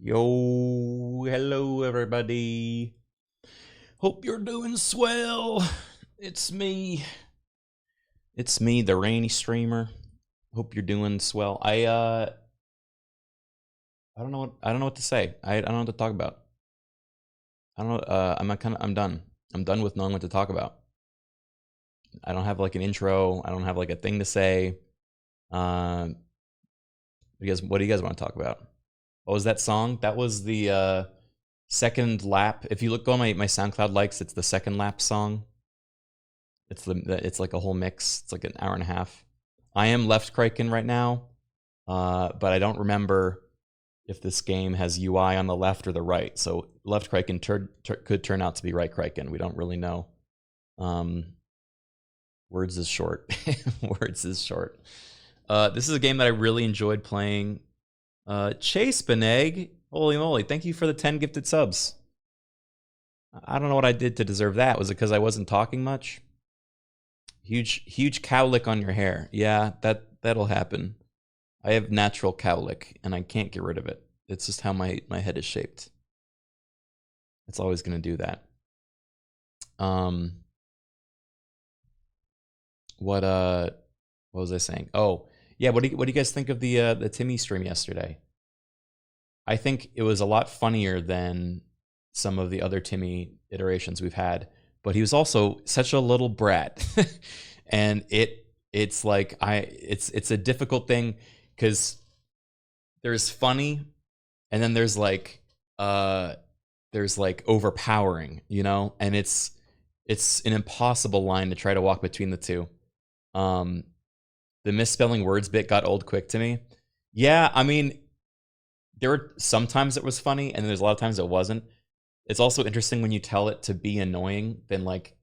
Yo, hello everybody. Hope you're doing swell. It's me. It's me, the rainy streamer. Hope you're doing swell. I don't know what to say. I don't know what to talk about. I don't know. I'm done. I'm done with knowing what to talk about. I don't have like an intro. I don't have like a thing to say. What do you guys want to talk about? What was that song? That was the second lap. If you go on my SoundCloud likes, it's the second lap song. It's like a whole mix. It's like an hour and a half. I am left Criken right now, but I don't remember if this game has UI on the left or the right. So left Criken could turn out to be right Criken. We don't really know. Words is short. Words is short. This is a game that I really enjoyed playing. Chase Beneg, holy moly, thank you for the 10 gifted subs. I don't know what I did to deserve that. Was it because I wasn't talking much? Huge cowlick on your hair. Yeah, that'll happen. I have natural cowlick, and I can't get rid of it. It's just how my head is shaped. It's always going to do that. What was I saying? Oh, yeah, what do you guys think of the Timmy stream yesterday? I think it was a lot funnier than some of the other Timmy iterations we've had, but he was also such a little brat. And it's like it's a difficult thing because there's funny and then there's like overpowering, you know? And it's an impossible line to try to walk between the two. The misspelling words bit got old quick to me. Yeah, I mean, there were sometimes it was funny, and there's a lot of times it wasn't. It's also interesting when you tell it to be annoying, then like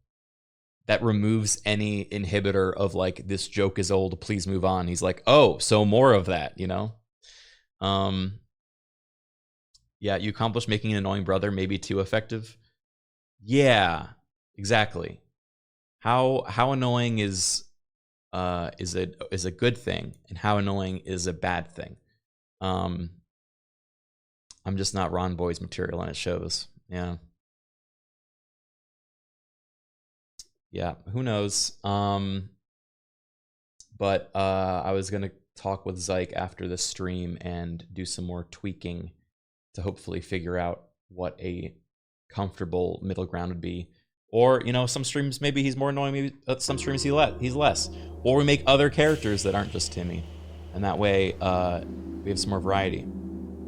that removes any inhibitor of like this joke is old, please move on. He's like, oh, so more of that, you know? Yeah, you accomplished making an annoying brother maybe too effective. Yeah, exactly. How annoying is a good thing, and how annoying is a bad thing. I'm just not Ron Boy's material, and it shows. Yeah, who knows? But I was gonna talk with Zyke after the stream and do some more tweaking to hopefully figure out what a comfortable middle ground would be. Or, you know, some streams maybe he's more annoying, maybe some streams he's less. Or we make other characters that aren't just Timmy. And that way, we have some more variety.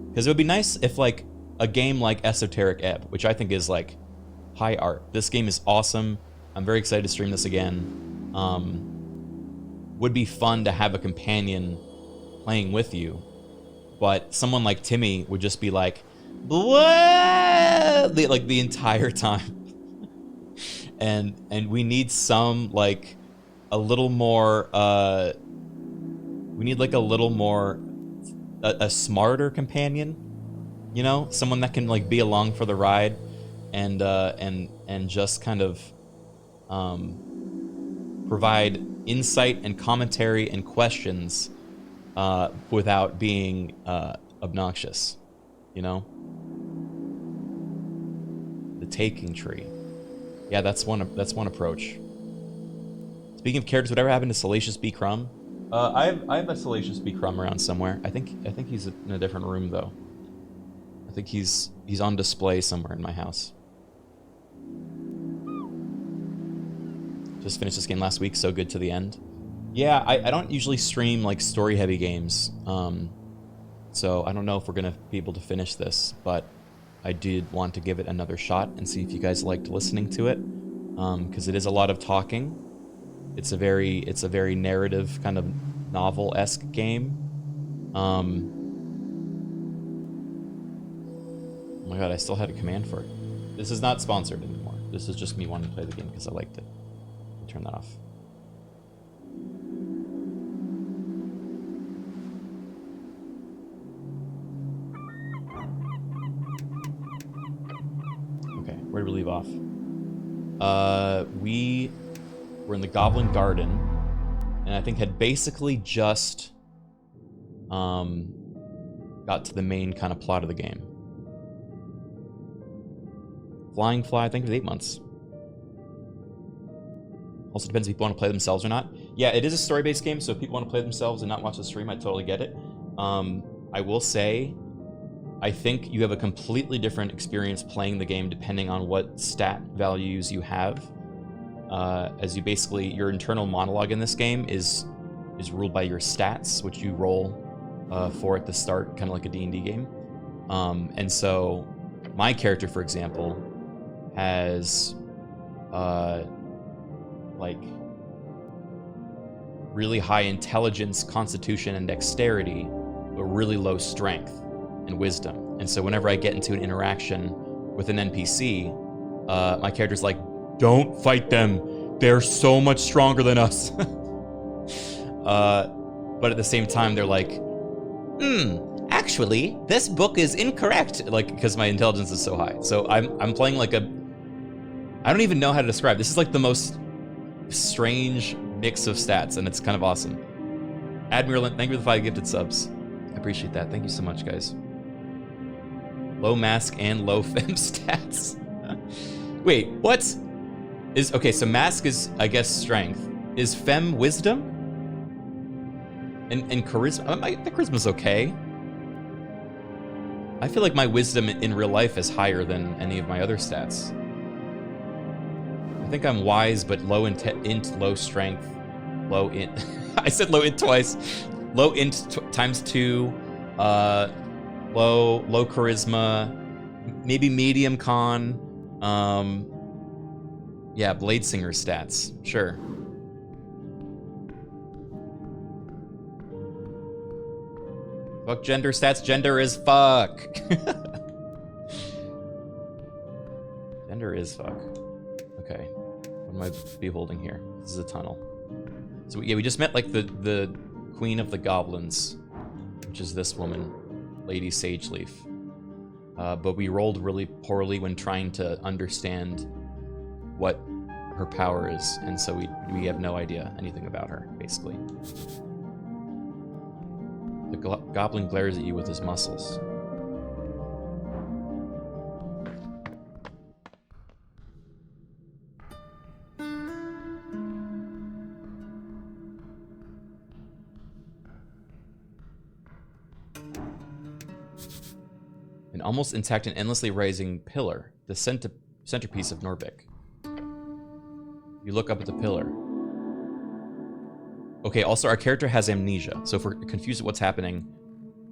Because it would be nice if, like, a game like Esoteric Ebb, which I think is, like, high art. This game is awesome. I'm very excited to stream this again. Would be fun to have a companion playing with you. But someone like Timmy would just be like, what? Like, the entire time. And we need some like a little more we need like a little more a smarter companion, you know, someone that can like be along for the ride and just kind of provide insight and commentary and questions without being obnoxious, you know. The taking tree. Yeah, that's one approach. Speaking of characters, whatever happened to Salacious B. Crumb? I have a Salacious B. Crumb around somewhere. I think he's in a different room though. I think he's on display somewhere in my house. Just finished this game last week, so good to the end. Yeah, I don't usually stream like story-heavy games, so I don't know if we're gonna be able to finish this, but I did want to give it another shot and see if you guys liked listening to it, because it is a lot of talking. It's a very narrative kind of novel-esque game. Oh my god, I still had a command for it. This is not sponsored anymore. This is just me wanting to play the game because I liked it. I'll turn that off. Where did we leave off? We were in the Goblin Garden, and I think had basically just got to the main kind of plot of the game. Flying Fly, thank you for the 8 months. Also depends if people want to play themselves or not. Yeah, it is a story-based game, so if people want to play themselves and not watch the stream, I totally get it. I will say, I think you have a completely different experience playing the game depending on what stat values you have. As you basically, your internal monologue in this game is ruled by your stats, which you roll for at the start, kind of like a D&D game. And so my character, for example, has like really high intelligence, constitution, and dexterity, but really low strength and wisdom. And so whenever I get into an interaction with an NPC, my character's like, don't fight them. They're so much stronger than us. But at the same time, they're like, actually, this book is incorrect. Like, because my intelligence is so high. So I'm playing like I don't even know how to describe. This is like the most strange mix of stats, and it's kind of awesome. Admiral, thank you for the 5 gifted subs. I appreciate that. Thank you so much, guys. Low mask and low fem stats. Wait, what? Okay, so mask is, I guess, strength. Is fem wisdom? And charisma? The charisma's okay. I feel like my wisdom in real life is higher than any of my other stats. I think I'm wise, but low int, low strength, low int. I said low int twice. Low int times 2, low charisma, maybe medium con. Yeah, Blade Singer stats, sure. Fuck gender stats, gender is fuck. Gender is fuck. Okay, what am I beholding here? This is a tunnel. So yeah, we just met like the queen of the goblins, which is this woman, Lady Sageleaf. But we rolled really poorly when trying to understand what her power is, and so we have no idea anything about her, basically. The goblin glares at you with his muscles. An almost intact and endlessly rising pillar, the centerpiece of Norbik. You look up at the pillar. Okay, also our character has amnesia, so if we're confused at what's happening,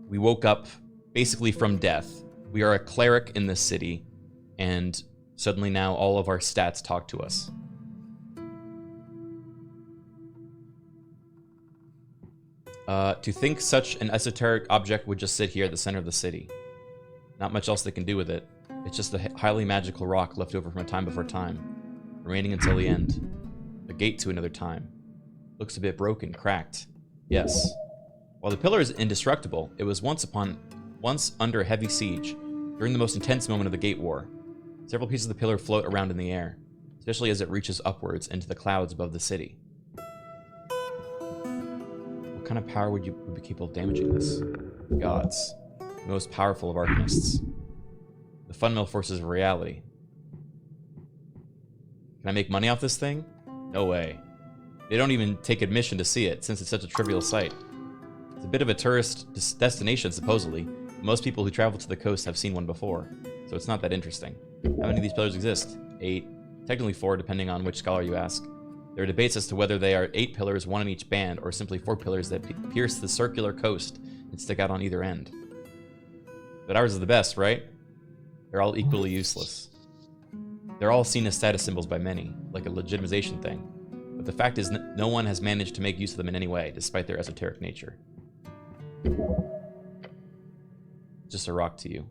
we woke up basically from death. We are a cleric in this city, and suddenly now all of our stats talk to us. To think such an esoteric object would just sit here at the center of the city. Not much else they can do with it. It's just a highly magical rock left over from a time before time, remaining until the end. A gate to another time. Looks a bit broken, cracked. Yes. While the pillar is indestructible, it was once under heavy siege, during the most intense moment of the Gate War. Several pieces of the pillar float around in the air, especially as it reaches upwards into the clouds above the city. What kind of power would be capable of damaging this? Gods. The most powerful of arcanists. The fundamental forces of reality. Can I make money off this thing? No way. They don't even take admission to see it, since it's such a trivial sight. It's a bit of a tourist destination, supposedly. Most people who travel to the coast have seen one before, so it's not that interesting. How many of these pillars exist? 8. Technically 4, depending on which scholar you ask. There are debates as to whether they are 8 pillars, 1 in each band, or simply 4 pillars that pierce the circular coast and stick out on either end. But ours is the best, right? They're all equally useless. They're all seen as status symbols by many, like a legitimization thing. But the fact is, no one has managed to make use of them in any way, despite their esoteric nature. Just a rock to you.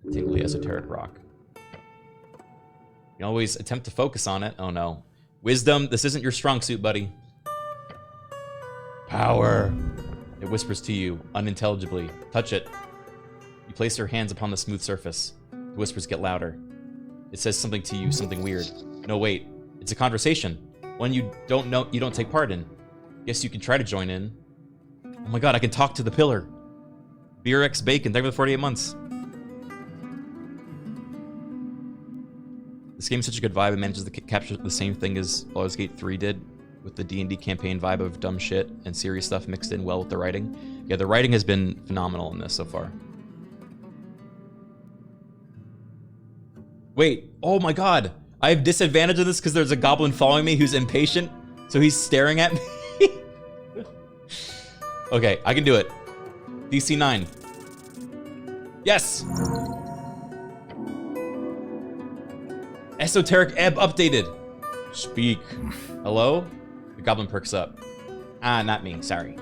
A tingly esoteric rock. You can always attempt to focus on it. Oh no. Wisdom, this isn't your strong suit, buddy. Power. It whispers to you, unintelligibly. Touch it. You place your hands upon the smooth surface. The whispers get louder. It says something to you, something weird. No, wait. It's a conversation. One you don't take part in. Guess you can try to join in. Oh my god, I can talk to the pillar. BRX Bacon, thank you for the 48 months. This game's such a good vibe. It manages to capture the same thing as Baldur's Gate 3 did, with the D&D campaign vibe of dumb shit and serious stuff mixed in well with the writing. Yeah, the writing has been phenomenal in this so far. Wait, oh my god. I have disadvantage of this because there's a goblin following me who's impatient, so he's staring at me. Okay, I can do it. DC 9. Yes! Esoteric Ebb updated. Speak. Hello? The goblin perks up. Ah, not me, sorry.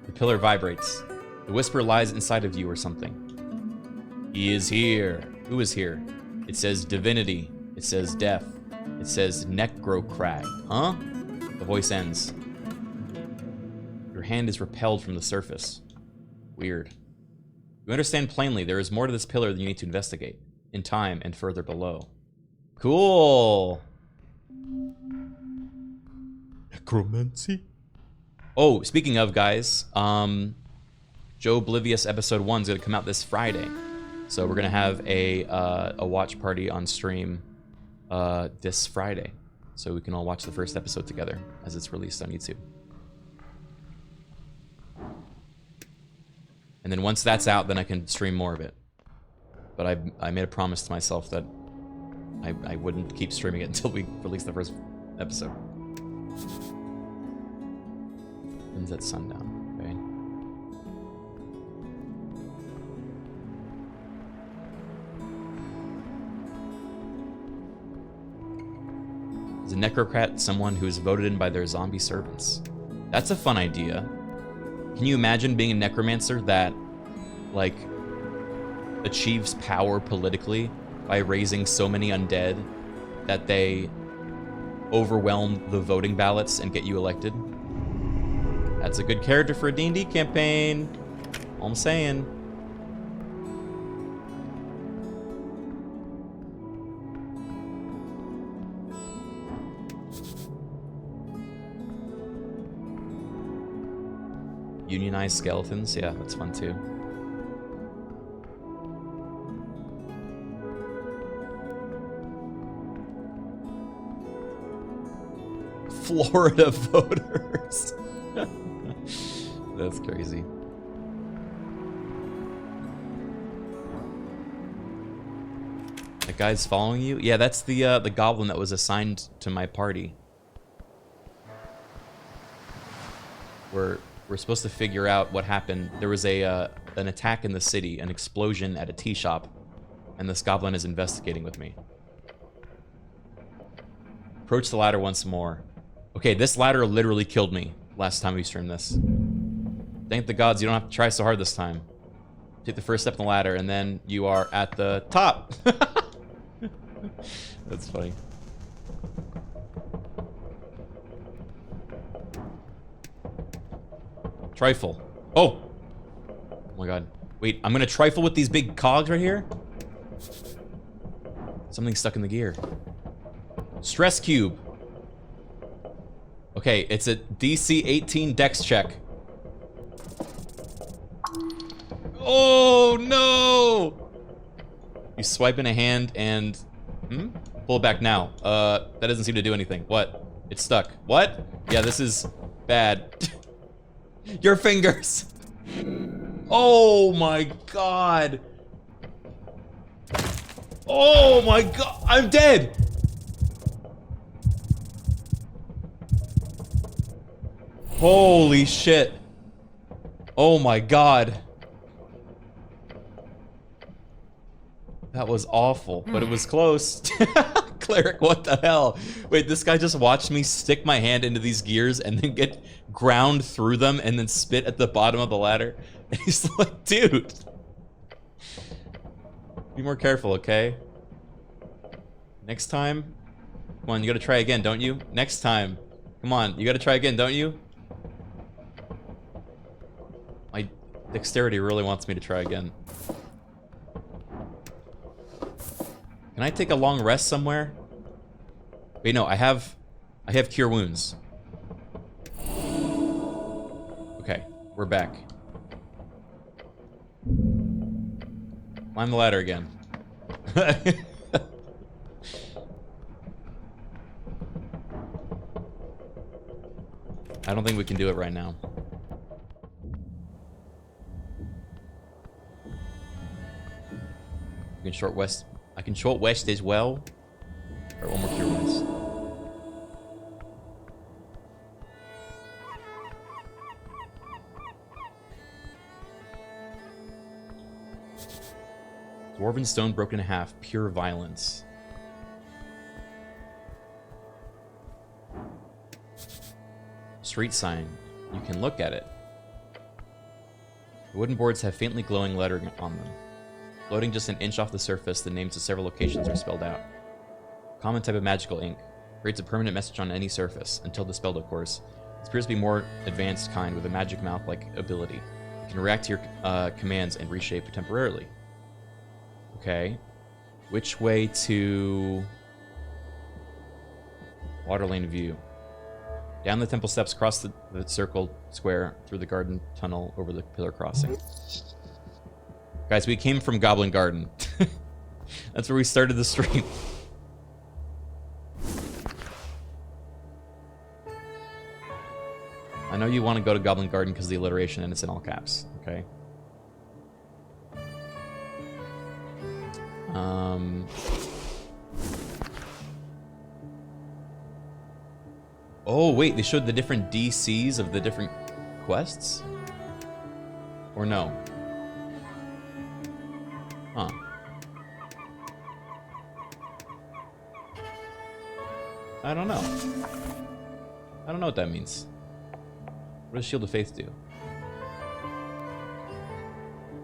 The pillar vibrates. The whisper lies inside of you or something. He is here. Who is here? It says divinity. It says death. It says necrocrag. Huh? The voice ends. Your hand is repelled from the surface. Weird. You understand plainly there is more to this pillar than you need to investigate. In time and further below. Cool. Necromancy? Oh, speaking of, guys, Joe Oblivious episode 1 is going to come out this Friday. So we're going to have a watch party on stream this Friday. So we can all watch the first episode together as it's released on YouTube. And then once that's out, then I can stream more of it. But I made a promise to myself that I wouldn't keep streaming it until we release the first episode. Ends at sundown, okay? Is a necrocrat someone who is voted in by their zombie servants? That's a fun idea. Can you imagine being a necromancer that, like, achieves power politically by raising so many undead that they overwhelm the voting ballots and get you elected? That's a good character for a D&D campaign. All I'm saying. Unionized skeletons, yeah, that's fun too. Florida voters. That's crazy. That guy's following you? Yeah, that's the goblin that was assigned to my party. We're supposed to figure out what happened. There was an attack in the city, an explosion at a tea shop, and this goblin is investigating with me. Approach the ladder once more. Okay, this ladder literally killed me last time we streamed this. Thank the gods you don't have to try so hard this time. Take the first step on the ladder, and then you are at the top. That's funny. Trifle. Oh! Oh my god. Wait, I'm gonna trifle with these big cogs right here? Something's stuck in the gear. Stress cube. Okay, it's a DC 18 dex check. Oh no! You swipe in a hand and... Pull it back now. That doesn't seem to do anything. What? It's stuck. What? Yeah, this is bad. Your fingers! Oh my god! Oh my god! I'm dead! Holy shit. Oh my god. That was awful, but it was close. Cleric, what the hell? Wait, this guy just watched me stick my hand into these gears and then get ground through them and then spit at the bottom of the ladder. And he's like, dude. Be more careful, okay? Next time. Come on, you gotta try again, don't you? Next time. Come on, you gotta try again, don't you? My dexterity really wants me to try again. Can I take a long rest somewhere? Wait, no, I have cure wounds. Okay, we're back. Climb the ladder again. I don't think we can do it right now. We can short west. I can short west as well. Or one more cure west. Dwarven stone broken in half. Pure violence. Street sign. You can look at it. The wooden boards have faintly glowing lettering on them. Floating just an inch off the surface, the names of several locations are spelled out. Common type of magical ink. Creates a permanent message on any surface, until dispelled, of course. It appears to be more advanced kind with a magic mouth-like ability. It can react to your commands and reshape temporarily. Okay. Which way to... Waterlane view. Down the temple steps, across the circle square, through the garden tunnel, over the pillar crossing. Guys, we came from Goblin Garden. That's where we started the stream. I know you want to go to Goblin Garden because of the alliteration and it's in all caps, okay? Oh, wait, they showed the different DCs of the different quests? Or no? Huh. I don't know. I don't know what that means. What does Shield of Faith do?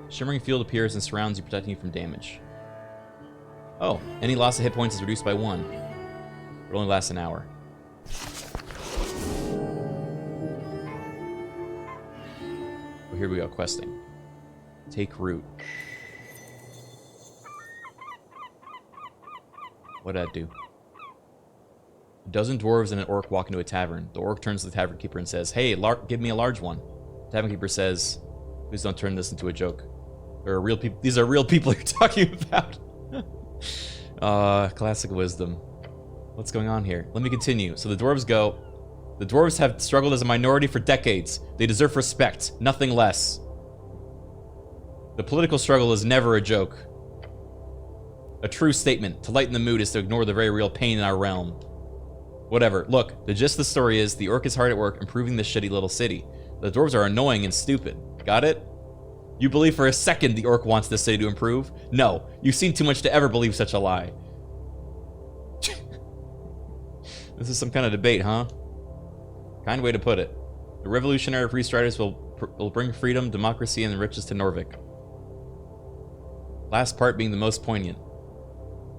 Shimmering field appears and surrounds you, protecting you from damage. Oh, any loss of hit points is reduced by 1. It only lasts an hour. Oh, here we go, questing. Take root. What'd that do? A dozen dwarves and an orc walk into a tavern. The orc turns to the tavern keeper and says, "Hey, give me a large one." The tavern keeper says, "Please don't turn this into a joke. There are real people. These are real people you're talking about." Classic wisdom. What's going on here? Let me continue. So the dwarves go, "The dwarves have struggled as a minority for decades. They deserve respect, nothing less. The political struggle is never a joke. A true statement. To lighten the mood is to ignore the very real pain in our realm. Whatever. Look, the gist of the story is the orc is hard at work improving this shitty little city. The dwarves are annoying and stupid. Got it? You believe for a second the orc wants this city to improve? No. You've seen too much to ever believe such a lie." This is some kind of debate, huh? Kind way to put it. The revolutionary free striders will bring freedom, democracy, and riches to Norvik. Last part being the most poignant.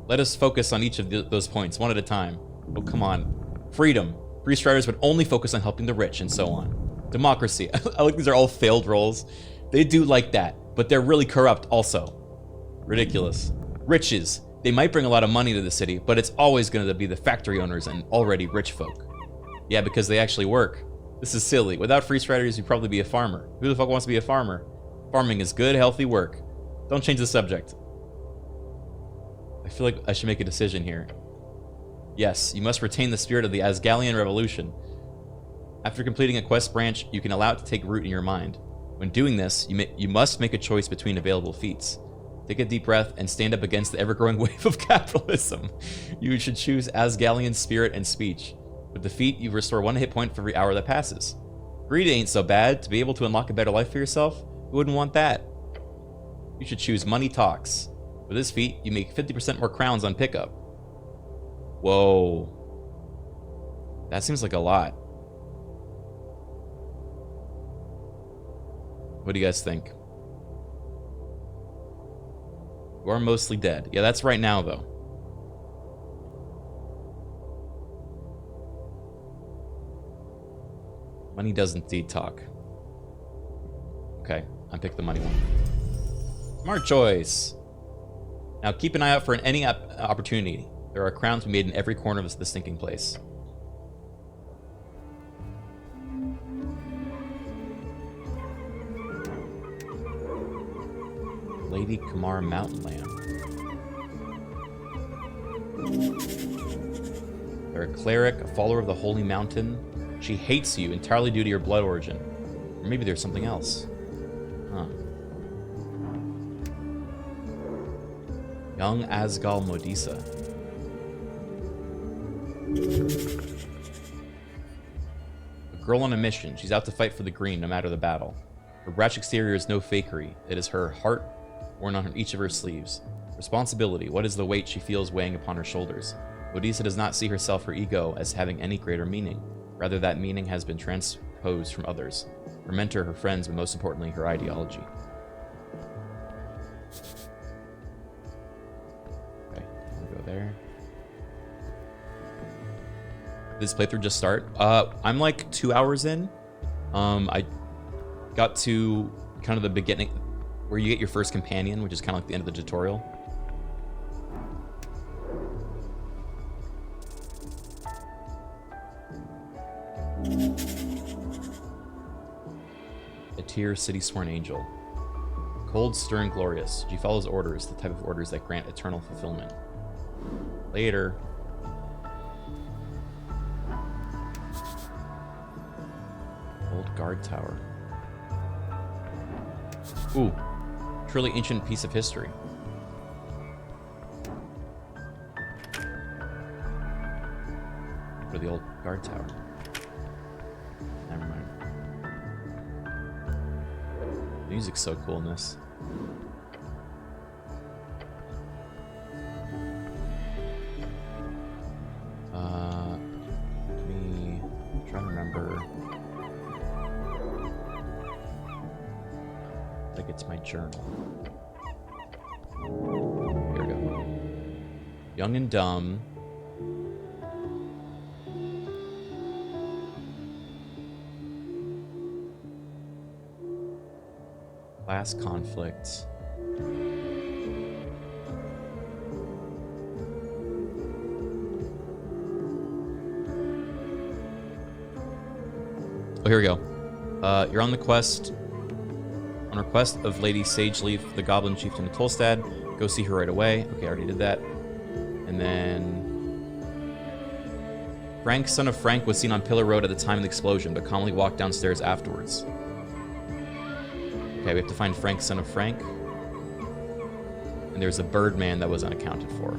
Let us focus on each of those points, one at a time. Oh, come on. Freedom. Free striders would only focus on helping the rich, and so on. Democracy. I like these are all failed roles. They do like that, but they're really corrupt also. Ridiculous. Riches. They might bring a lot of money to the city, but it's always going to be the factory owners and already rich folk. Yeah, because they actually work. This is silly. Without free striders, you'd probably be a farmer. Who the fuck wants to be a farmer? Farming is good, healthy work. Don't change the subject. I feel like I should make a decision here. Yes, you must retain the spirit of the Asgalian Revolution. After completing a quest branch, you can allow it to take root in your mind. When doing this, you must make a choice between available feats. Take a deep breath and stand up against the ever-growing wave of capitalism. You should choose Asgalian spirit and speech. With the feat, you restore 1 hit point for every hour that passes. Greed ain't so bad. To be able to unlock a better life for yourself, who wouldn't want that? You should choose Money Talks. With this feat, you make 50% more crowns on pickup. Whoa. That seems like a lot. What do you guys think? You are mostly dead. Yeah, that's right now, though. Money does indeed talk. Okay, I picked the money one. Smart choice. Now keep an eye out for any opportunity. There are crowns we made in every corner of this stinking place. Lady Kamar Mountain Lamp. They're a cleric, a follower of the Holy Mountain. She hates you entirely due to your blood origin. Or maybe there's something else. Huh. Young Asgal Modisa. A girl on a mission. She's out to fight for the green, no matter the battle. Her brash exterior is no fakery. It is her heart worn on each of her sleeves. Responsibility. What is the weight she feels weighing upon her shoulders? Modisa does not see herself or ego as having any greater meaning. Rather, that meaning has been transposed from others. Her mentor, her friends, but most importantly, her ideology. Okay, I'm gonna go there. Did this playthrough just start? I'm like 2 hours in. I got to kind of the beginning where you get your first companion, which is kind of like the end of the tutorial. A tear, city sworn angel. Cold, stern, glorious. She follows orders, the type of orders that grant eternal fulfillment. Later. Old guard tower. Ooh, truly ancient piece of history. For the old guard tower. Never mind. The music's so cool in this. Let me try to remember. I think it's my journal. Here we go. Young and dumb. Class conflict. Oh, here we go. You're on the quest. On request of Lady Sageleaf, the Goblin Chieftain of Tolstad. Go see her right away. Okay, I already did that. And then... Frank, son of Frank, was seen on Pillar Road at the time of the explosion, but calmly walked downstairs afterwards. Okay, we have to find Frank, son of Frank. And there's a Birdman that was unaccounted for.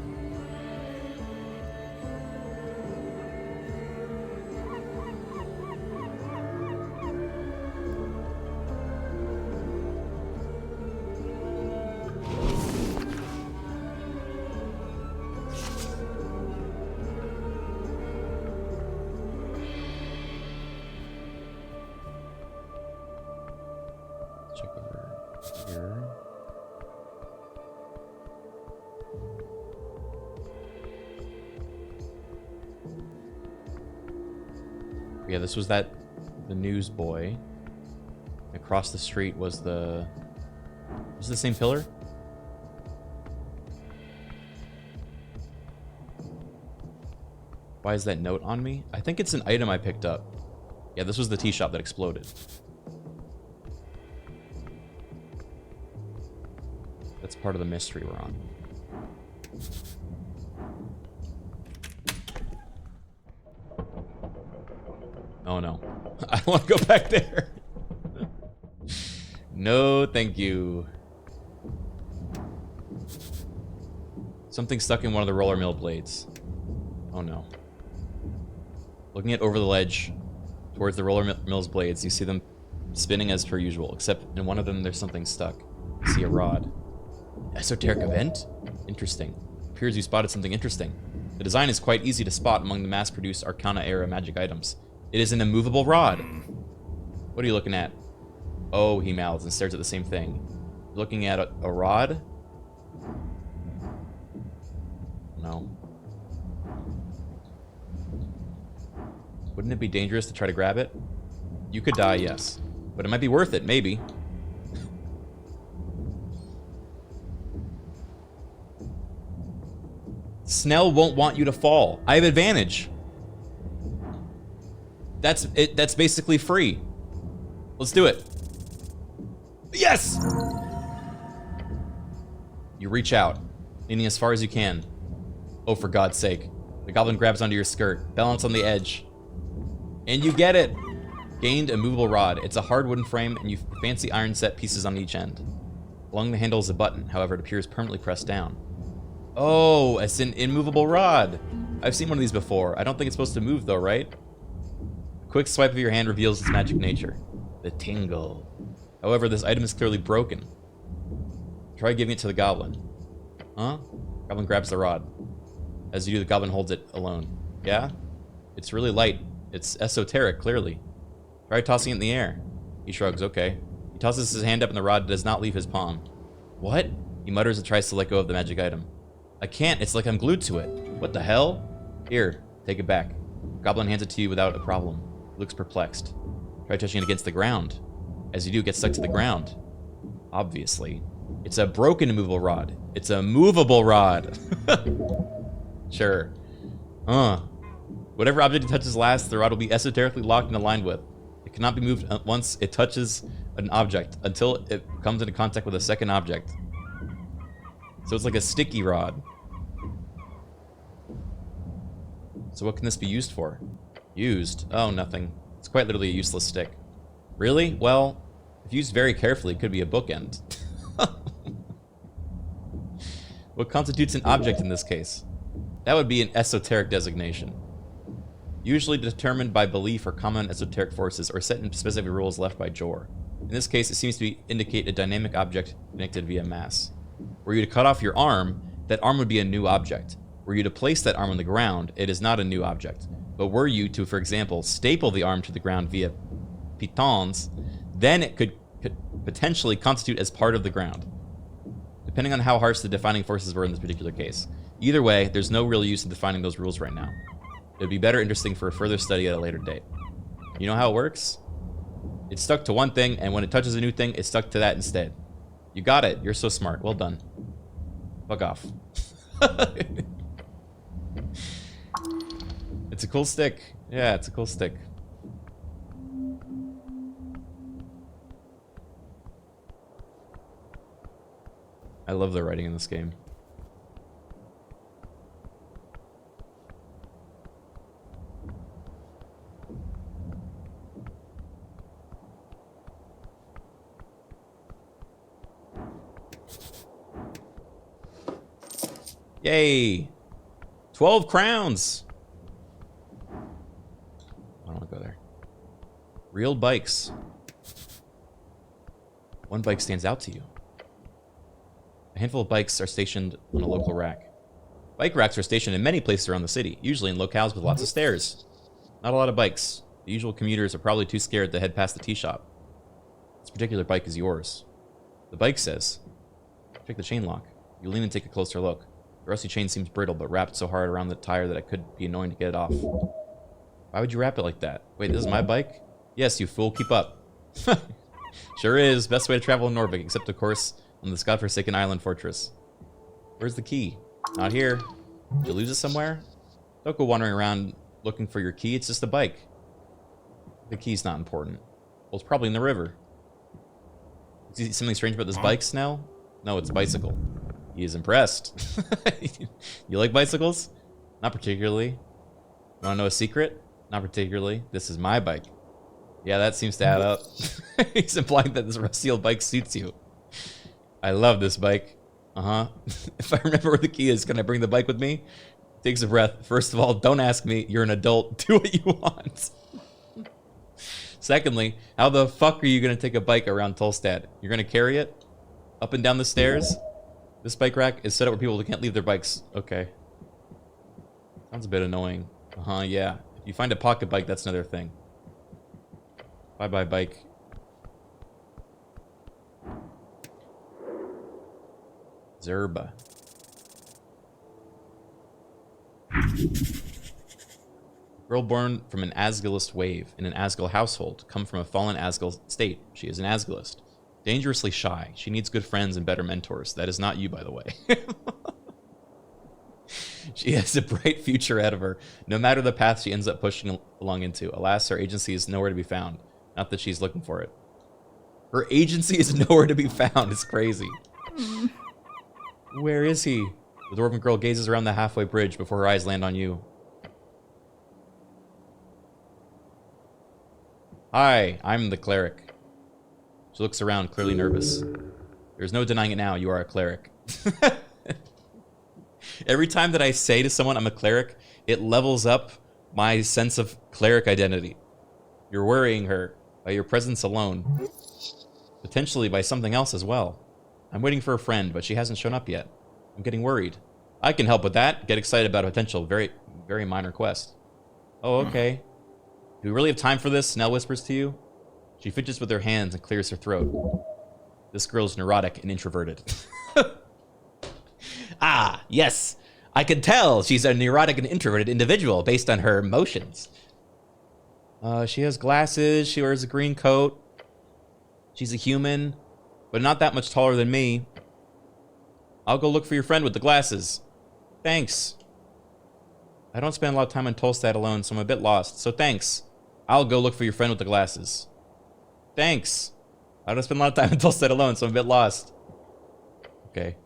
Check over here. Yeah, this was the newsboy. Across the street was the same pillar? Why is that note on me? I think it's an item I picked up. Yeah, this was the tea shop that exploded. That's part of the mystery we're on. Oh no. I don't want to go back there. No, thank you. Something stuck in one of the roller mill blades. Oh no. Looking at over the ledge towards the roller mill's blades, you see them spinning as per usual, except in one of them there's something stuck. You see a rod. Esoteric event? Interesting. Appears you spotted something interesting. The design is quite easy to spot among the mass-produced Arcana-era magic items. It is an immovable rod. What are you looking at? Oh, he mouths and stares at the same thing. Looking at a rod? No. Wouldn't it be dangerous to try to grab it? You could die, yes. But it might be worth it, maybe. Snell won't want you to fall. I have advantage. That's it. That's basically free. Let's do it. Yes! You reach out, leaning as far as you can. Oh, for God's sake. The goblin grabs onto your skirt. Balance on the edge. And you get it! Gained a movable rod. It's a hard wooden frame, and you fancy iron set pieces on each end. Along the handle is a button, however, it appears permanently pressed down. Oh, it's an immovable rod! I've seen one of these before. I don't think it's supposed to move, though, right? A quick swipe of your hand reveals its magic nature. The tingle. However, this item is clearly broken. Try giving it to the goblin. Huh? Goblin grabs the rod. As you do, the goblin holds it alone. Yeah? It's really light. It's esoteric, clearly. Try tossing it in the air. He shrugs, okay. He tosses his hand up and the rod does not leave his palm. What? He mutters and tries to let go of the magic item. I can't, it's like I'm glued to it. What the hell? Here, take it back. Goblin hands it to you without a problem. He looks perplexed. Try touching it against the ground. As you do, it gets stuck to the ground. Obviously. It's a broken immovable rod. It's a movable rod. Sure. Whatever object it touches last, the rod will be esoterically locked and aligned with. It cannot be moved once it touches an object until it comes into contact with a second object. So it's like a sticky rod. So what can this be used for? Used? Oh, nothing. It's quite literally a useless stick. Really? Well, if used very carefully, it could be a bookend. What constitutes an object in this case? That would be an esoteric designation. Usually determined by belief or common esoteric forces or set in specific rules left by Jor. In this case, it seems to indicate a dynamic object connected via mass. Were you to cut off your arm, that arm would be a new object. Were you to place that arm on the ground, it is not a new object. But were you to, for example, staple the arm to the ground via pitons, then it could potentially constitute as part of the ground, depending on how harsh the defining forces were in this particular case. Either way, there's no real use in defining those rules right now. It would be better interesting for a further study at a later date. You know how it works? It's stuck to one thing, and when it touches a new thing, it's stuck to that instead. You got it. You're so smart. Well done. Fuck off. It's a cool stick. Yeah, it's a cool stick. I love the writing in this game. Yay! 12 crowns! I don't want to go there. Real bikes. One bike stands out to you. A handful of bikes are stationed on a local rack. Bike racks are stationed in many places around the city, usually in locales with lots of stairs. Not a lot of bikes. The usual commuters are probably too scared to head past the tea shop. This particular bike is yours. The bike says, check the chain lock. You lean and take a closer look. The rusty chain seems brittle, but wrapped so hard around the tire that it could be annoying to get it off. Why would you wrap it like that? Wait, this is my bike? Yes, you fool, keep up. Sure is. Best way to travel in Norvik, except, of course, on this godforsaken island fortress. Where's the key? Not here. Did you lose it somewhere? Don't go wandering around looking for your key. It's just a bike. The key's not important. Well, it's probably in the river. See something strange about this bike, Snell? No, it's a bicycle. He is impressed. You like bicycles? Not particularly. Want to know a secret? Not particularly. This is my bike. Yeah, that seems to add up. He's implying that this rusty old bike suits you. I love this bike. If I remember where the key is, can I bring the bike with me? Takes a breath. First of all, don't ask me. You're an adult. Do what you want. Secondly, how the fuck are you going to take a bike around Tolstad? You're going to carry it? Up and down the stairs? This bike rack is set up where people can't leave their bikes. Okay. Sounds a bit annoying. Yeah. If you find a pocket bike, that's another thing. Bye-bye, bike. Zerba. Girl born from an Asgilist wave in an Asgil household, come from a fallen Asgil state. She is an Asgilist. Dangerously shy. She needs good friends and better mentors. That is not you, by the way. She has a bright future ahead of her, no matter the path she ends up pushing along into. Alas, her agency is nowhere to be found. Not that she's looking for it. Her agency is nowhere to be found. It's crazy. Where is he? The dwarven girl gazes around the halfway bridge before her eyes land on you. Hi, I'm the cleric. She looks around, clearly nervous. There's no denying it now, you are a cleric. Every time that I say to someone I'm a cleric, it levels up my sense of cleric identity. You're worrying her by your presence alone. Potentially by something else as well. I'm waiting for a friend, but she hasn't shown up yet. I'm getting worried. I can help with that. Get excited about a potential very, very minor quest. Oh, okay. Do we really have time for this? Nell whispers to you. She fidgets with her hands and clears her throat. This girl's neurotic and introverted. Ah, yes. I can tell she's a neurotic and introverted individual based on her emotions. She has glasses. She wears a green coat. She's a human, but not that much taller than me. I'll go look for your friend with the glasses. Thanks. I don't spend a lot of time in Tolstad alone, so I'm a bit lost. So thanks. I'll go look for your friend with the glasses. Thanks. I don't spend a lot of time in Tolstad alone, so I'm a bit lost. Okay.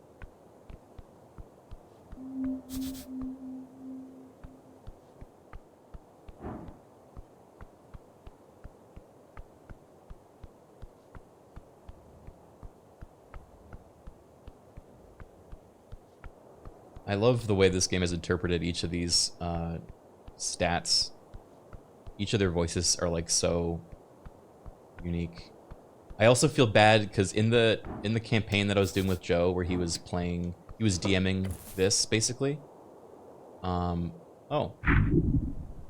I love the way this game has interpreted each of these stats. Each of their voices are like so unique. I also feel bad because in the campaign that I was doing with Joe, where he was DMing this basically. Oh,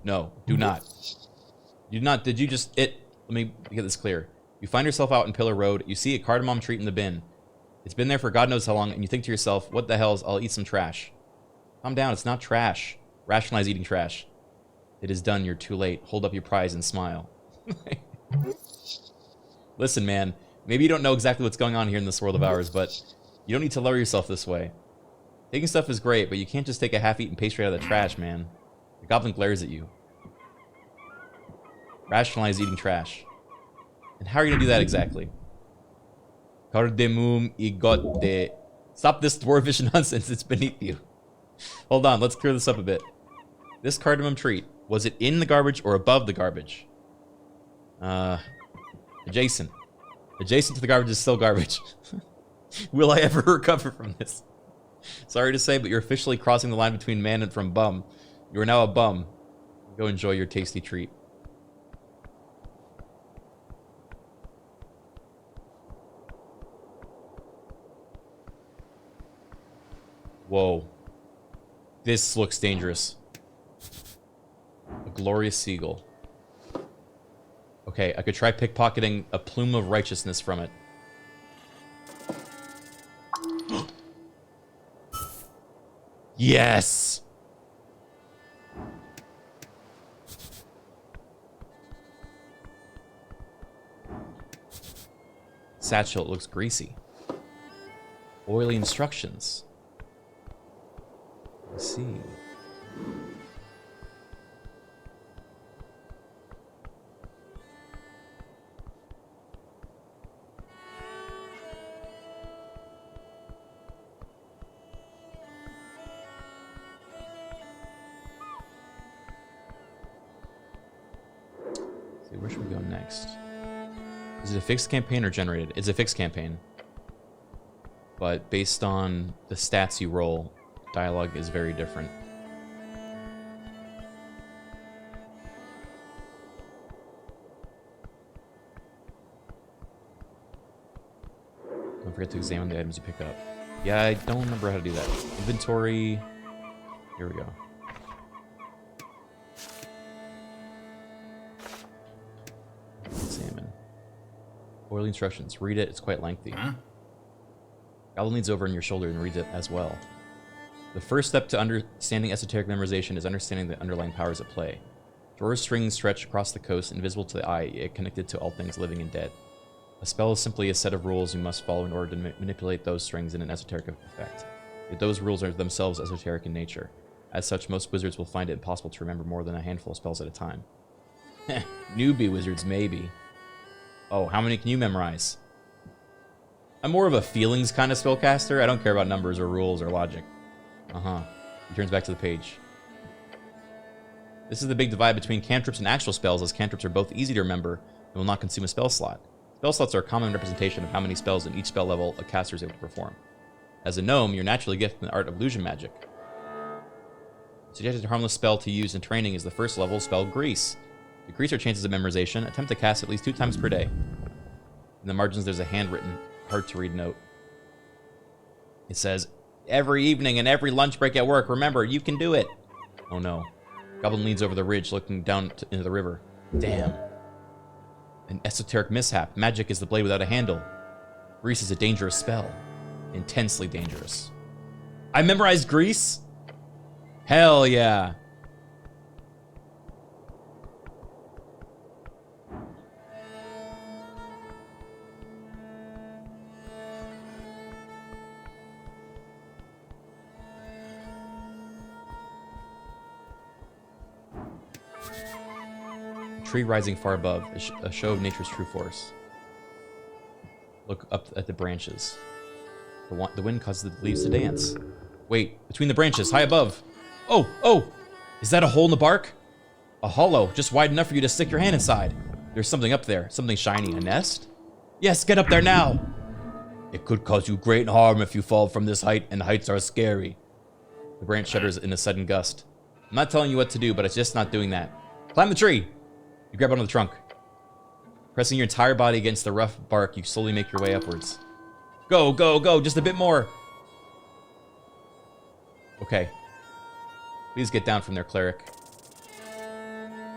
no, do not. Did you just let me get this clear. You find yourself out in Pillar Road. You see a cardamom treat in the bin. It's been there for God knows how long, and you think to yourself, what the hell's, I'll eat some trash. Calm down, it's not trash. Rationalize eating trash. It is done, you're too late. Hold up your prize and smile. Listen, man, maybe you don't know exactly what's going on here in this world of ours, but you don't need to lower yourself this way. Taking stuff is great, but you can't just take a half-eaten pastry out of the trash, man. The goblin glares at you. Rationalize eating trash. And how are you going to do that exactly? Cardamom igote. Stop this dwarvish nonsense, it's beneath you. Hold on, let's clear this up a bit. This cardamom treat, was it in the garbage or above the garbage? Adjacent. Adjacent to the garbage is still garbage. Will I ever recover from this? Sorry to say, but you're officially crossing the line between man and from bum. You are now a bum. Go enjoy your tasty treat. Whoa. This looks dangerous. A glorious seagull. Okay, I could try pickpocketing a plume of righteousness from it. Yes! Satchel, it looks greasy. Oily instructions. Let's see. Where should we go next? Is it a fixed campaign or generated? It's a fixed campaign. But based on the stats you roll, dialogue is very different. Don't forget to examine the items you pick up. Yeah, I don't remember how to do that. Inventory. Here we go. Examine. Oily instructions. Read it. It's quite lengthy. Huh? Goblin leans over on your shoulder and reads it as well. The first step to understanding esoteric memorization is understanding the underlying powers at play. Drawer strings stretch across the coast, invisible to the eye, yet connected to all things living and dead. A spell is simply a set of rules you must follow in order to manipulate those strings in an esoteric effect. Yet those rules are themselves esoteric in nature. As such, most wizards will find it impossible to remember more than a handful of spells at a time. Newbie wizards, maybe. Oh, how many can you memorize? I'm more of a feelings kind of spellcaster. I don't care about numbers or rules or logic. He turns back to the page. This is the big divide between cantrips and actual spells, as cantrips are both easy to remember, It will not consume a spell slot. Spell slots are a common representation of how many spells in each spell level a caster is able to perform. As a gnome, you're naturally gifted in the art of illusion magic. Suggested harmless spell to use in training is the first level spell Grease. To increase your chances of memorization, attempt to cast at least 2 times per day. In the margins, there's a handwritten, hard-to-read note. It says, every evening and every lunch break at work, remember, you can do it. Oh no. Goblin leans over the ridge, looking down into the river. Damn. An esoteric mishap. Magic is the blade without a handle. Grease is a dangerous spell. Intensely dangerous. I memorized Grease? Hell yeah. Tree rising far above, a show of nature's true force. Look up at the branches. The wind causes the leaves to dance. Wait, between the branches, high above. Oh, oh! Is that a hole in the bark? A hollow, just wide enough for you to stick your hand inside. There's something up there, something shiny. A nest? Yes, get up there now! It could cause you great harm if you fall from this height, and heights are scary. The branch shudders in a sudden gust. I'm not telling you what to do, but it's just not doing that. Climb the tree! You grab onto the trunk. Pressing your entire body against the rough bark, you slowly make your way upwards. Go, go, go, just a bit more. Okay. Please get down from there, cleric.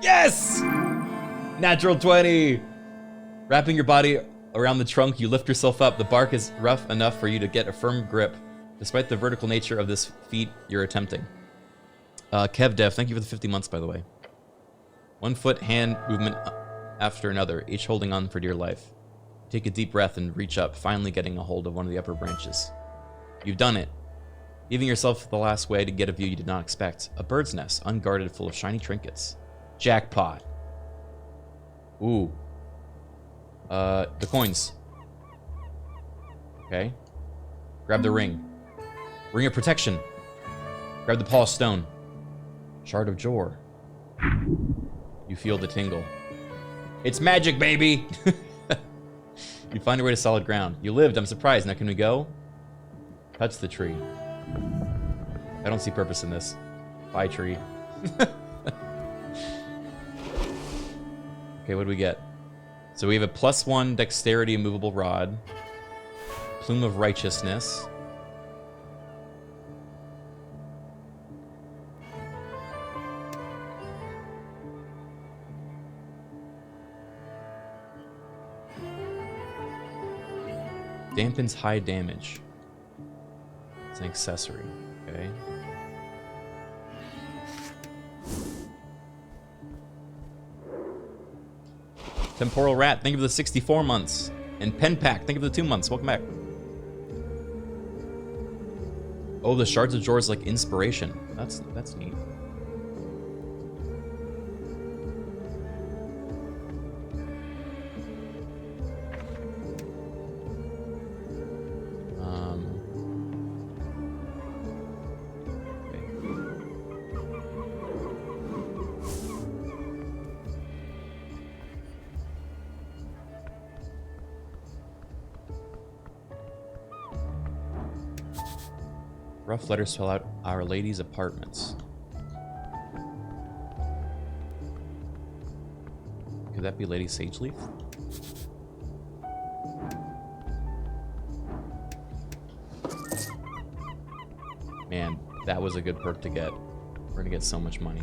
Yes! Natural 20! Wrapping your body around the trunk, you lift yourself up. The bark is rough enough for you to get a firm grip. Despite the vertical nature of this feat you're attempting. KevDev, thank you for the 50 months, by the way. 1 foot hand movement after another, each holding on for dear life. Take a deep breath and reach up, finally getting a hold of one of the upper branches. You've done it. Giving yourself the last way to get a view you did not expect. A bird's nest, unguarded, full of shiny trinkets. Jackpot. Ooh. The coins. Okay. Grab the ring. Ring of protection. Grab the polished stone. Shard of Jor. You feel the tingle. It's magic, baby! You find your way to solid ground. You lived, I'm surprised. Now can we go? Touch the tree. I don't see purpose in this. Bye, tree. Okay, what do we get? So we have a +1 dexterity immovable rod. Plume of righteousness. Dampens high damage. It's an accessory, okay? Temporal Rat, thank you for the 64 months. And Pen Pack, thank you for the 2 months. Welcome back. Oh, the Shards of Jor is like inspiration. That's neat. Rough letters spell out Our Lady's apartments. Could that be Lady Sageleaf? Man, that was a good perk to get. We're gonna get so much money.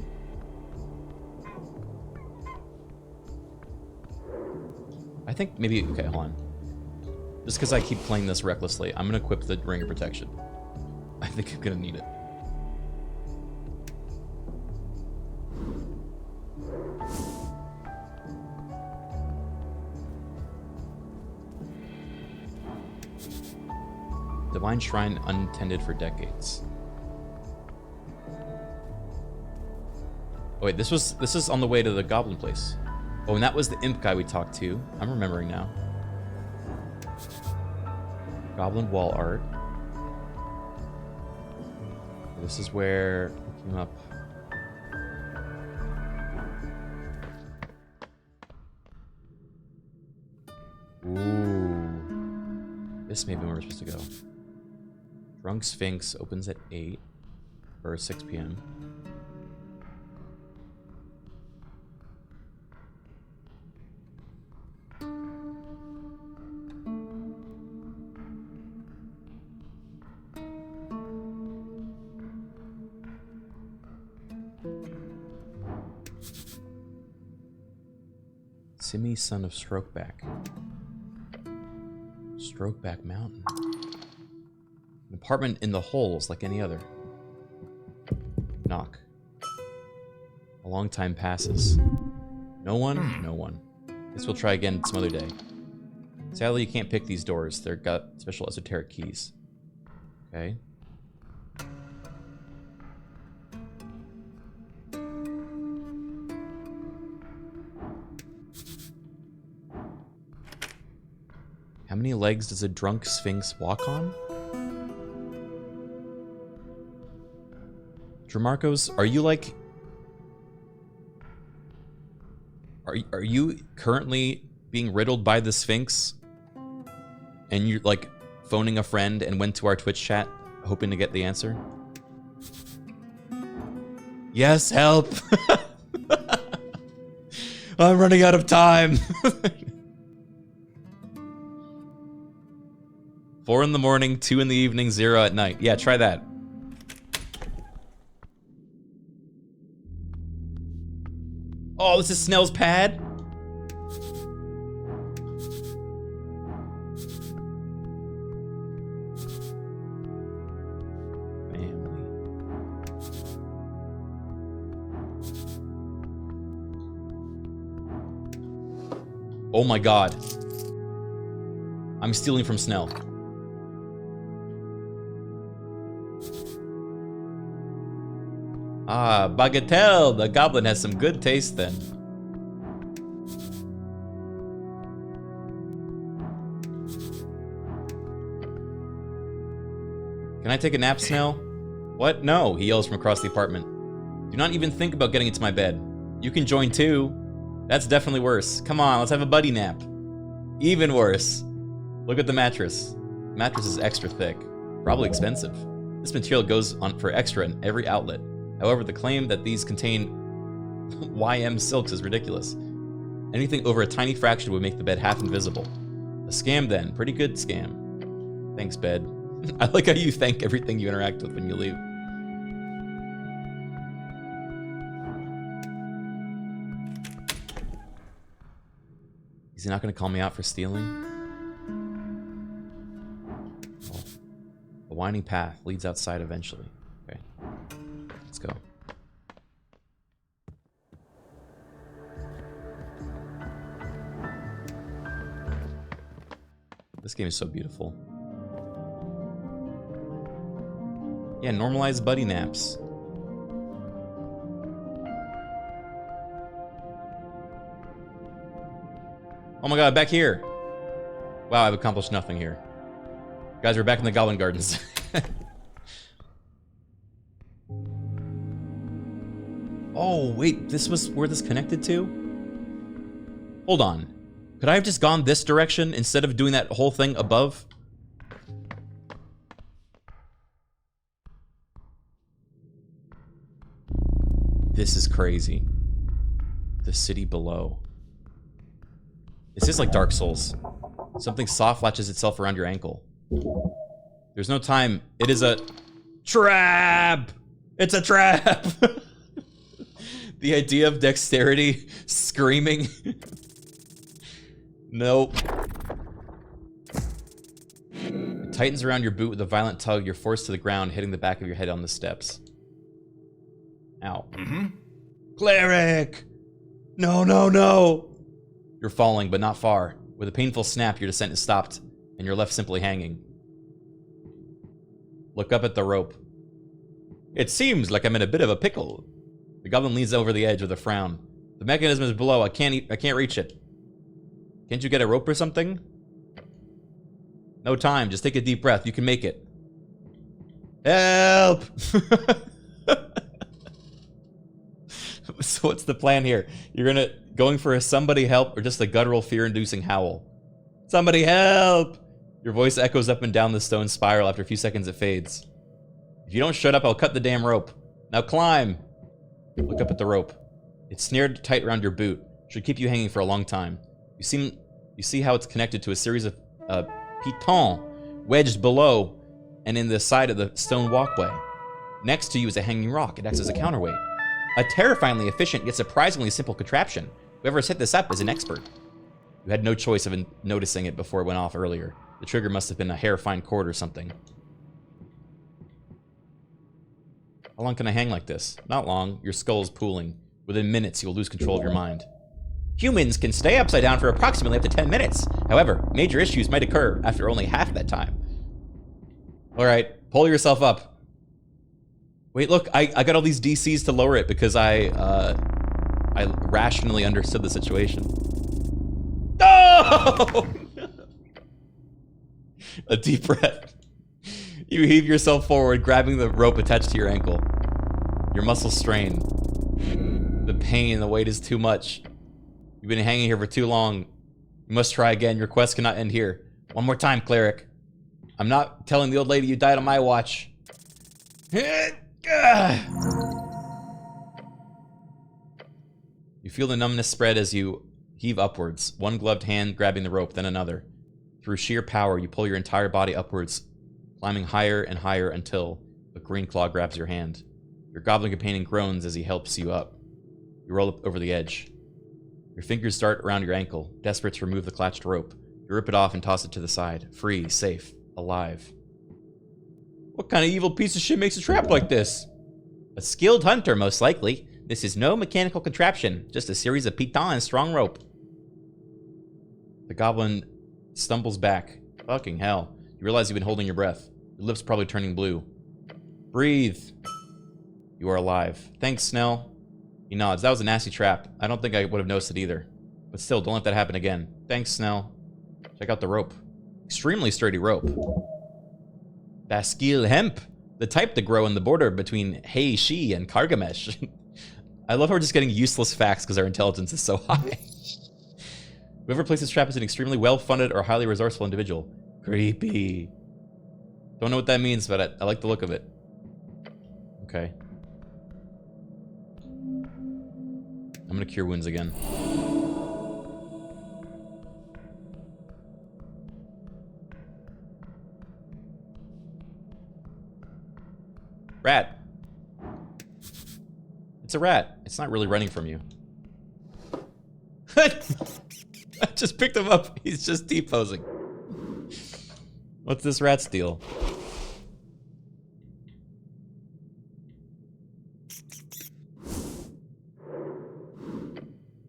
I think maybe, okay, hold on. Just because I keep playing this recklessly, I'm gonna equip the Ring of Protection. I think I'm gonna need it. Divine Shrine untended for decades. Oh wait, this is on the way to the Goblin place. Oh, and that was the imp guy we talked to. I'm remembering now. Goblin wall art. This is where we came up. This may be where we're supposed to go. Drunk Sphinx opens at 8 or 6 p.m. Simi, son of Strokeback. Strokeback Mountain. An apartment in the holes like any other. Knock. A long time passes. No one? No one. Guess we'll try again some other day. Sadly, you can't pick these doors. They've got special esoteric keys. Okay. How many legs does a drunk sphinx walk on? Dramarcos, are you like... Are you currently being riddled by the Sphinx? And you're like phoning a friend and went to our Twitch chat hoping to get the answer? Yes, help! I'm running out of time! 4 in the morning, 2 in the evening, 0 at night. Yeah, try that. Oh, this is Snell's pad? Family. Oh my god. I'm stealing from Snell. Ah, Bagatelle! The Goblin has some good taste then. Can I take a nap, Snell? What? No, he yells from across the apartment. Do not even think about getting into my bed. You can join too. That's definitely worse. Come on, let's have a buddy nap. Even worse. Look at the mattress. The mattress is extra thick. Probably expensive. This material goes on for extra in every outlet. However, the claim that these contain YM silks is ridiculous. Anything over a tiny fraction would make the bed half invisible. A scam then. Pretty good scam. Thanks, bed. I like how you thank everything you interact with when you leave. Is he not going to call me out for stealing? Oh. The winding path leads outside eventually. Okay. Let's go. This game is so beautiful. Yeah, normalize buddy naps. Oh my god, back here! Wow, I've accomplished nothing here. Guys, we're back in the Goblin Gardens. Oh, wait, this was where this connected to? Hold on. Could I have just gone this direction instead of doing that whole thing above? This is crazy. The city below. It's just like Dark Souls. Something soft latches itself around your ankle. There's no time. It is a trap! It's a trap! The idea of dexterity screaming. Nope. It tightens around your boot with a violent tug. You're forced to the ground, hitting the back of your head on the steps. Ow. Cleric! No, no, no! You're falling, but not far. With a painful snap, your descent is stopped, and you're left simply hanging. Look up at the rope. It seems like I'm in a bit of a pickle. The goblin leans over the edge with a frown. The mechanism is below. I can't reach it. Can't you get a rope or something? No time. Just take a deep breath. You can make it. Help! So what's the plan here? You're going for a somebody help or just a guttural fear-inducing howl? Somebody help! Your voice echoes up and down the stone spiral. After a few seconds, it fades. If you don't shut up, I'll cut the damn rope. Now climb! Look up at the rope. It's snared tight around your boot. Should keep you hanging for a long time. You see how it's connected to a series of pitons wedged below and in the side of the stone walkway. Next to you is a hanging rock. It acts as a counterweight. A terrifyingly efficient yet surprisingly simple contraption. Whoever set this up is an expert. You had no choice of noticing it before it went off earlier. The trigger must have been a hair-fine cord or something. How long can I hang like this? Not long. Your skull is pooling. Within minutes, you'll lose control of your mind. Humans can stay upside down for approximately up to 10 minutes. However, major issues might occur after only half that time. Alright, pull yourself up. Wait, look, I got all these DCs to lower it because I rationally understood the situation. No! A deep breath. You heave yourself forward, grabbing the rope attached to your ankle. Your muscles strain. The pain and the weight is too much. You've been hanging here for too long. You must try again. Your quest cannot end here. One more time, cleric. I'm not telling the old lady you died on my watch. You feel the numbness spread as you heave upwards, one gloved hand grabbing the rope, then another. Through sheer power, you pull your entire body upwards, climbing higher and higher until a green claw grabs your hand. Your goblin companion groans as he helps you up. You roll up over the edge. Your fingers dart around your ankle, desperate to remove the clutched rope. You rip it off and toss it to the side. Free, safe, alive. What kind of evil piece of shit makes a trap like this? A skilled hunter, most likely. This is no mechanical contraption, just a series of pitons and strong rope. The goblin stumbles back. Fucking hell. You realize you've been holding your breath. Your lips probably turning blue. Breathe. You are alive. Thanks, Snell. He nods. That was a nasty trap. I don't think I would have noticed it either. But still, don't let that happen again. Thanks, Snell. Check out the rope. Extremely sturdy rope. Baskil hemp. The type to grow in the border between Heishi and Kargamesh. I love how we're just getting useless facts because our intelligence is so high. Whoever placed this trap is an extremely well-funded or highly resourceful individual. Creepy. Don't know what that means, but I like the look of it. Okay. I'm gonna cure wounds again. Rat. It's a rat. It's not really running from you. I just picked him up. He's just T-posing. What's this rat's deal?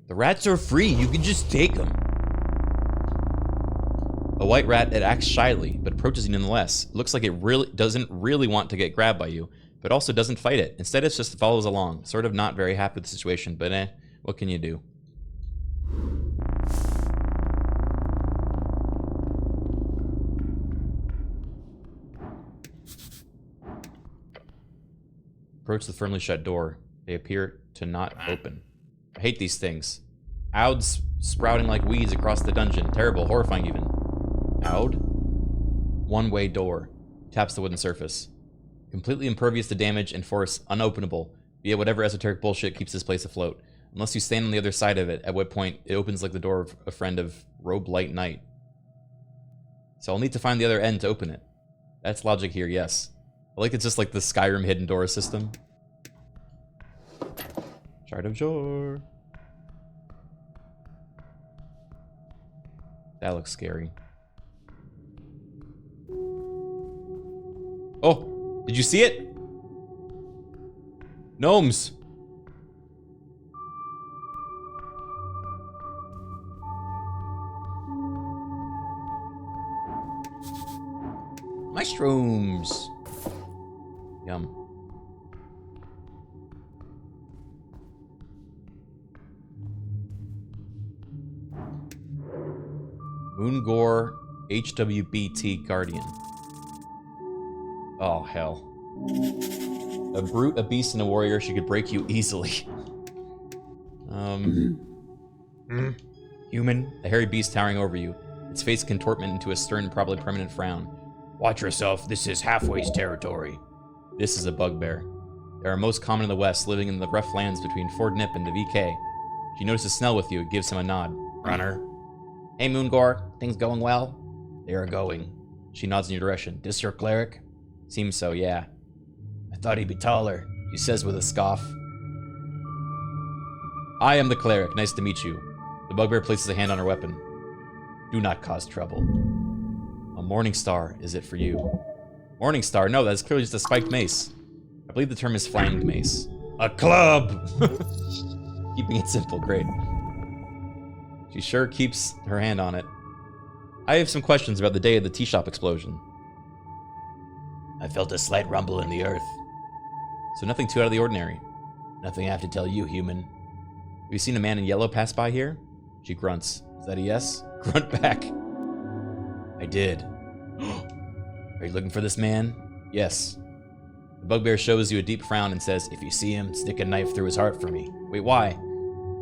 The rats are free. You can just take them. A white rat, it acts shyly, but approaches you nonetheless. It looks like it doesn't really want to get grabbed by you, but also doesn't fight it. Instead, it just follows along. Sort of not very happy with the situation, but what can you do? Approach the firmly shut door. They appear to not open. I hate these things. Ouds sprouting like weeds across the dungeon. Terrible, horrifying even. Oud? One-way door. Taps the wooden surface. Completely impervious to damage and force, unopenable, via whatever esoteric bullshit keeps this place afloat. Unless you stand on the other side of it, at what point it opens like the door of a friend of Robe Light Night. So I'll need to find the other end to open it. That's logic here, yes. I like it's just like the Skyrim hidden door system. Shard of Jor. That looks scary. Oh, did you see it? Gnomes. Mushrooms. Yum. Moongore HWBT Guardian. Oh, hell. A brute, a beast, and a warrior. She could break you easily. Human. A hairy beast towering over you. its face contortment into a stern, probably permanent frown. Watch yourself, this is halfway's territory. This is a bugbear. They are most common in the west, living in the rough lands between Fort Nip and the VK. She notices Snell with you, gives him a nod. Runner. Hey, Moongore, things going well? They are going. She nods in your direction. This your cleric? Seems so, yeah. I thought he'd be taller, she says with a scoff. I am the cleric, nice to meet you. The bugbear places a hand on her weapon. Do not cause trouble. A morning star, is it for you? Morning star? No, that's clearly just a spiked mace. I believe the term is flanged mace. A club! Keeping it simple, great. She sure keeps her hand on it. I have some questions about the day of the tea shop explosion. I felt a slight rumble in the earth. So nothing too out of the ordinary. Nothing I have to tell you, human. Have you seen a man in yellow pass by here? She grunts. Is that a yes? Grunt back. I did. Are you looking for this man? Yes. The bugbear shows you a deep frown and says, if you see him, stick a knife through his heart for me. Wait, why?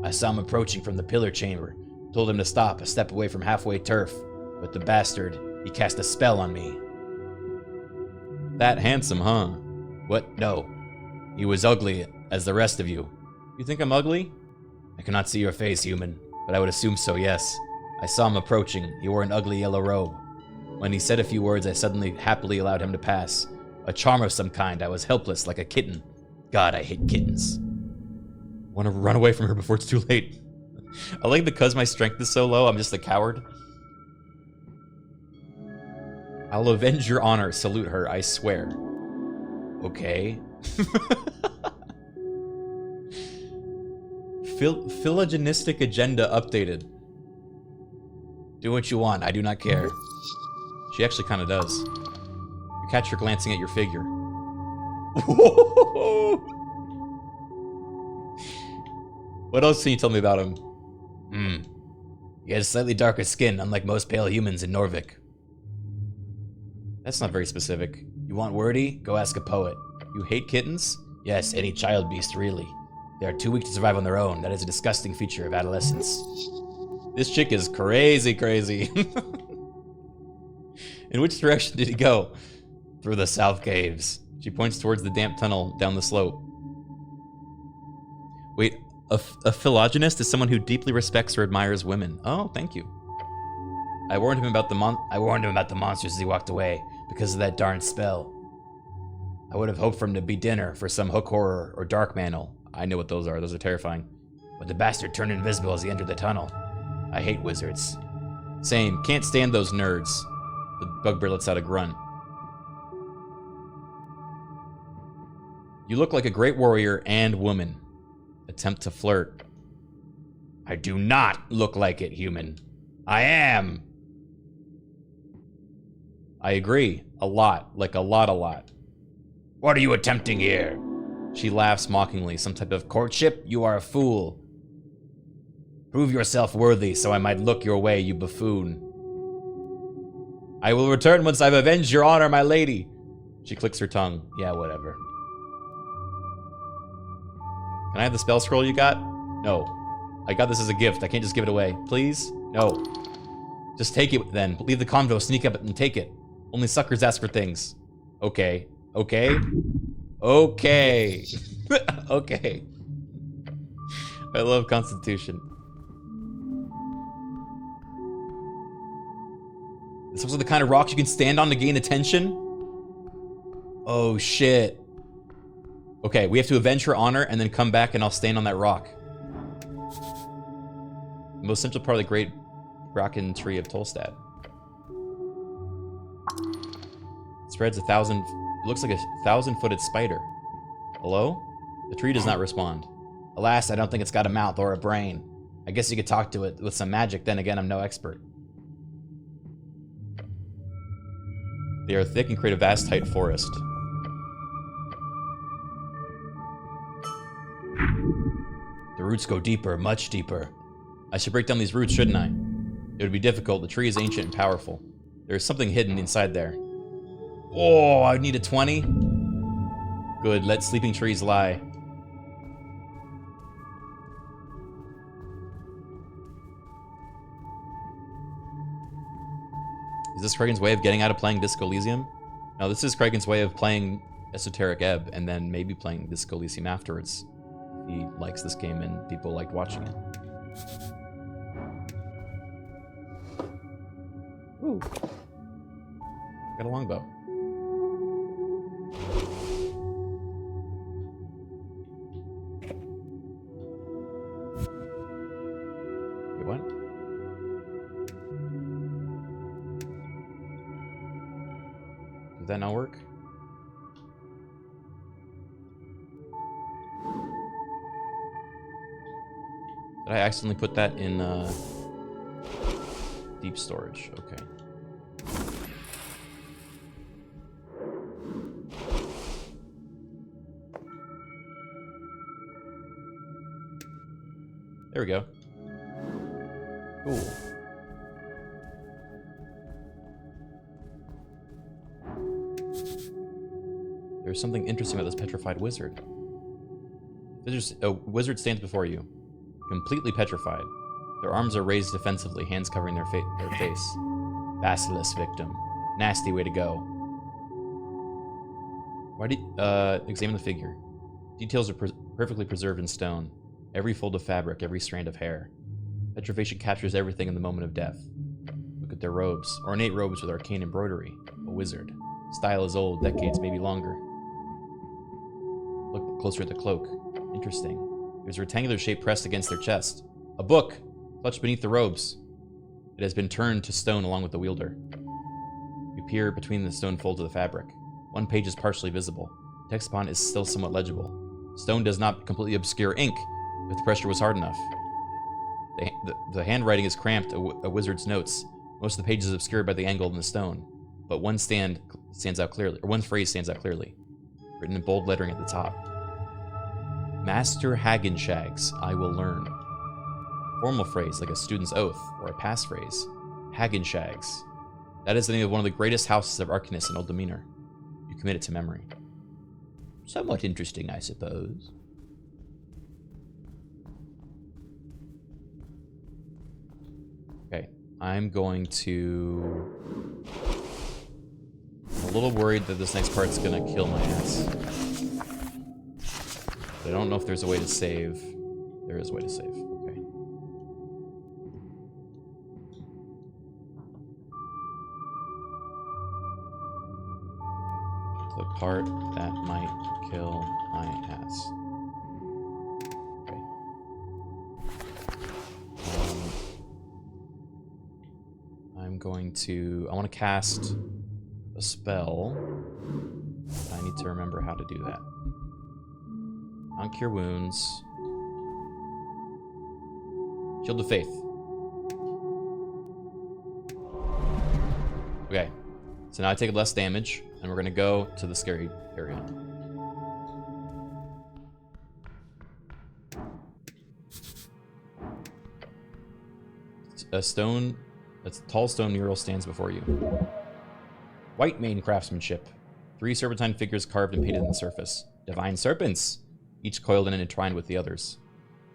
I saw him approaching from the pillar chamber. Told him to stop, a step away from halfway turf. But the bastard, he cast a spell on me. That handsome, huh? What? No. He was ugly, as the rest of you. You think I'm ugly? I cannot see your face, human, but I would assume so, yes. I saw him approaching. He wore an ugly yellow robe. When he said a few words, I suddenly happily allowed him to pass. A charm of some kind. I was helpless, like a kitten. God, I hate kittens. I want to run away from her before it's too late. I like because my strength is so low, I'm just a coward. I'll avenge your honor, salute her, I swear. Okay. Phylogenistic agenda updated. Do what you want, I do not care. She actually kind of does. You catch her glancing at your figure. What else can you tell me about him? He has slightly darker skin, unlike most pale humans in Norvik. That's not very specific. You want wordy? Go ask a poet. You hate kittens? Yes, any child beast, really. They are too weak to survive on their own. That is a disgusting feature of adolescence. This chick is crazy. In which direction did he go? Through the south caves. She points towards the damp tunnel down the slope. Wait, a phylogynist is someone who deeply respects or admires women. Oh, thank you. I warned him about the monsters as he walked away because of that darn spell. I would have hoped for him to be dinner for some hook horror or dark mantle. I know what those are. Those are terrifying. But the bastard turned invisible as he entered the tunnel. I hate wizards. Same. Can't stand those nerds. The bugbear lets out a grunt. You look like a great warrior and woman. Attempt to flirt. I do not look like it, human. I am. I agree. A lot. Like a lot. What are you attempting here? She laughs mockingly. Some type of courtship? You are a fool. Prove yourself worthy so I might look your way, you buffoon. I will return once I've avenged your honor, my lady. She clicks her tongue. Yeah, whatever. Can I have the spell scroll you got? No. I got this as a gift. I can't just give it away. Please? No. Just take it then. Leave the convo, sneak up and take it. Only suckers ask for things. Okay. Okay. Okay. Okay. I love Constitution. This was the kind of rocks you can stand on to gain attention? Oh, shit. Okay, we have to avenge her honor and then come back and I'll stand on that rock. The most central part of the great Bracken tree of Tolstad. It spreads it looks like a 1,000-footed spider. Hello? The tree does not respond. Alas, I don't think it's got a mouth or a brain. I guess you could talk to it with some magic, then again, I'm no expert. They are thick and create a vast, tight forest. The roots go deeper, much deeper. I should break down these roots, shouldn't I? It would be difficult. The tree is ancient and powerful. There is something hidden inside there. Oh, I need a 20. Good, let sleeping trees lie. Is this Criken's way of getting out of playing Disco Elysium? No, this is Criken's way of playing Esoteric Ebb and then maybe playing Disco Elysium afterwards. He likes this game and people liked watching it. Ooh. Got a longbow. Wait, what? Did that not work? Did I accidentally put that in deep storage? Okay. There we go. Cool. There's something interesting about this petrified wizard. A wizard stands before you, completely petrified. Their arms are raised defensively, hands covering their face. Basilisk victim. Nasty way to go. Why did examine the figure? Details are perfectly preserved in stone. Every fold of fabric, every strand of hair. Petrification captures everything in the moment of death. Look at their robes. Ornate robes with arcane embroidery. A wizard. Style is old, decades, maybe longer. Look closer at the cloak. Interesting. There's a rectangular shape pressed against their chest. A book! Clutched beneath the robes. It has been turned to stone along with the wielder. You peer between the stone folds of the fabric. One page is partially visible. Text upon is still somewhat legible. Stone does not completely obscure ink, if the pressure was hard enough. The handwriting is cramped, a wizard's notes. Most of the pages obscured by the angle in the stone, but one phrase stands out clearly, written in bold lettering at the top. Master Hagenshags, I will learn. A formal phrase like a student's oath or a passphrase. Hagenshags. That is the name of one of the greatest houses of arcanists in Old Demeanor. You commit it to memory. Somewhat interesting, I suppose. Okay, I'm going to... I'm a little worried that this next part's gonna kill my ass. But I don't know if there's a way to save. There is a way to save. Okay. The part that might kill my ass. Okay. I'm going to... I want to cast a spell. I need to remember how to do that. Uncure wounds. Shield of Faith. Okay. So now I take less damage, and we're going to go to the scary area. A tall stone mural stands before you. White mane craftsmanship. 3 serpentine figures carved and painted on the surface. Divine serpents! Each coiled and entwined with the others.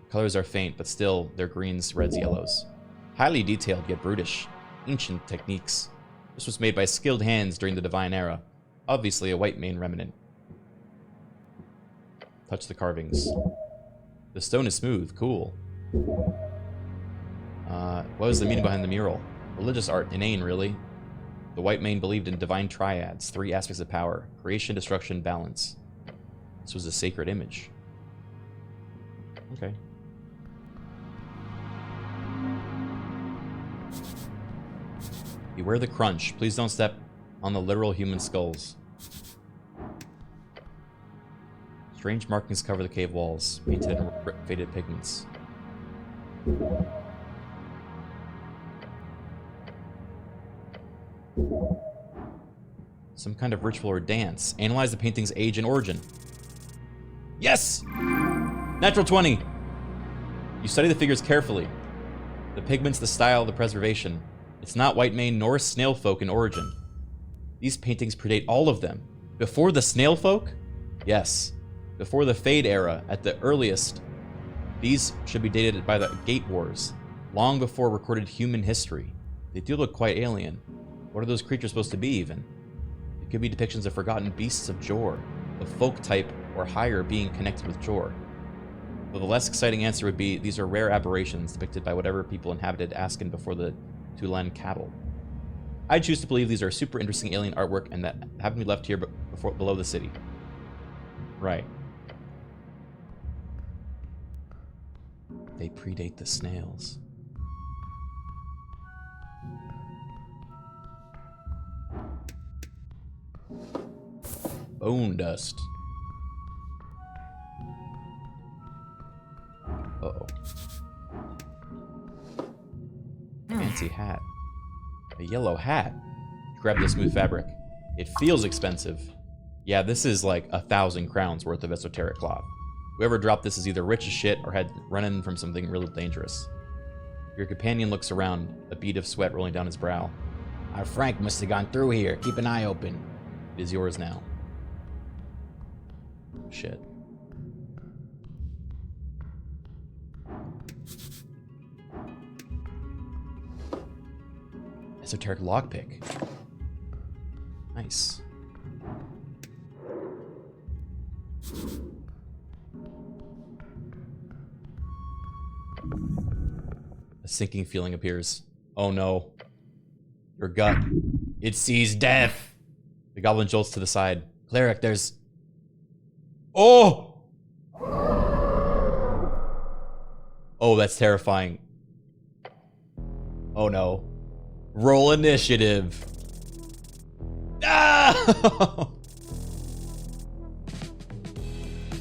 The colors are faint, but still, they're greens, reds, yellows. Highly detailed, yet brutish. Ancient techniques. This was made by skilled hands during the Divine Era. Obviously a white mane remnant. Touch the carvings. The stone is smooth. Cool. What was the meaning behind the mural? Religious art. Inane, really. The white mane believed in divine triads, 3 aspects of power. Creation, destruction, balance. This was a sacred image. Okay. Beware the crunch. Please don't step on the literal human skulls. Strange markings cover the cave walls, painted in faded pigments. Some kind of ritual or dance. Analyze the painting's age and origin. Yes! Natural 20! You study the figures carefully. The pigments, the style, the preservation. It's not white mane nor snail folk in origin. These paintings predate all of them. Before the snail folk? Yes. Before the Fade era, at the earliest. These should be dated by the Gate Wars, long before recorded human history. They do look quite alien. What are those creatures supposed to be, even? It could be depictions of forgotten beasts of Jor, of folk type or higher being connected with Jor. But the less exciting answer would be, these are rare aberrations depicted by whatever people inhabited Askin before the Tulan cattle. I choose to believe these are super interesting alien artwork and that haven't been left here below the city. Right. They predate the snails. Bone dust. Uh-oh. Fancy hat. A yellow hat. Grab the smooth fabric. It feels expensive. Yeah, this is like 1,000 crowns worth of esoteric cloth. Whoever dropped this is either rich as shit or had run in from something really dangerous. Your companion looks around, a bead of sweat rolling down his brow. Our Frank must have gone through here. Keep an eye open. It is yours now. Shit. Esoteric lockpick. Nice. A sinking feeling appears. Oh no. Your gut. It sees death. The goblin jolts to the side. Cleric, there's... Oh! Oh, that's terrifying. Oh no. Roll initiative. Ah!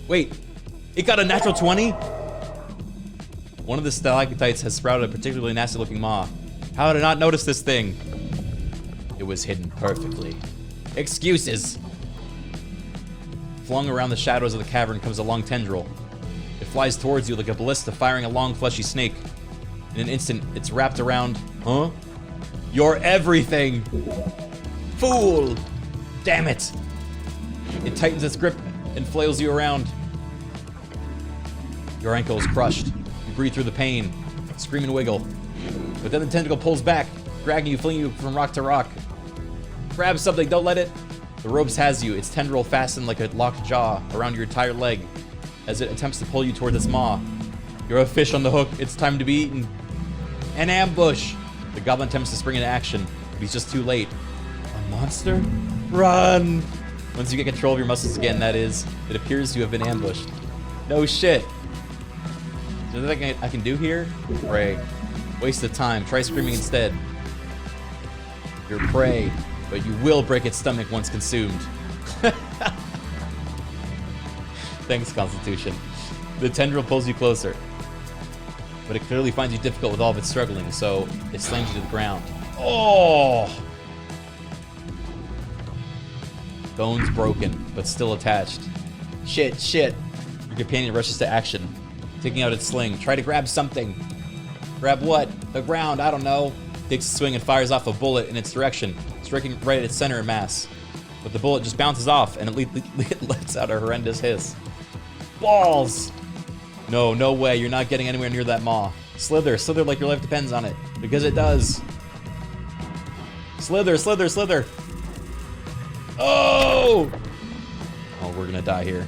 Wait, it got a natural 20? One of the stalactites has sprouted a particularly nasty looking maw. How did I not notice this thing? It was hidden perfectly. Excuses. Flung around the shadows of the cavern comes a long tendril. It flies towards you like a ballista firing a long fleshy snake. In an instant, it's wrapped around... Huh? You're everything! Fool! Damn it! It tightens its grip and flails you around. Your ankle is crushed. You breathe through the pain, scream and wiggle. But then the tentacle pulls back, dragging you, flinging you from rock to rock. Grab something, don't let it. The ropes has you, its tendril fastened like a locked jaw around your entire leg as it attempts to pull you toward its maw. You're a fish on the hook, it's time to be eaten. An ambush! The goblin attempts to spring into action, but he's just too late. A monster? Run! Once you get control of your muscles again, that is, it appears you have been ambushed. No shit. Is there anything I can do here? Pray. Waste of time, try screaming instead. You're prey, but you will break its stomach once consumed. Thanks, Constitution. The tendril pulls you closer. But it clearly finds you difficult with all of its struggling, so it slams you to the ground. Oh! Bones broken, but still attached. Shit, shit. Your companion rushes to action, taking out its sling. Try to grab something. Grab what? The ground, I don't know. Takes a swing and fires off a bullet in its direction, striking right at its center of mass. But the bullet just bounces off, and it lets out a horrendous hiss. Balls! No, no way, you're not getting anywhere near that maw. Slither, slither like your life depends on it. Because it does. Slither, slither, slither! Oh! Oh, we're gonna die here.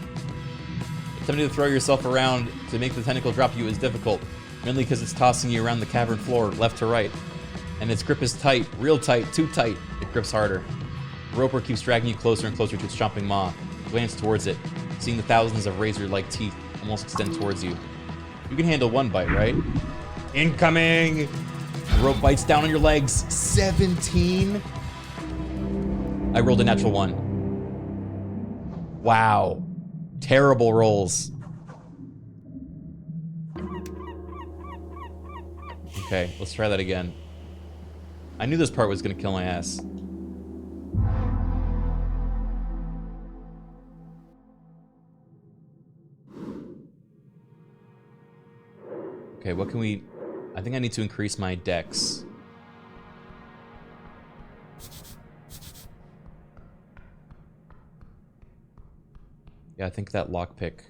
Attempting to throw yourself around to make the tentacle drop you is difficult, mainly because it's tossing you around the cavern floor, left to right. And its grip is tight, real tight, too tight. It grips harder. The roper keeps dragging you closer and closer to its chomping maw. Glance towards it, seeing the thousands of razor-like teeth almost extend towards you. You can handle one bite, right? Incoming! The rope bites down on your legs. 17? I rolled a natural 1. Wow. Terrible rolls. Okay, let's try that again. I knew this part was gonna kill my ass. Okay, what can we... I think I need to increase my dex. Yeah, I think that lockpick.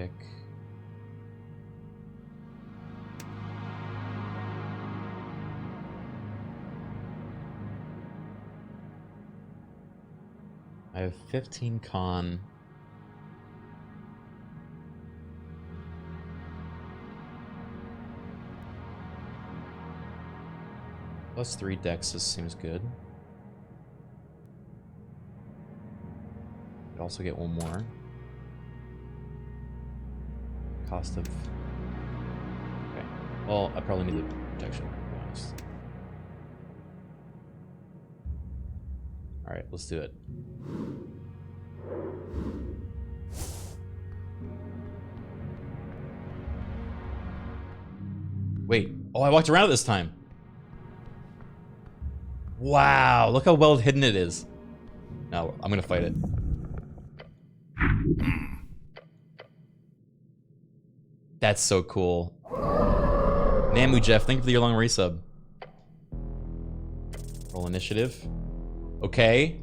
Esoteric. I have 15 con. Plus 3 dex, this seems good. Could also get one more. Cost of... Okay. Well, I probably need the protection, to be honest. Alright, let's do it. Wait. Oh, I walked around it this time. Wow, look how well hidden it is. No, I'm gonna fight it. That's so cool. Namu Jeff, thank you for the year-long resub. Roll initiative. Okay.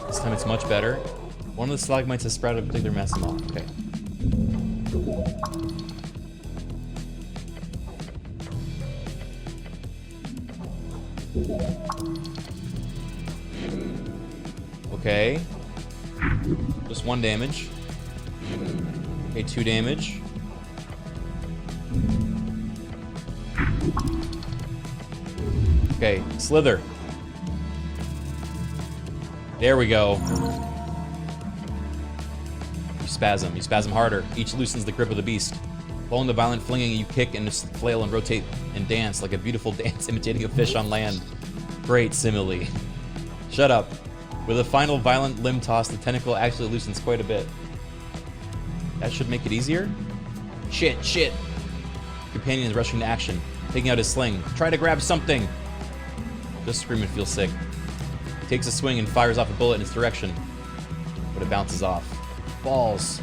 This time it's much better. One of the stalagmites has sprouted a particular mass of moth. Okay. Okay. Just 1 damage. Okay, 2 damage. Okay, slither. There we go. You spasm. You spasm harder. Each loosens the grip of the beast. Following the violent flinging, you kick and flail and rotate and dance like a beautiful dance imitating a fish on land. Great simile. Shut up. With a final violent limb toss, the tentacle actually loosens quite a bit. That should make it easier? Shit, shit. Companion is rushing to action, taking out his sling. Try to grab something. Just scream and feel sick. He takes a swing and fires off a bullet in its direction, but it bounces off. Balls.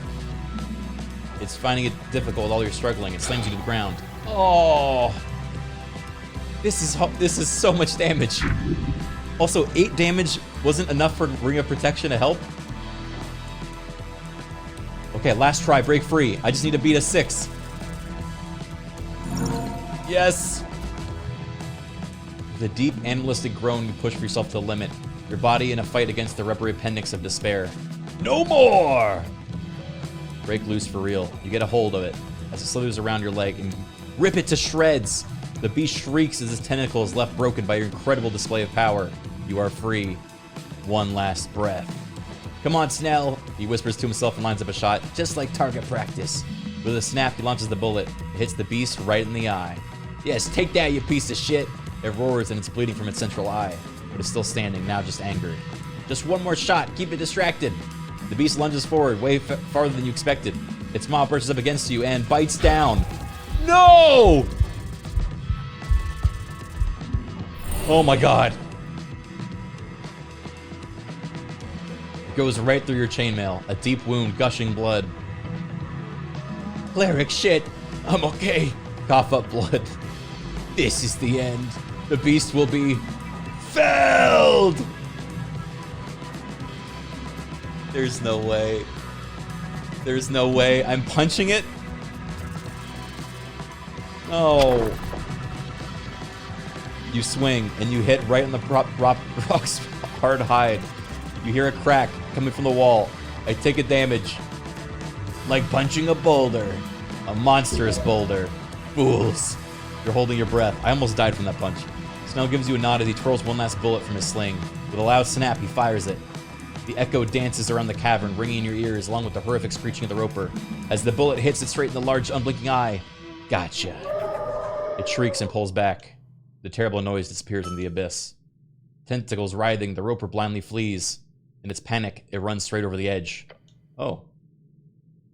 It's finding it difficult while you're struggling. It slams you to the ground. Oh, this is so much damage. Also, 8 damage wasn't enough for Ring of Protection to help. Okay, last try, break free. I just need to beat a 6. Yes! With a deep, animalistic groan, you push for yourself to the limit. Your body in a fight against the rubbery appendix of despair. No more! Break loose for real. You get a hold of it as it slithers around your leg and rip it to shreds. The beast shrieks as his tentacle is left broken by your incredible display of power. You are free. One last breath. Come on, Snell, he whispers to himself and lines up a shot, just like target practice. With a snap, he launches the bullet. It hits the beast right in the eye. Yes, take that, you piece of shit. It roars and it's bleeding from its central eye, but it's still standing, now just angered. Just one more shot, keep it distracted. The beast lunges forward, way farther than you expected. Its maw brushes up against you and bites down. No! Oh my god. It goes right through your chainmail, a deep wound, gushing blood. Cleric, shit. I'm okay. Cough up blood. This is the end. The beast will be felled! There's no way. There's no way. I'm punching it? No. You swing, and you hit right on the rock's hard hide. You hear a crack coming from the wall. I take a damage. Like punching a boulder. A monstrous boulder. Fools. You're holding your breath. I almost died from that punch. Snell gives you a nod as he twirls one last bullet from his sling. With a loud snap, he fires it. The echo dances around the cavern, ringing in your ears, along with the horrific screeching of the roper. As the bullet hits it straight in the large, unblinking eye. Gotcha. It shrieks and pulls back. The terrible noise disappears in the abyss. Tentacles writhing, the roper blindly flees. In its panic, it runs straight over the edge. Oh.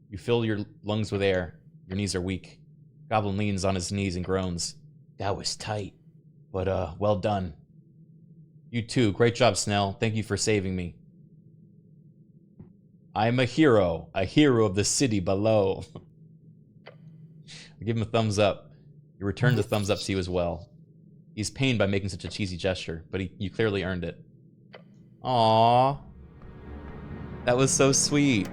You fill your lungs with air. Your knees are weak. Goblin leans on his knees and groans. That was tight. But, well done. You too. Great job, Snell. Thank you for saving me. I am a hero of the city below. I give him a thumbs up. He returns a thumbs up to you as well. He's pained by making such a cheesy gesture, but you clearly earned it. Aww. That was so sweet.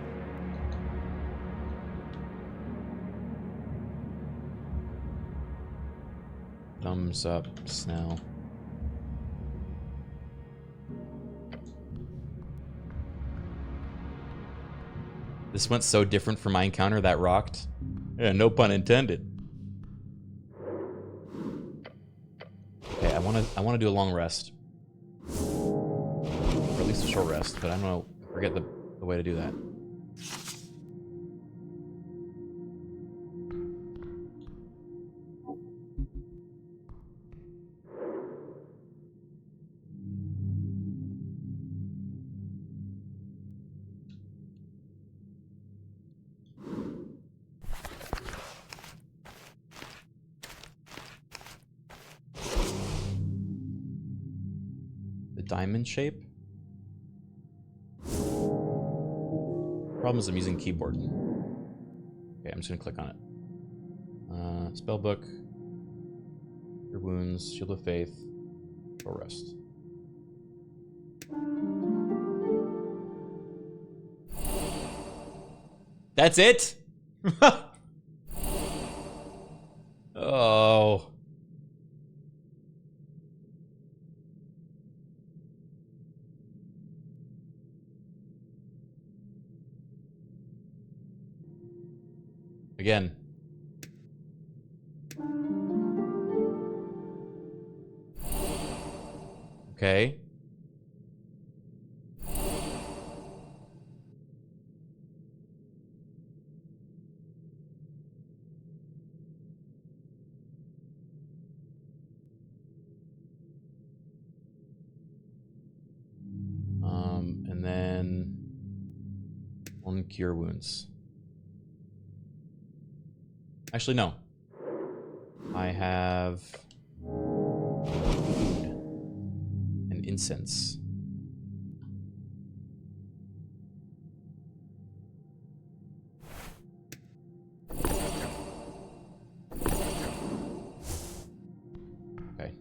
Thumbs up, Snell. This went so different from my encounter that rocked. Yeah, no pun intended. Okay, I wanna do a long rest. Or at least a short rest, but I don't know. I forget the way to do that. Diamond shape? Problem is I'm using keyboard. Okay, I'm just gonna click on it. Spellbook. Your wounds, shield of faith, or rest. That's it? Oh. Again. Okay. And then one cure wounds. Actually, no. I have food and incense. Okay.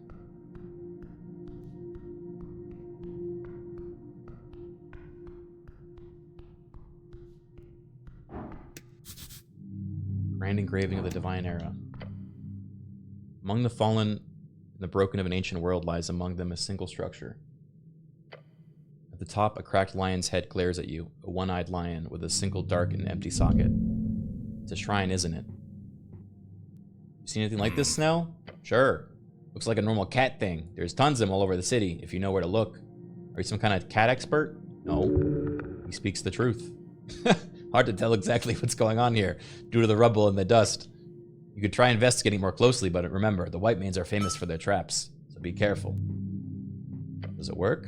Grand engraving of the divine era. Among the fallen and the broken of an ancient world lies among them a single structure. At the top, a cracked lion's head glares at you, a one-eyed lion with a single dark and empty socket. It's a shrine, isn't it? You seen anything like this, Snell? Sure. Looks like a normal cat thing. There's tons of them all over the city, if you know where to look. Are you some kind of cat expert? No. He speaks the truth. Hard to tell exactly what's going on here, due to the rubble and the dust. You could try investigating more closely, but remember, the white manes are famous for their traps, so be careful. Does it work?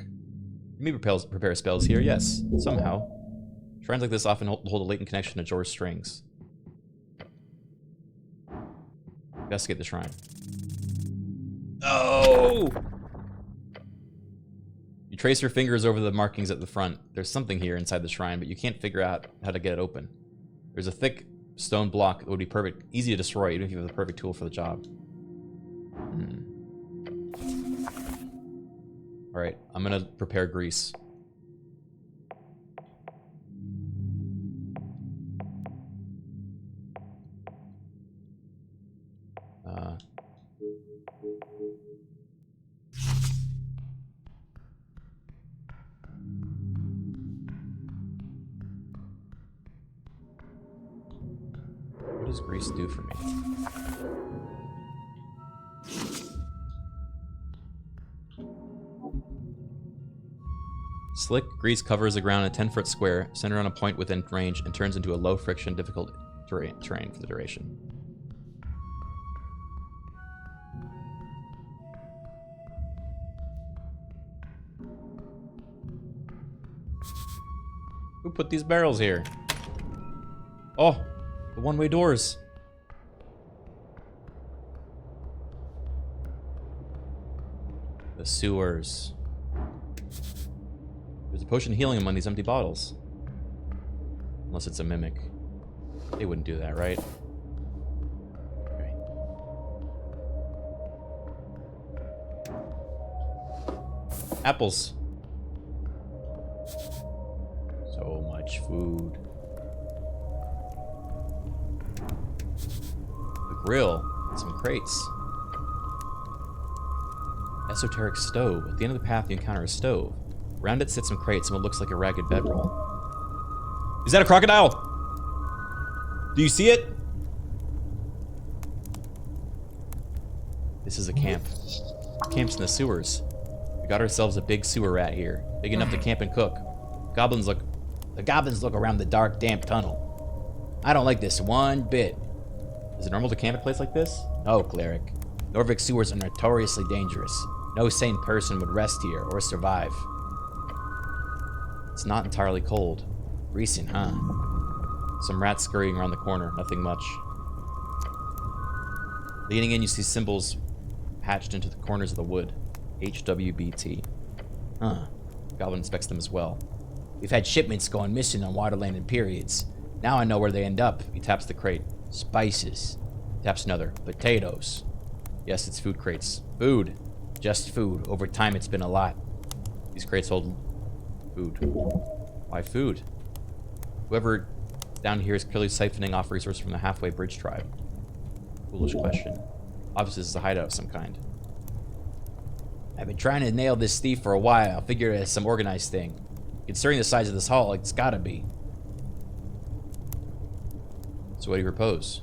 You may prepare spells here, yes, somehow. Shrines like this often hold a latent connection to Jor's strings. Investigate the shrine. Oh! You trace your fingers over the markings at the front. There's something here inside the shrine, but you can't figure out how to get it open. There's a thick stone block that would be perfect, easy to destroy, even if you have the perfect tool for the job. Alright, I'm gonna prepare grease. What does grease do for me? Slick grease covers the ground in a 10-foot square, centered on a point within range, and turns into a low-friction, difficult terrain for the duration. Who put these barrels here? Oh, the one-way doors. The sewers. There's a potion of healing among these empty bottles. Unless it's a mimic. They wouldn't do that, right? Okay. Apples. So much food. The grill. Some crates. Esoteric stove. At the end of the path, you encounter a stove. Around it sits some crates and what looks like a ragged bedroll. Is that a crocodile? Do you see it? This is a camp. Camp's in the sewers. We got ourselves a big sewer rat here, big enough to camp and cook. The goblins look around the dark, damp tunnel. I don't like this one bit. Is it normal to camp at a place like this? No, cleric. Norvik sewers are notoriously dangerous. No sane person would rest here or survive. It's not entirely cold. Recent, huh? Some rats scurrying around the corner, nothing much. Leaning in, you see symbols hatched into the corners of the wood. HWBT. Huh. Goblin inspects them as well. We've had shipments going missing on Waterland in periods. Now I know where they end up. He taps the crate. Spices. Taps another. Potatoes. Yes, it's food crates. Food. Just food. Over time, it's been a lot. These crates hold food. Why food? Whoever down here is clearly siphoning off resources from the halfway bridge tribe. Foolish question. Obviously, this is a hideout of some kind. I've been trying to nail this thief for a while. I figure it's some organized thing. Considering the size of this hall, it's gotta be. So what do you propose?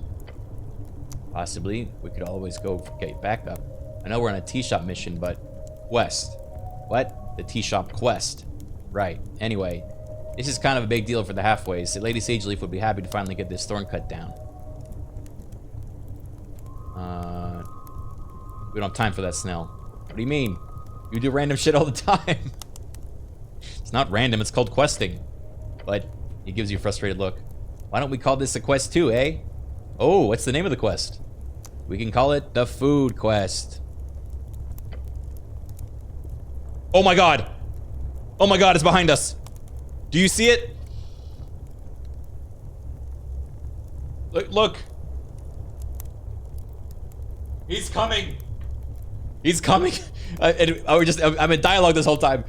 Possibly, we could always go get backup. I know we're on a tea shop mission, but... Quest. What? The tea shop quest. Right. Anyway, this is kind of a big deal for the halfways. Lady Sageleaf would be happy to finally get this thorn cut down. We don't have time for that, Snell. What do you mean? You do random shit all the time. It's not random, it's called questing. But he gives you a frustrated look. Why don't we call this a quest too, eh? Oh, what's the name of the quest? We can call it the food quest. Oh my god! Oh my god, it's behind us! Do you see it? Look! He's coming! He's coming! I'm in dialogue this whole time.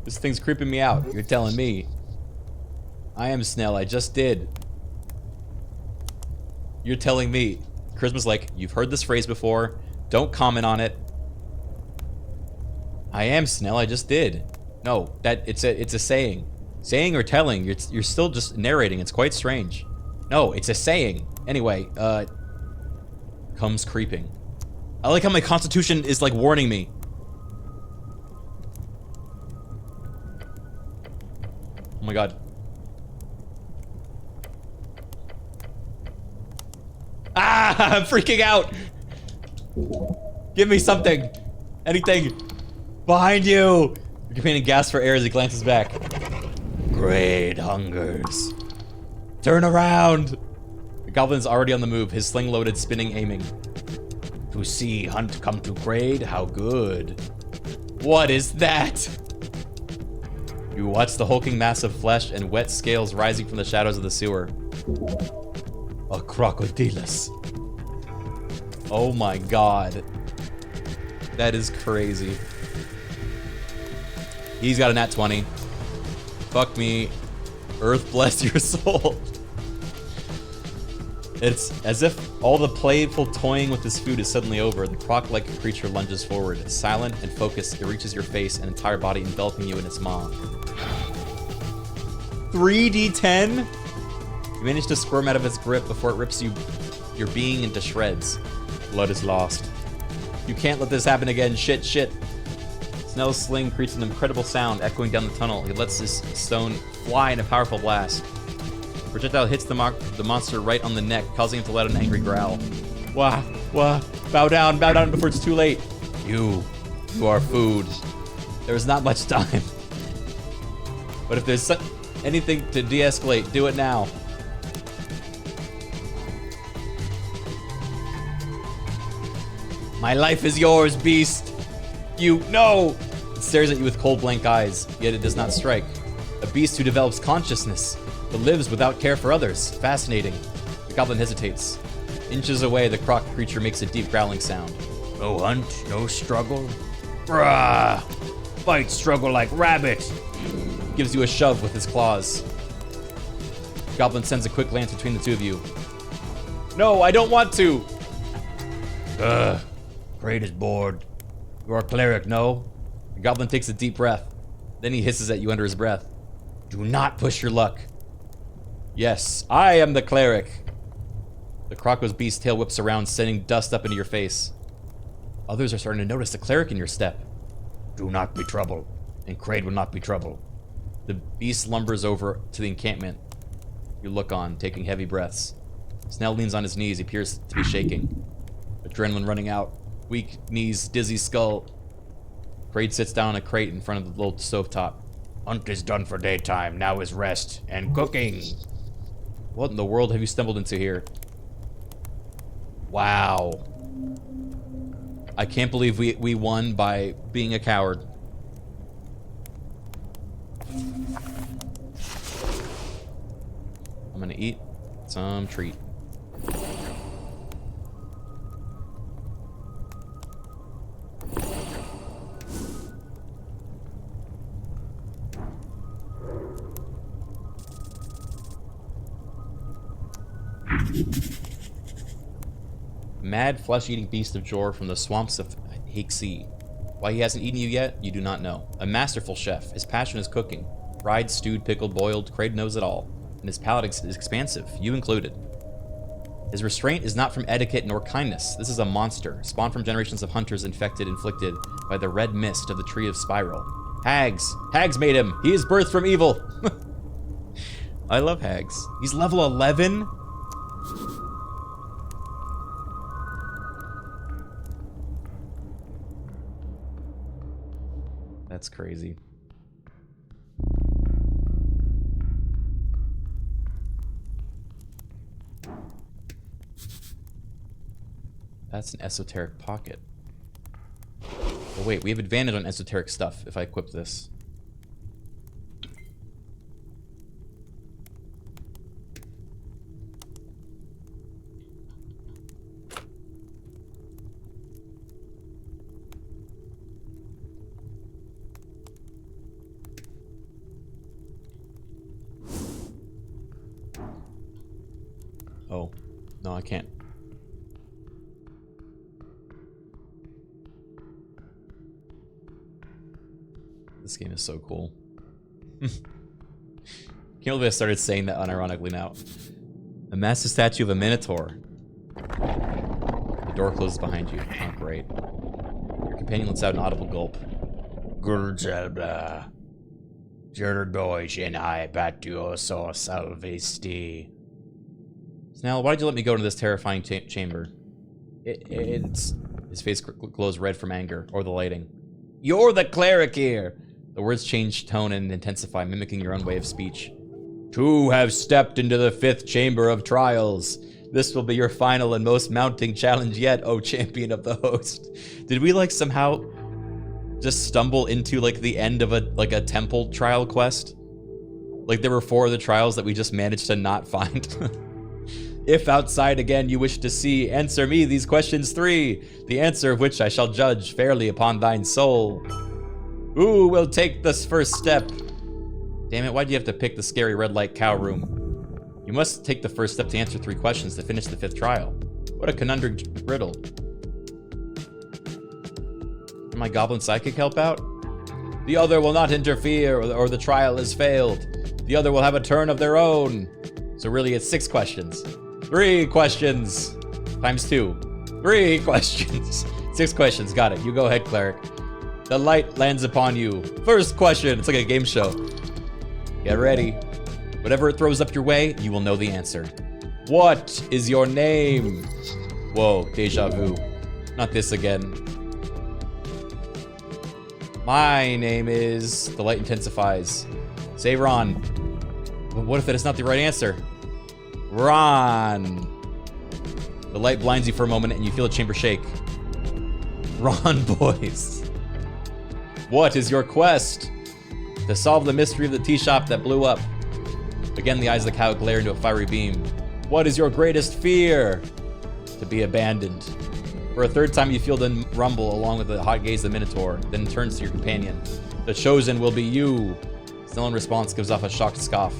This thing's creeping me out. You're telling me. I am Snell, I just did. You're telling me. Charisma's like, you've heard this phrase before. Don't comment on it. I am Snell, I just did. No, it's a saying. Saying or telling, you're still just narrating. It's quite strange. No, it's a saying. Anyway, comes creeping. I like how my constitution is like warning me. Oh my god. Ah, I'm freaking out. Give me something. Anything. Behind you. Your companion gasps for air as he glances back. Great hungers. Turn around. The goblin's already on the move, his sling loaded, spinning, aiming. To see hunt come to grade, how good. What is that? You watch the hulking mass of flesh and wet scales rising from the shadows of the sewer. A crocodilus. Oh my god. That is crazy. He's got a nat 20. Fuck me. Earth bless your soul. It's as if all the playful toying with his food is suddenly over. The croc-like creature lunges forward. Silent and focused, it reaches your face and entire body, enveloping you in its maw. 3d10? You manage to squirm out of its grip before it rips your being into shreds. Blood is lost. You can't let this happen again. Shit, shit. Snell's sling creates an incredible sound echoing down the tunnel. He lets his stone fly in a powerful blast. The projectile hits the monster right on the neck, causing him to let out an angry growl. Wah, wah, bow down before it's too late. You are food. There's not much time. But if there's anything to de-escalate, do it now. My life is yours, beast. No! It stares at you with cold, blank eyes, yet it does not strike. A beast who develops consciousness, but lives without care for others. Fascinating. The goblin hesitates. Inches away, the croc creature makes a deep growling sound. No hunt, no struggle. Brah! Fight struggle like rabbit. gives you a shove with his claws. Goblin sends a quick glance between the two of you. No, I don't want to! Kraid is bored. You are a cleric, no? The Goblin takes a deep breath. Then he hisses at you under his breath. Do not push your luck. Yes, I am the cleric. The Crocco's beast tail whips around, sending dust up into your face. Others are starting to notice the cleric in your step. Do not be trouble, and Kraid will not be trouble. The beast lumbers over to the encampment. You look on, taking heavy breaths. Snell leans on his knees. He appears to be shaking. Adrenaline running out. Weak knees, dizzy skull. Kraid sits down on a crate in front of the little stovetop. Hunt is done for daytime. Now is rest and cooking. What in the world have you stumbled into here? Wow. I can't believe we won by being a coward. I'm gonna eat some treat. Mad flesh-eating beast of Jor from the swamps of Hakesea. Why he hasn't eaten you yet, you do not know. A masterful chef. His passion is cooking. Fried, stewed, pickled, boiled, Kraid knows it all. And his palate is expansive, you included. His restraint is not from etiquette nor kindness. This is a monster, spawned from generations of hunters infected by the red mist of the Tree of Spiral. Hags! Hags made him! He is birthed from evil! I love hags. He's level 11? That's crazy. That's an esoteric pocket. Oh wait, we have advantage on esoteric stuff if I equip this. Oh, no, I can't. This game is so cool. Can't believe I started saying that unironically now. A massive statue of a minotaur. The door closes behind you. Oh, great. Your companion lets out an audible gulp. Gurzelbla. Jurdoish and I batuoso salvesti. Snell, why did you let me go into this terrifying chamber? It's... His face glows red from anger, or the lighting. You're the cleric here! The words change tone and intensify, mimicking your own way of speech. Two have stepped into the 5th chamber of trials. This will be your final and most mounting challenge yet, O champion of the host. Did we, like, somehow just stumble into, like, the end of a temple trial quest? Like, there were 4 of the trials that we just managed to not find. If outside again you wish to see, answer me these questions 3, the answer of which I shall judge fairly upon thine soul. Who will take this first step? Damn it, why do you have to pick the scary red light cow room? You must take the first step to answer 3 questions to finish the 5th trial. What a conundrum riddle. Can my goblin psychic help out? The other will not interfere, or the trial has failed. The other will have a turn of their own. So really it's 6 questions. 3 questions. Times 2. 3 questions. 6 questions. Got it. You go ahead, cleric. The light lands upon you. First question. It's like a game show. Get ready. Whatever it throws up your way, you will know the answer. What is your name? Whoa, deja vu. Not this again. My name is... The light intensifies. Say Ron. But what if that is not the right answer? Ron. The light blinds you for a moment and you feel the chamber shake. Ron, boys. What is your quest? To solve the mystery of the tea shop that blew up. Again, the eyes of the cow glare into a fiery beam. What is your greatest fear? To be abandoned. For a 3rd time, you feel the rumble along with the hot gaze of the Minotaur, then turns to your companion. The chosen will be you. Snell in response gives off a shocked scoff.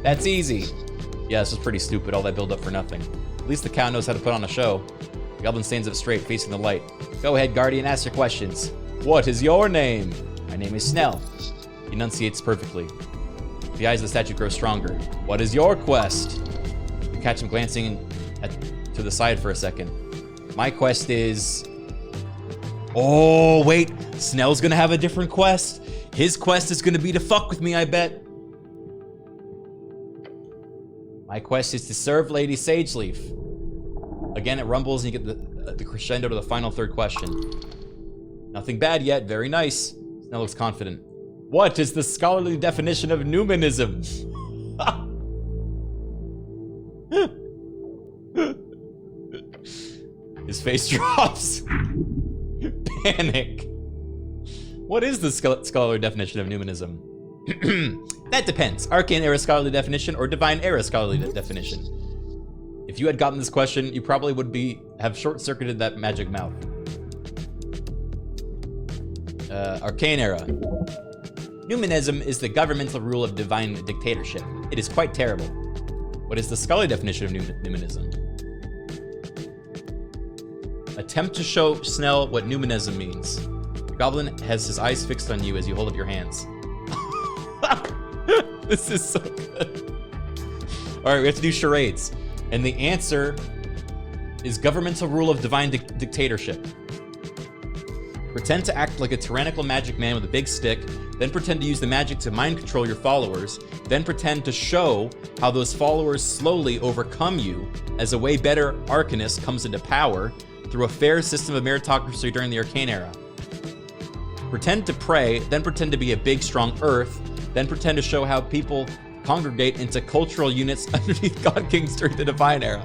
That's easy. Yeah, this was pretty stupid, all that build up for nothing. At least the cow knows how to put on a show. The goblin stands up straight, facing the light. Go ahead, Guardian, ask your questions. What is your name? My name is Snell. He enunciates perfectly. The eyes of the statue grow stronger. What is your quest? You catch him glancing to the side for a second. My quest is... Oh, wait. Snell's gonna have a different quest. His quest is gonna be to fuck with me, I bet. My quest is to serve Lady Sageleaf. Again, it rumbles and you get the crescendo to the final third question. Nothing bad yet. Very nice. Snell looks confident. What is the scholarly definition of numinism? His face drops. Panic. What is the scholarly definition of numinism? That depends. Arcane era scholarly definition or divine era scholarly definition. If you had gotten this question, you probably would have short-circuited that magic mouth. Arcane era. Numinism is the governmental rule of divine dictatorship. It is quite terrible. What is the scholarly definition of numinism? Attempt to show Snell what numinism means. The goblin has his eyes fixed on you as you hold up your hands. This is so good. All right, we have to do charades. And the answer is governmental rule of divine dictatorship. Pretend to act like a tyrannical magic man with a big stick, then pretend to use the magic to mind control your followers, then pretend to show how those followers slowly overcome you as a way better arcanist comes into power through a fair system of meritocracy during the Arcane era. Pretend to pray, then pretend to be a big, strong earth, then pretend to show how people congregate into cultural units underneath God Kings during the Divine era.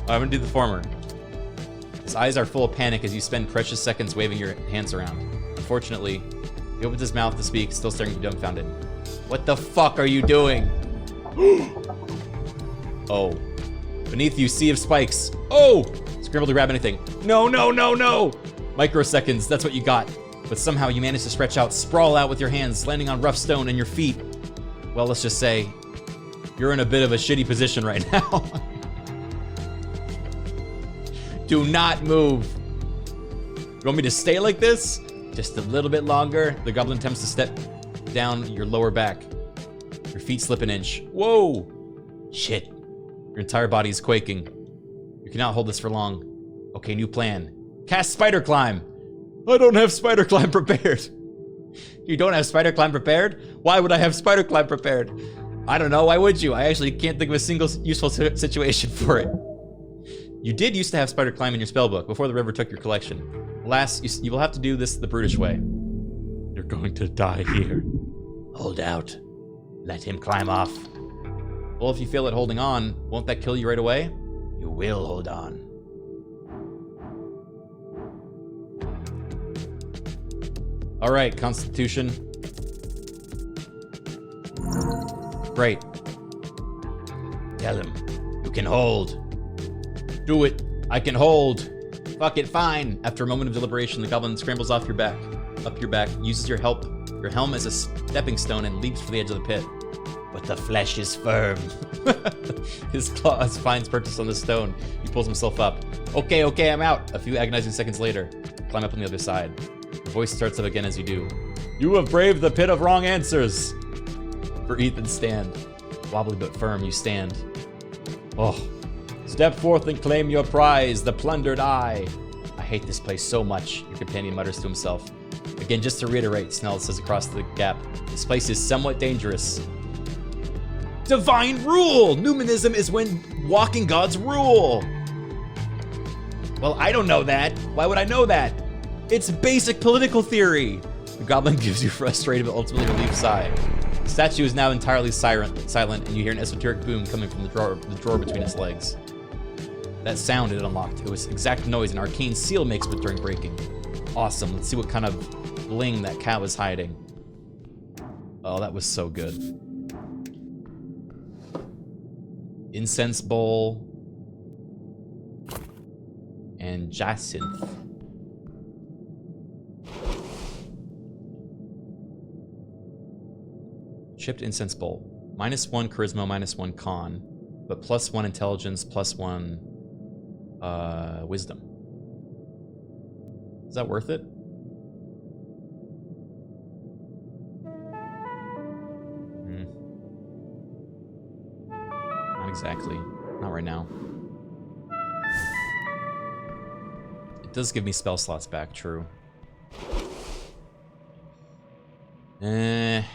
I'm gonna do the former. His eyes are full of panic as you spend precious seconds waving your hands around. Unfortunately, he opens his mouth to speak, still staring at you dumbfounded. What the fuck are you doing? Oh. Beneath you, sea of spikes. Oh! Scramble to grab anything. No, no, no, no! Microseconds, that's what you got. But somehow you manage to stretch out, sprawl out with your hands, landing on rough stone and your feet. Well, let's just say, you're in a bit of a shitty position right now. Do not move. You want me to stay like this? Just a little bit longer. The goblin attempts to step down your lower back. Your feet slip an inch. Whoa! Shit. Your entire body is quaking. You cannot hold this for long. Okay, new plan. Cast Spider Climb. I don't have Spider Climb prepared. You don't have Spider Climb prepared? Why would I have Spider Climb prepared? I don't know, why would you? I actually can't think of a single useful situation for it. You did used to have Spider Climb in your spellbook before the river took your collection. Alas, you will have to do this the brutish way. You're going to die here. Hold out. Let him climb off. Well, if you fail at holding on, won't that kill you right away? You will hold on. All right, Constitution. Great. Tell him. You can hold. Do it. I can hold. Fuck it, fine. After a moment of deliberation, the goblin scrambles off your back, up your back, uses your helm as a stepping stone and leaps for the edge of the pit. But the flesh is firm. His claws finds purchase on the stone. He pulls himself up. Okay, I'm out. A few agonizing seconds later, climb up on the other side. The voice starts up again as you do. You have braved the pit of wrong answers. Breathe and stand. Wobbly but firm, you stand. Oh. Step forth and claim your prize, the plundered eye. I hate this place so much, your companion mutters to himself. Again, just to reiterate, Snell says across the gap, this place is somewhat dangerous. Divine rule! Numinism is when walking God's rule. Well, I don't know that. Why would I know that? It's basic political theory. The goblin gives you a frustrated but ultimately relieved sigh. The statue is now entirely silent, and you hear an esoteric boom coming from the drawer between its legs. That sound it unlocked. It was exact noise an arcane seal makes but during breaking. Awesome. Let's see what kind of bling that cat was hiding. Oh, that was so good. Incense bowl. And jacinth. Chipped incense bowl. -1 charisma, -1 con. But +1 intelligence, +1 wisdom. Is that worth it? Not exactly. Not right now. It does give me spell slots back, true. I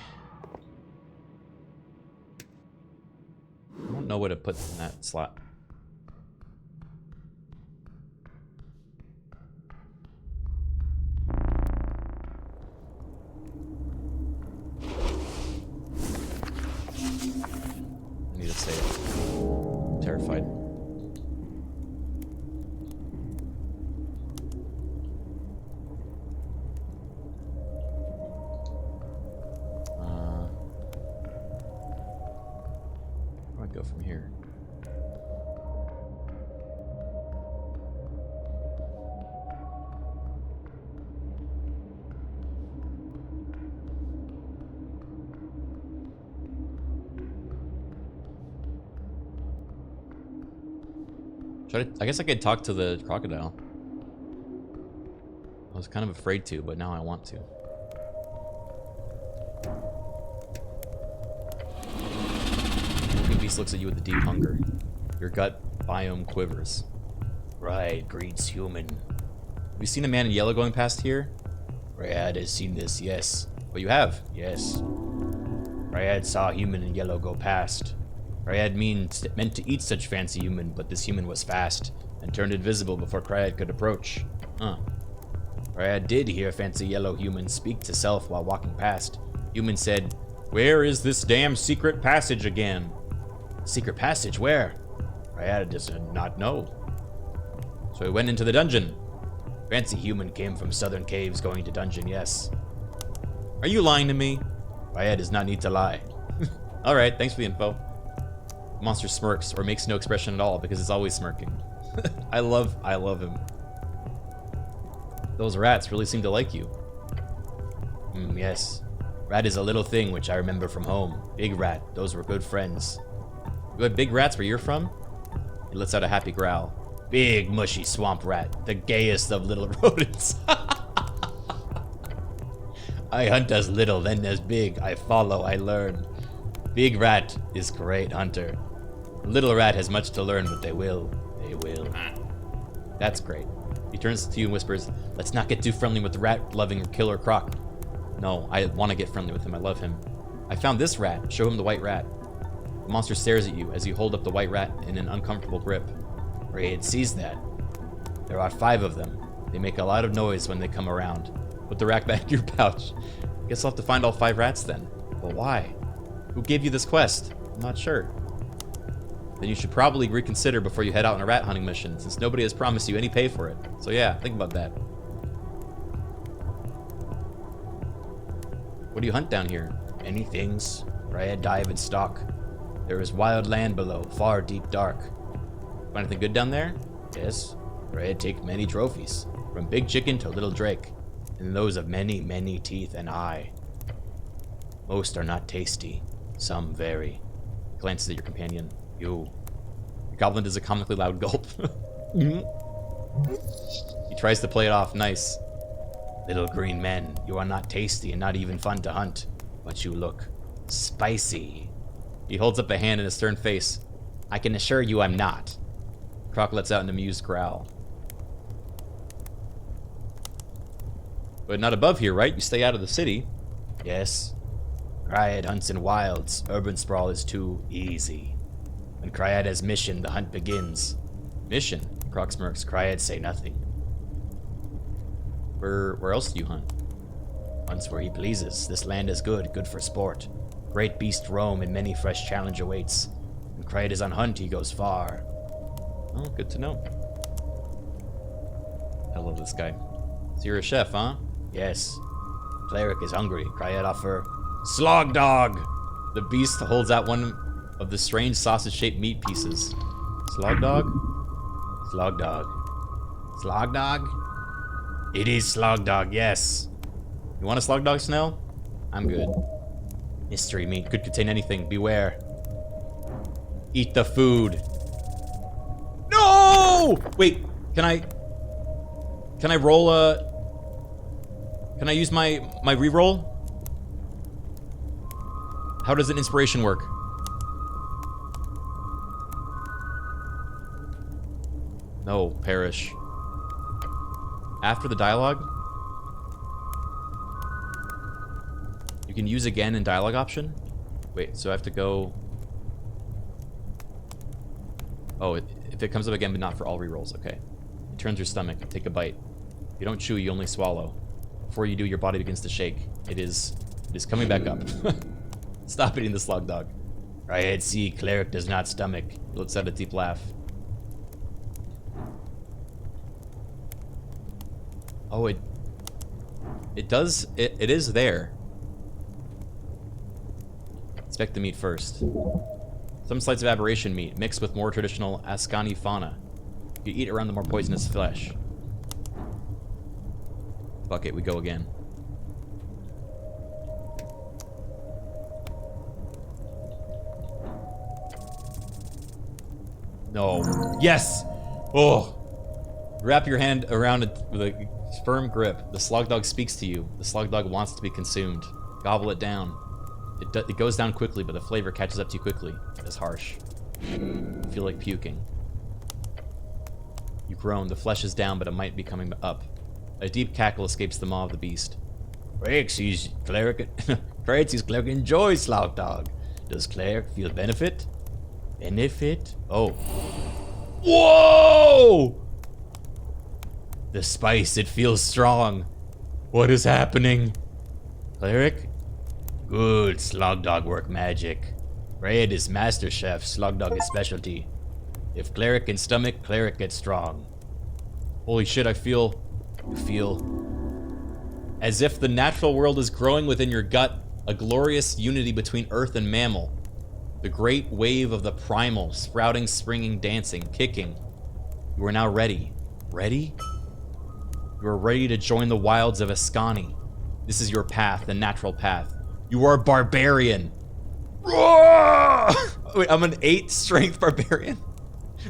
don't know what to put in that slot. I need to save. I'm terrified. Where do I go from here? I guess I could talk to the crocodile. I was kind of afraid to, but now I want to. The beast looks at you with a deep hunger. Your gut biome quivers. Right, greets human. Have you seen a man in yellow going past here? Ryad has seen this, yes. Oh, you have? Yes. Ryad saw a human in yellow go past. Ryad meant to eat such fancy human, but this human was fast, and turned invisible before Ryad could approach. Huh. Ryad did hear fancy yellow human speak to self while walking past. Human said, "Where is this damn secret passage again?" Secret passage? Where? Ryad does not know. So he went into the dungeon. Fancy human came from southern caves going to dungeon, yes. Are you lying to me? Ryad does not need to lie. Alright, thanks for the info. The monster smirks, or makes no expression at all, because it's always smirking. I love him. Those rats really seem to like you. Yes. Rat is a little thing which I remember from home. Big rat, those were good friends. You had big rats where you're from? He lets out a happy growl. Big, mushy swamp rat, the gayest of little rodents. I hunt as little, then as big. I follow, I learn. Big rat is great hunter. Little rat has much to learn, but they will. They will. That's great. He turns to you and whispers, "Let's not get too friendly with the rat-loving killer croc." No, I want to get friendly with him. I love him. I found this rat. Show him the white rat. The monster stares at you as you hold up the white rat in an uncomfortable grip. Raid sees that. There are 5 of them. They make a lot of noise when they come around. Put the rat back in your pouch. Guess I'll have to find all 5 rats then. Well, why? Who gave you this quest? I'm not sure. Then you should probably reconsider before you head out on a rat hunting mission, since nobody has promised you any pay for it. So yeah, think about that. What do you hunt down here? Many things. Ryad dive and stalk. There is wild land below, far deep dark. Find anything good down there? Yes. Ryad take many trophies, from big chicken to little drake, and those of many, many teeth and eye. Most are not tasty. Some vary. Glances at your companion. You. The goblin does a comically loud gulp. He tries to play it off nice. Little green men, you are not tasty and not even fun to hunt, but you look spicy. He holds up a hand in a stern face. I can assure you I'm not. Croc lets out an amused growl. But not above here, right? You stay out of the city. Yes. Cryad hunts in wilds. Urban sprawl is too easy. When Cryad has mission, the hunt begins. Mission? Croc smirks. Cryad say nothing. Where else do you hunt? Hunts where he pleases. This land is good for sport. Great beast roam and many fresh challenge awaits. When Cryad is on hunt, he goes far. Oh, good to know. I love this guy. So you're a chef, huh? Yes. Cleric is hungry. Cryad offer Slog Dog! The beast holds out one of the strange sausage-shaped meat pieces. Slog Dog? Slog Dog. Slog Dog? It is Slog Dog, yes. You want a Slog Dog, Snell? I'm good. Mystery meat could contain anything. Beware. Eat the food. No! Wait, can I roll a... Can I use my reroll? How does an inspiration work? No, perish. After the dialogue? You can use again in dialogue option? Wait, so I have to go... Oh, if it comes up again, but not for all rerolls, okay. It turns your stomach, take a bite. If you don't chew, you only swallow. Before you do, your body begins to shake. It is coming back up. Stop eating the slug dog. I see, cleric does not stomach. He lets out a deep laugh. Oh, it does, it is there. Inspect the meat first. Some slices of aberration meat, mixed with more traditional Ascani fauna. You eat around the more poisonous flesh. Fuck it, we go again. No. Yes! Oh! Wrap your hand around it with a firm grip. The slug dog speaks to you. The slug dog wants to be consumed. Gobble it down. It goes down quickly, but the flavor catches up to you quickly. It's harsh. You feel like puking. You groan. The flesh is down, but it might be coming up. A deep cackle escapes the maw of the beast. Cleric sees cleric enjoys slug dog. Does cleric feel benefit? Benefit? Oh. Whoa! The spice, it feels strong. What is happening? Cleric? Good, slug dog work magic. Red is master chef, slug dog is specialty. If cleric can stomach, cleric gets strong. Holy shit, you feel as if the natural world is growing within your gut, a glorious unity between earth and mammal. The great wave of the primal, sprouting, springing, dancing, kicking. You are now ready. Ready? You are ready to join the wilds of Ascani. This is your path, the natural path. You are a barbarian. Wait, I'm an 8 strength barbarian?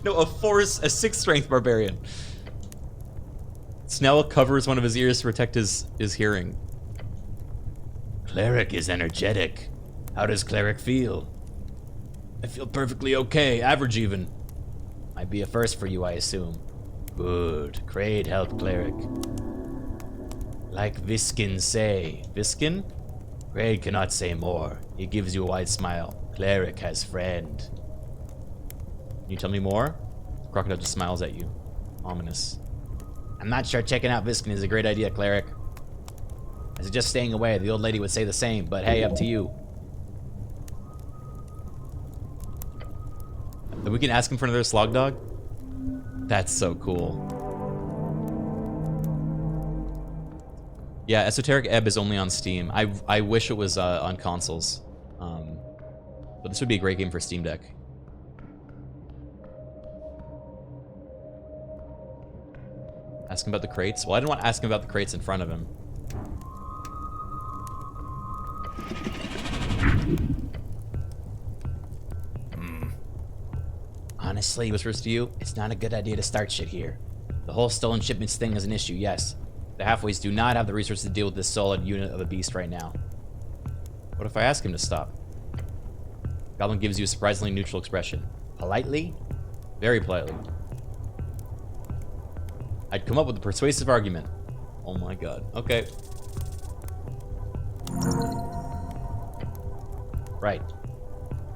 No, a 6 strength barbarian. Snell covers one of his ears to protect his hearing. Cleric is energetic. How does cleric feel? I feel perfectly okay, average even. Might be a first for you, I assume. Good. Kraid help cleric. Like Viskin say. Viskin? Kraid cannot say more. He gives you a wide smile. Cleric has friend. Can you tell me more? Crocodile just smiles at you. Ominous. I'm not sure checking out Viskin is a great idea, cleric. I suggest staying away. The old lady would say the same, but hey, up to you. We can ask him for another slug dog? That's so cool. Yeah, Esoteric Ebb is only on Steam. I wish it was on consoles. But this would be a great game for Steam Deck. Ask him about the crates? Well, I didn't want to ask him about the crates in front of him. Honestly, he whispers to you, it's not a good idea to start shit here. The whole stolen shipments thing is an issue, yes. The halfways do not have the resources to deal with this solid unit of the beast right now. What if I ask him to stop? Goblin gives you a surprisingly neutral expression. Politely? Very politely. I'd come up with a persuasive argument. Oh my god. Okay. Right.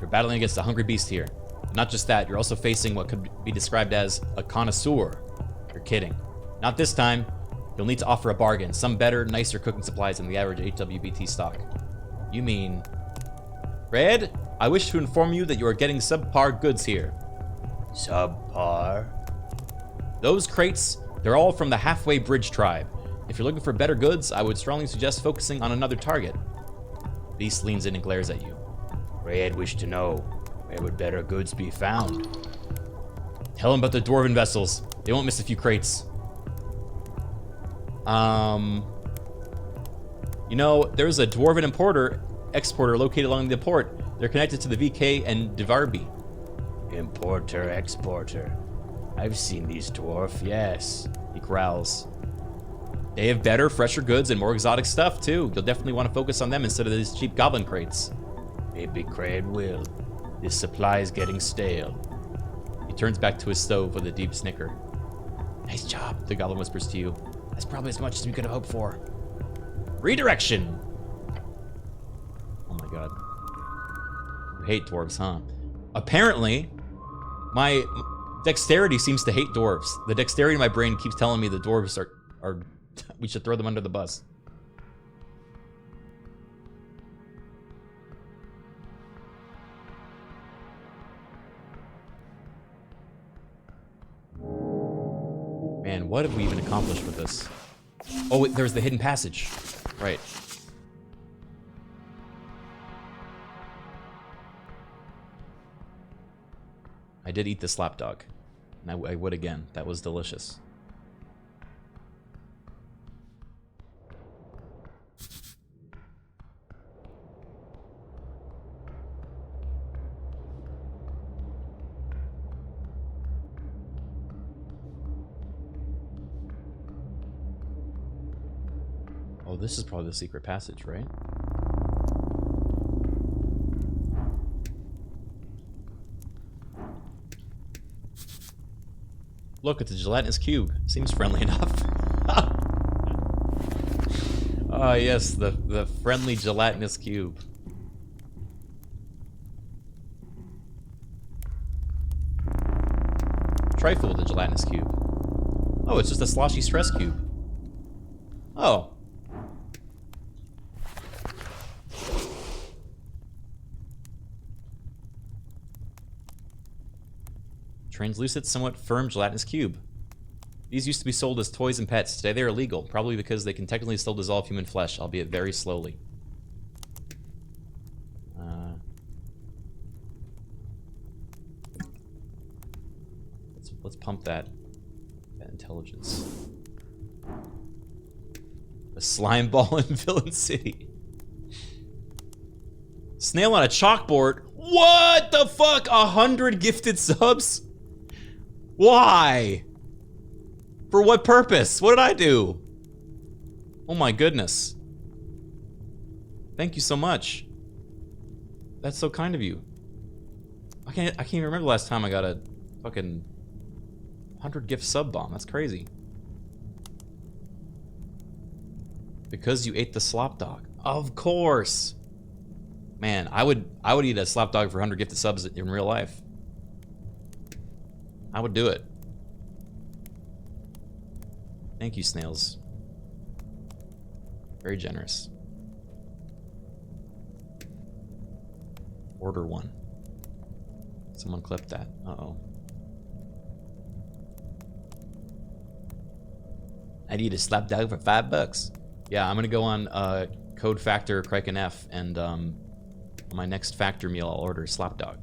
You're battling against a hungry beast here. Not just that, you're also facing what could be described as a connoisseur. You're kidding. Not this time. You'll need to offer a bargain. Some better, nicer cooking supplies than the average HWBT stock. You mean... Red, I wish to inform you that you are getting subpar goods here. Subpar? Those crates, they're all from the Halfway Bridge tribe. If you're looking for better goods, I would strongly suggest focusing on another target. Beast leans in and glares at you. Red wished to know, where would better goods be found? Tell him about the dwarven vessels. They won't miss a few crates. You know, there's a dwarven importer exporter located along the port. They're connected to the VK and Divarby. Importer, exporter. I've seen these, dwarf, yes. He growls. They have better, fresher goods and more exotic stuff, too. You'll definitely want to focus on them instead of these cheap goblin crates. Maybe Crane will. This supply is getting stale. He turns back to his stove with a deep snicker. Nice job, the goblin whispers to you. That's probably as much as we could have hoped for. Redirection! Oh my god. You hate dwarves, huh? Apparently, my dexterity seems to hate dwarves. The dexterity in my brain keeps telling me the dwarves are we should throw them under the bus. Man, what have we even accomplished with this? Oh, wait, there's the hidden passage. Right. I did eat the slapdog. And I would again. That was delicious. Oh, this is probably the secret passage, right? Look, it's a gelatinous cube. Seems friendly enough. Ah, yes, the friendly gelatinous cube. Trifle with the gelatinous cube. Oh, it's just a sloshy stress cube. Oh. Translucent, somewhat firm gelatinous cube. These used to be sold as toys and pets. Today they're illegal, probably because they can technically still dissolve human flesh, albeit very slowly. Let's pump that intelligence. A slime ball in Villain City. Snail on a chalkboard? What the fuck? 100 gifted subs? Why? For what purpose? What did I do? Oh my goodness. Thank you so much. That's so kind of you. I can't even remember the last time I got a fucking 100 gift sub bomb. That's crazy. Because you ate the slop dog. Of course. Man, I would eat a slop dog for 100 gifted subs in real life. I would do it. Thank you, snails. Very generous. Order one. Someone clipped that. Uh-oh. I'd eat a slap dog for $5. Yeah, I'm gonna go on code factor Criken F, and on my next factor meal I'll order a slap dog.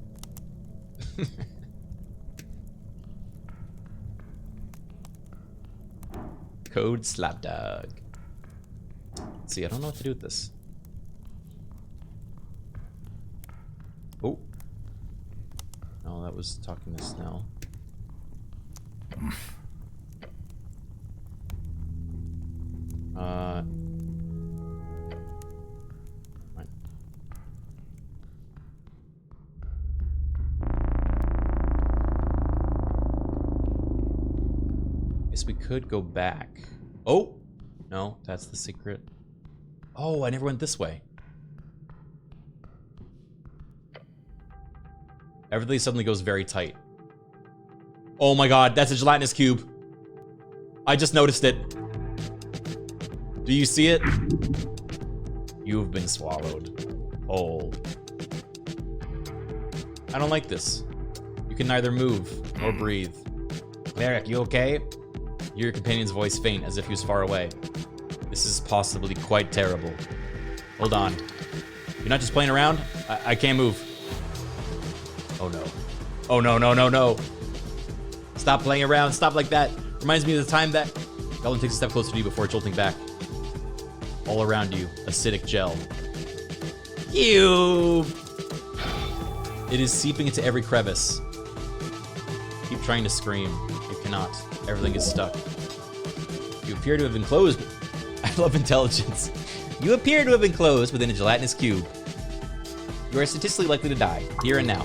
Code slapdog. Let's see, I don't know what to do with this. Oh. No, that was talking to Snell. Right. Guess we could go back. Oh! No, that's the secret. Oh, I never went this way. Everything suddenly goes very tight. Oh my god, that's a gelatinous cube. I just noticed it. Do you see it? You've been swallowed whole. I don't like this. You can neither move nor breathe. Cleric, you okay? You hear your companion's voice faint as if he was far away. This is possibly quite terrible. Hold on. You're not just playing around? I can't move. Oh no. Oh no, no, no, no. Stop playing around. Stop like that. Reminds me of the time that Goblin takes a step closer to you before jolting back. All around you, acidic gel. Cube! It is seeping into every crevice. Keep trying to scream. You cannot. Everything is stuck. You appear to have enclosed. I love intelligence. You appear to have enclosed within a gelatinous cube. You are statistically likely to die, here and now.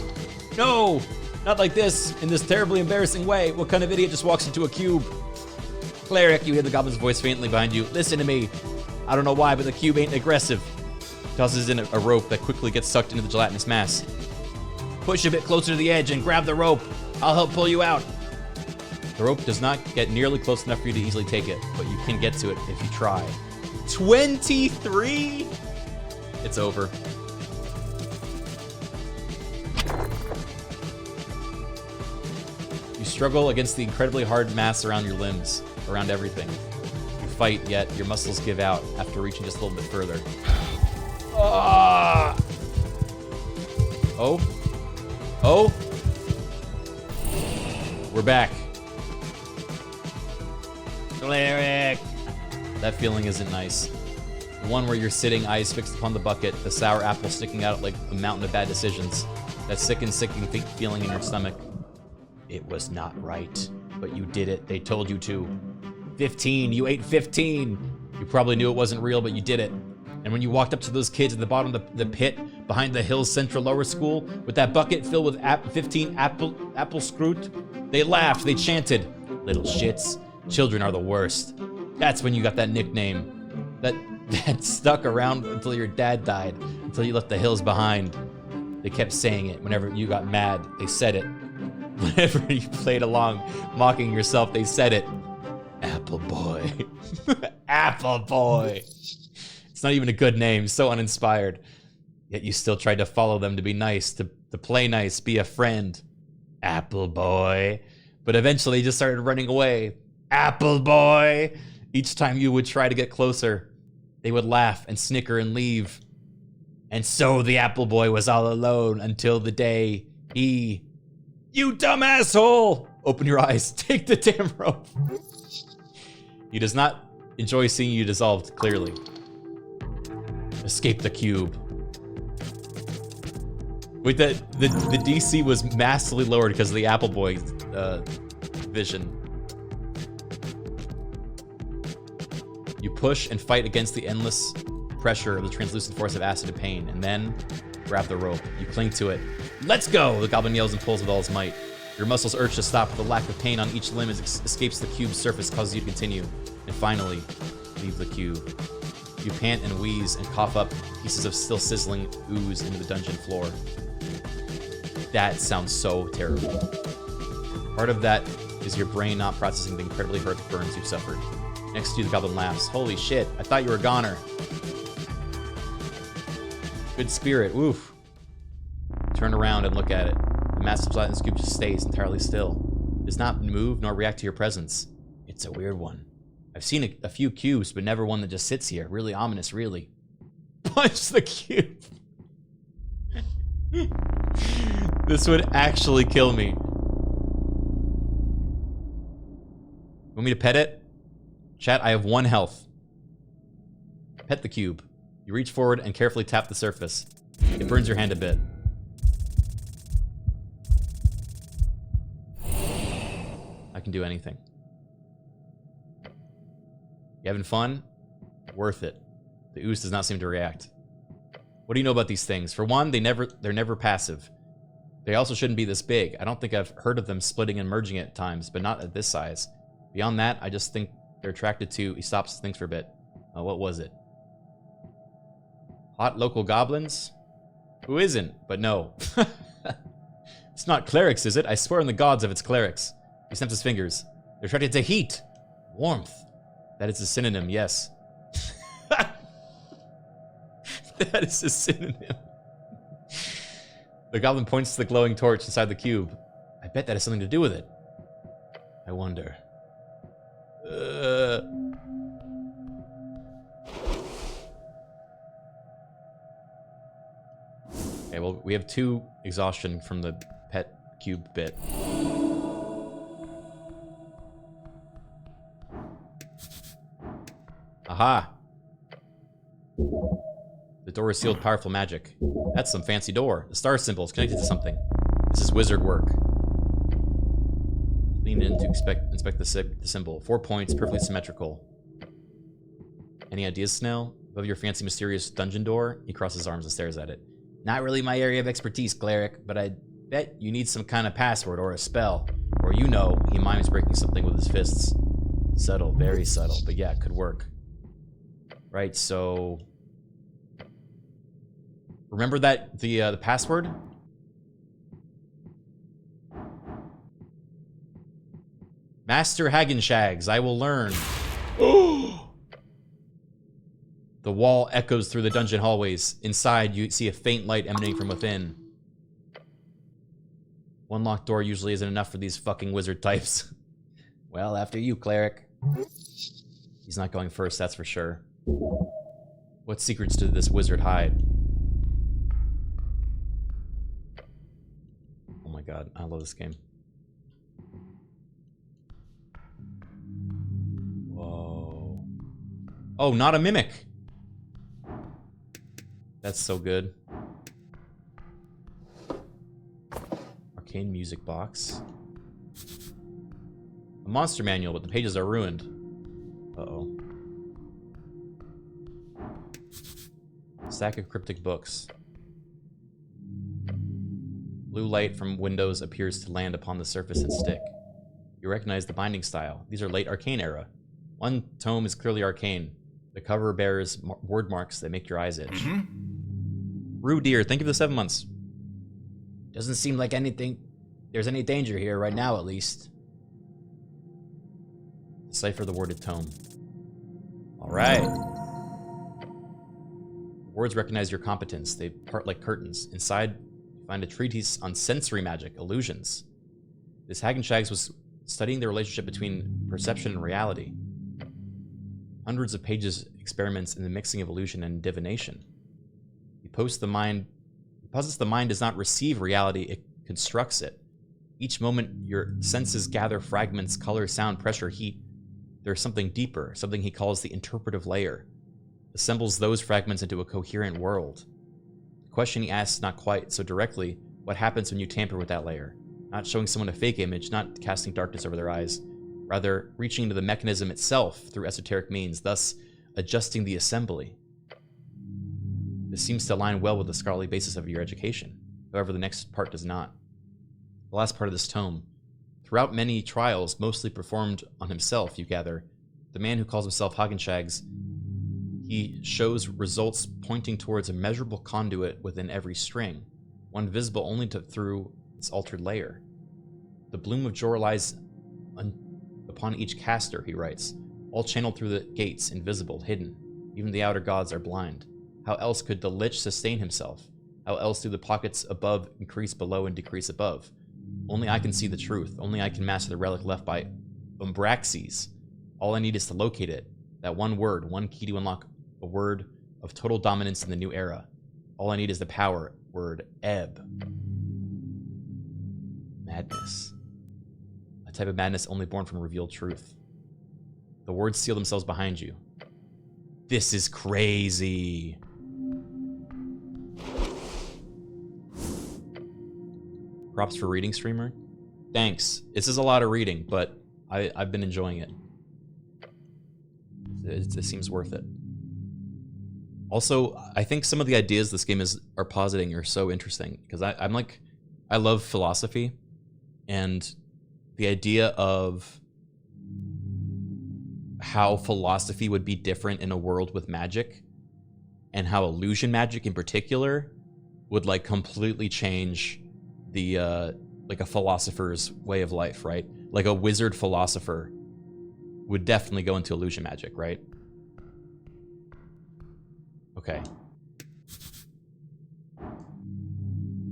No! Not like this, in this terribly embarrassing way. What kind of idiot just walks into a cube? Cleric, you hear the goblin's voice faintly behind you. Listen to me. I don't know why, but the cube ain't aggressive. Tosses in a rope that quickly gets sucked into the gelatinous mass. Push a bit closer to the edge and grab the rope. I'll help pull you out. The rope does not get nearly close enough for you to easily take it, but you can get to it if you try. 23? It's over. You struggle against the incredibly hard mass around your limbs, around everything. You fight, yet your muscles give out after reaching just a little bit further. Ah! Oh? Oh? We're back. Cleric! That feeling isn't nice. The one where you're sitting, eyes fixed upon the bucket, the sour apple sticking out like a mountain of bad decisions. That sickening feeling in your stomach. It was not right, but you did it. They told you to. 15, you ate 15! You probably knew it wasn't real, but you did it. And when you walked up to those kids at the bottom of the pit behind the Hills Central Lower School with that bucket filled with 15 apple scroot, they laughed, they chanted, "Little shits, children are the worst." That's when you got that nickname. That stuck around until your dad died, until you left the hills behind. They kept saying it whenever you got mad. They said it. Whenever you played along, mocking yourself, they said it. Apple Boy. Apple Boy. It's not even a good name, so uninspired. Yet you still tried to follow them, to be nice, to play nice, be a friend. Apple Boy. But eventually you just started running away. Apple Boy. Each time you would try to get closer, they would laugh and snicker and leave. And so the Apple Boy was all alone until the day he... You dumb asshole! Open your eyes. Take the damn rope. He does not enjoy seeing you dissolved, clearly. Escape the cube. Wait, the DC was massively lowered because of the Apple Boy vision. You push and fight against the endless pressure of the translucent force of acid and pain, and then grab the rope. You cling to it. Let's go! The goblin yells and pulls with all his might. Your muscles urge to stop, but the lack of pain on each limb escapes the cube's surface, causes you to continue. And finally, leave the cube. You pant and wheeze and cough up pieces of still sizzling ooze into the dungeon floor. That sounds so terrible. Part of that is your brain not processing the incredibly hurt burns you've suffered. Next to you, the goblin laughs. Holy shit, I thought you were a goner. Good spirit, oof. Turn around and look at it. The massive gelatinous cube just stays entirely still. It does not move nor react to your presence. It's a weird one. I've seen a few cubes, but never one that just sits here. Really ominous, really. Punch the cube. This would actually kill me. Want me to pet it? Chat, I have 1 health. Pet the cube. You reach forward and carefully tap the surface. It burns your hand a bit. I can do anything. You having fun? Worth it. The ooze does not seem to react. What do you know about these things? For one, they're never passive. They also shouldn't be this big. I don't think I've heard of them splitting and merging at times, but not at this size. Beyond that, I just think they're attracted to... He stops, thinks for a bit. What was it? Hot local goblins? Who isn't? But no. It's not clerics, is it? I swear on the gods if it's clerics. He snaps his fingers. They're attracted to heat. Warmth. That is a synonym, yes. That is a synonym. The goblin points to the glowing torch inside the cube. I bet that has something to do with it. I wonder. Okay, well, we have 2 exhaustion from the pet cube bit. Aha! The door is sealed with powerful magic. That's some fancy door. The star symbol is connected to something. This is wizard work. Lean in to inspect the symbol. 4 points, perfectly symmetrical. Any ideas, Snell? Above your fancy, mysterious dungeon door, he crosses his arms and stares at it. Not really my area of expertise, cleric, but I bet you need some kind of password or a spell. Or you know, he mimes breaking something with his fists. Subtle, very subtle, but yeah, it could work. Right, so... Remember that, the password? Master Hagenshags, I will learn. The wall echoes through the dungeon hallways. Inside, you see a faint light emanating from within. One locked door usually isn't enough for these fucking wizard types. Well, after you, cleric. He's not going first, that's for sure. What secrets did this wizard hide? Oh my god, I love this game. Whoa. Oh, not a mimic! That's so good. Arcane music box. A monster manual, but the pages are ruined. Uh-oh. Stack of cryptic books. Blue light from windows appears to land upon the surface and stick. You recognize the binding style. These are late arcane era. One tome is clearly arcane. The cover bears word marks that make your eyes itch. Rue dear, thank you for the 7 months. Doesn't seem like there's any danger here, right now at least. Decipher the worded tome. Alright. Words recognize your competence. They part like curtains. Inside, you find a treatise on sensory magic, illusions. This Hagenshags was studying the relationship between perception and reality. Hundreds of pages experiments in the mixing of illusion and divination. He posits the mind does not receive reality, it constructs it. Each moment, your senses gather fragments, color, sound, pressure, heat. There's something deeper, something he calls the interpretive layer. Assembles those fragments into a coherent world. The question he asks not quite so directly, what happens when you tamper with that layer? Not showing someone a fake image, not casting darkness over their eyes. Rather, reaching into the mechanism itself through esoteric means, thus adjusting the assembly. This seems to align well with the scholarly basis of your education. However, the next part does not. The last part of this tome. Throughout many trials, mostly performed on himself, you gather, the man who calls himself Hagenshags, he shows results pointing towards a measurable conduit within every string, one visible only through its altered layer. The bloom of joy lies upon each caster, he writes, all channeled through the gates, invisible, hidden. Even the outer gods are blind. How else could the lich sustain himself? How else do the pockets above increase below and decrease above? Only I can see the truth. Only I can master the relic left by Umbraxes. All I need is to locate it. That one word, one key to unlock a word of total dominance in the new era. All I need is the power word, Ebb. Madness. A type of madness only born from revealed truth. The words seal themselves behind you. This is crazy. Props for reading, streamer. Thanks. This is a lot of reading, but I've been enjoying it. It seems worth it. Also, I think some of the ideas this game are positing are so interesting because I love philosophy, and the idea of how philosophy would be different in a world with magic, and how illusion magic in particular would like completely change the like a philosopher's way of life, right? Like a wizard philosopher would definitely go into illusion magic, right? Okay.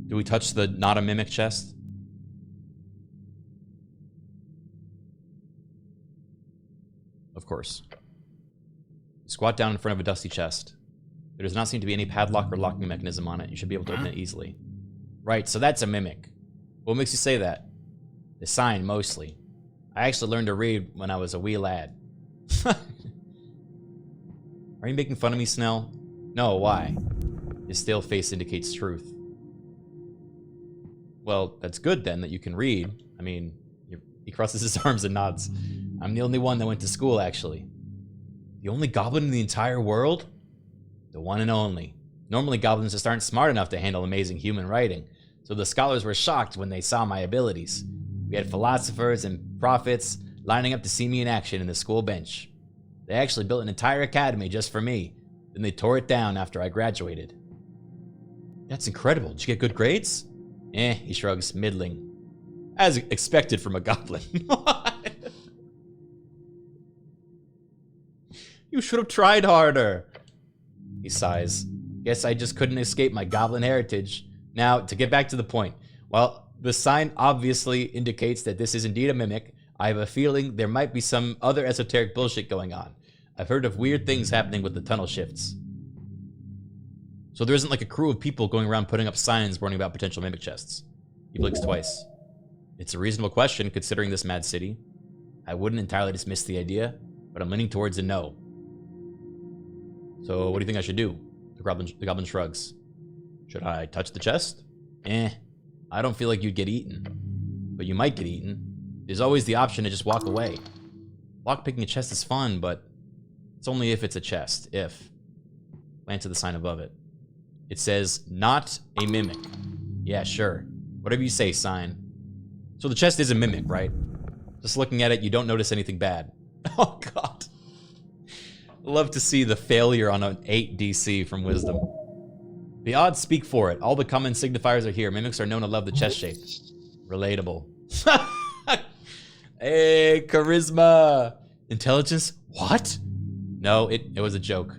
Do we touch the not a mimic chest? Of course. Squat down in front of a dusty chest. There does not seem to be any padlock or locking mechanism on it. You should be able to open it easily. Right, so that's a mimic. What makes you say that? The sign, mostly. I actually learned to read when I was a wee lad. Are you making fun of me, Snell? No, why? His stale face indicates truth. Well, that's good then that you can read. I mean, he crosses his arms and nods. I'm the only one that went to school, actually. The only goblin in the entire world? The one and only. Normally, goblins just aren't smart enough to handle amazing human writing, so the scholars were shocked when they saw my abilities. We had philosophers and prophets lining up to see me in action in the school bench. They actually built an entire academy just for me. Then they tore it down after I graduated. That's incredible. Did you get good grades? He shrugs, middling. As expected from a goblin. You should have tried harder. He sighs. Guess I just couldn't escape my goblin heritage. Now, to get back to the point. While the sign obviously indicates that this is indeed a mimic, I have a feeling there might be some other esoteric bullshit going on. I've heard of weird things happening with the tunnel shifts. So there isn't like a crew of people going around putting up signs warning about potential mimic chests. He blinks twice. It's a reasonable question considering this mad city. I wouldn't entirely dismiss the idea, but I'm leaning towards a no. So what do you think I should do? The goblin shrugs. Should I touch the chest? I don't feel like you'd get eaten. But you might get eaten. There's always the option to just walk away. Lockpicking a chest is fun, but it's only if it's a chest. If. Glance at the sign above it. It says, not a mimic. Yeah, sure. Whatever you say, sign. So the chest is a mimic, right? Just looking at it, you don't notice anything bad. Oh, God. Love to see the failure on an 8 DC from Wisdom. The odds speak for it. All the common signifiers are here. Mimics are known to love the chest shape. Relatable. Hey, charisma. Intelligence? What? No, it was a joke.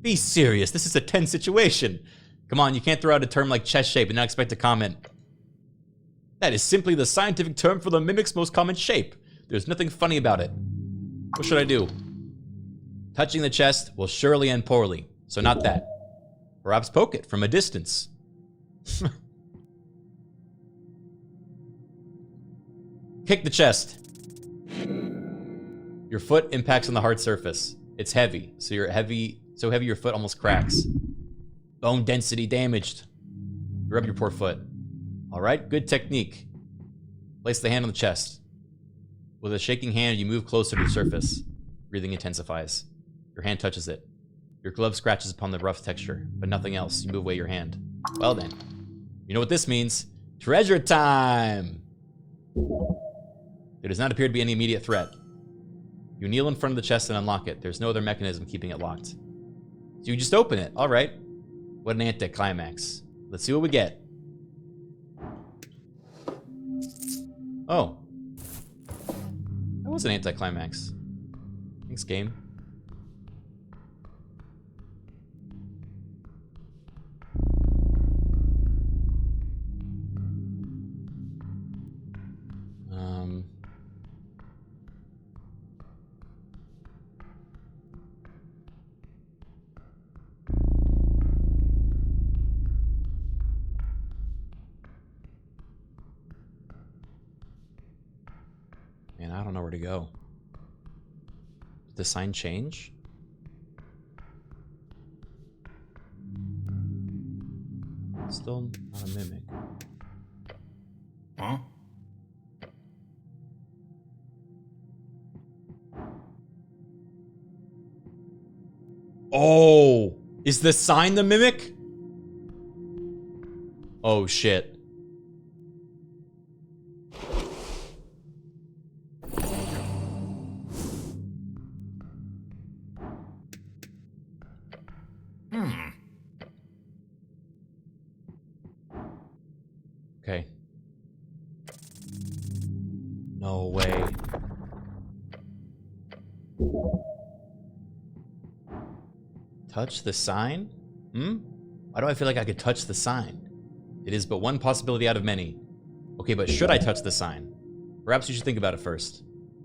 Be serious. This is a tense situation. Come on, you can't throw out a term like chest shape and not expect a comment. That is simply the scientific term for the mimic's most common shape. There's nothing funny about it. What should I do? Touching the chest will surely end poorly, so not that. Perhaps poke it from a distance. Kick the chest. Your foot impacts on the hard surface. It's heavy, so heavy your foot almost cracks. Bone density damaged. You rub your poor foot. Alright, good technique. Place the hand on the chest. With a shaking hand, you move closer to the surface. Breathing intensifies. Your hand touches it. Your glove scratches upon the rough texture, but nothing else. You move away your hand. Well then. You know what this means. Treasure time! There does not appear to be any immediate threat. You kneel in front of the chest and unlock it. There's no other mechanism keeping it locked. So you just open it. Alright. What an anticlimax. Let's see what we get. Oh. That was an anticlimax. Thanks, game. Man, I don't know where to go. Did the sign change? Still not a mimic. Huh? Oh! Is the sign the mimic? Oh, shit. Okay. No way. Touch the sign? Why do I feel like I could touch the sign? It is but one possibility out of many. Okay, but should I touch the sign? Perhaps you should think about it first.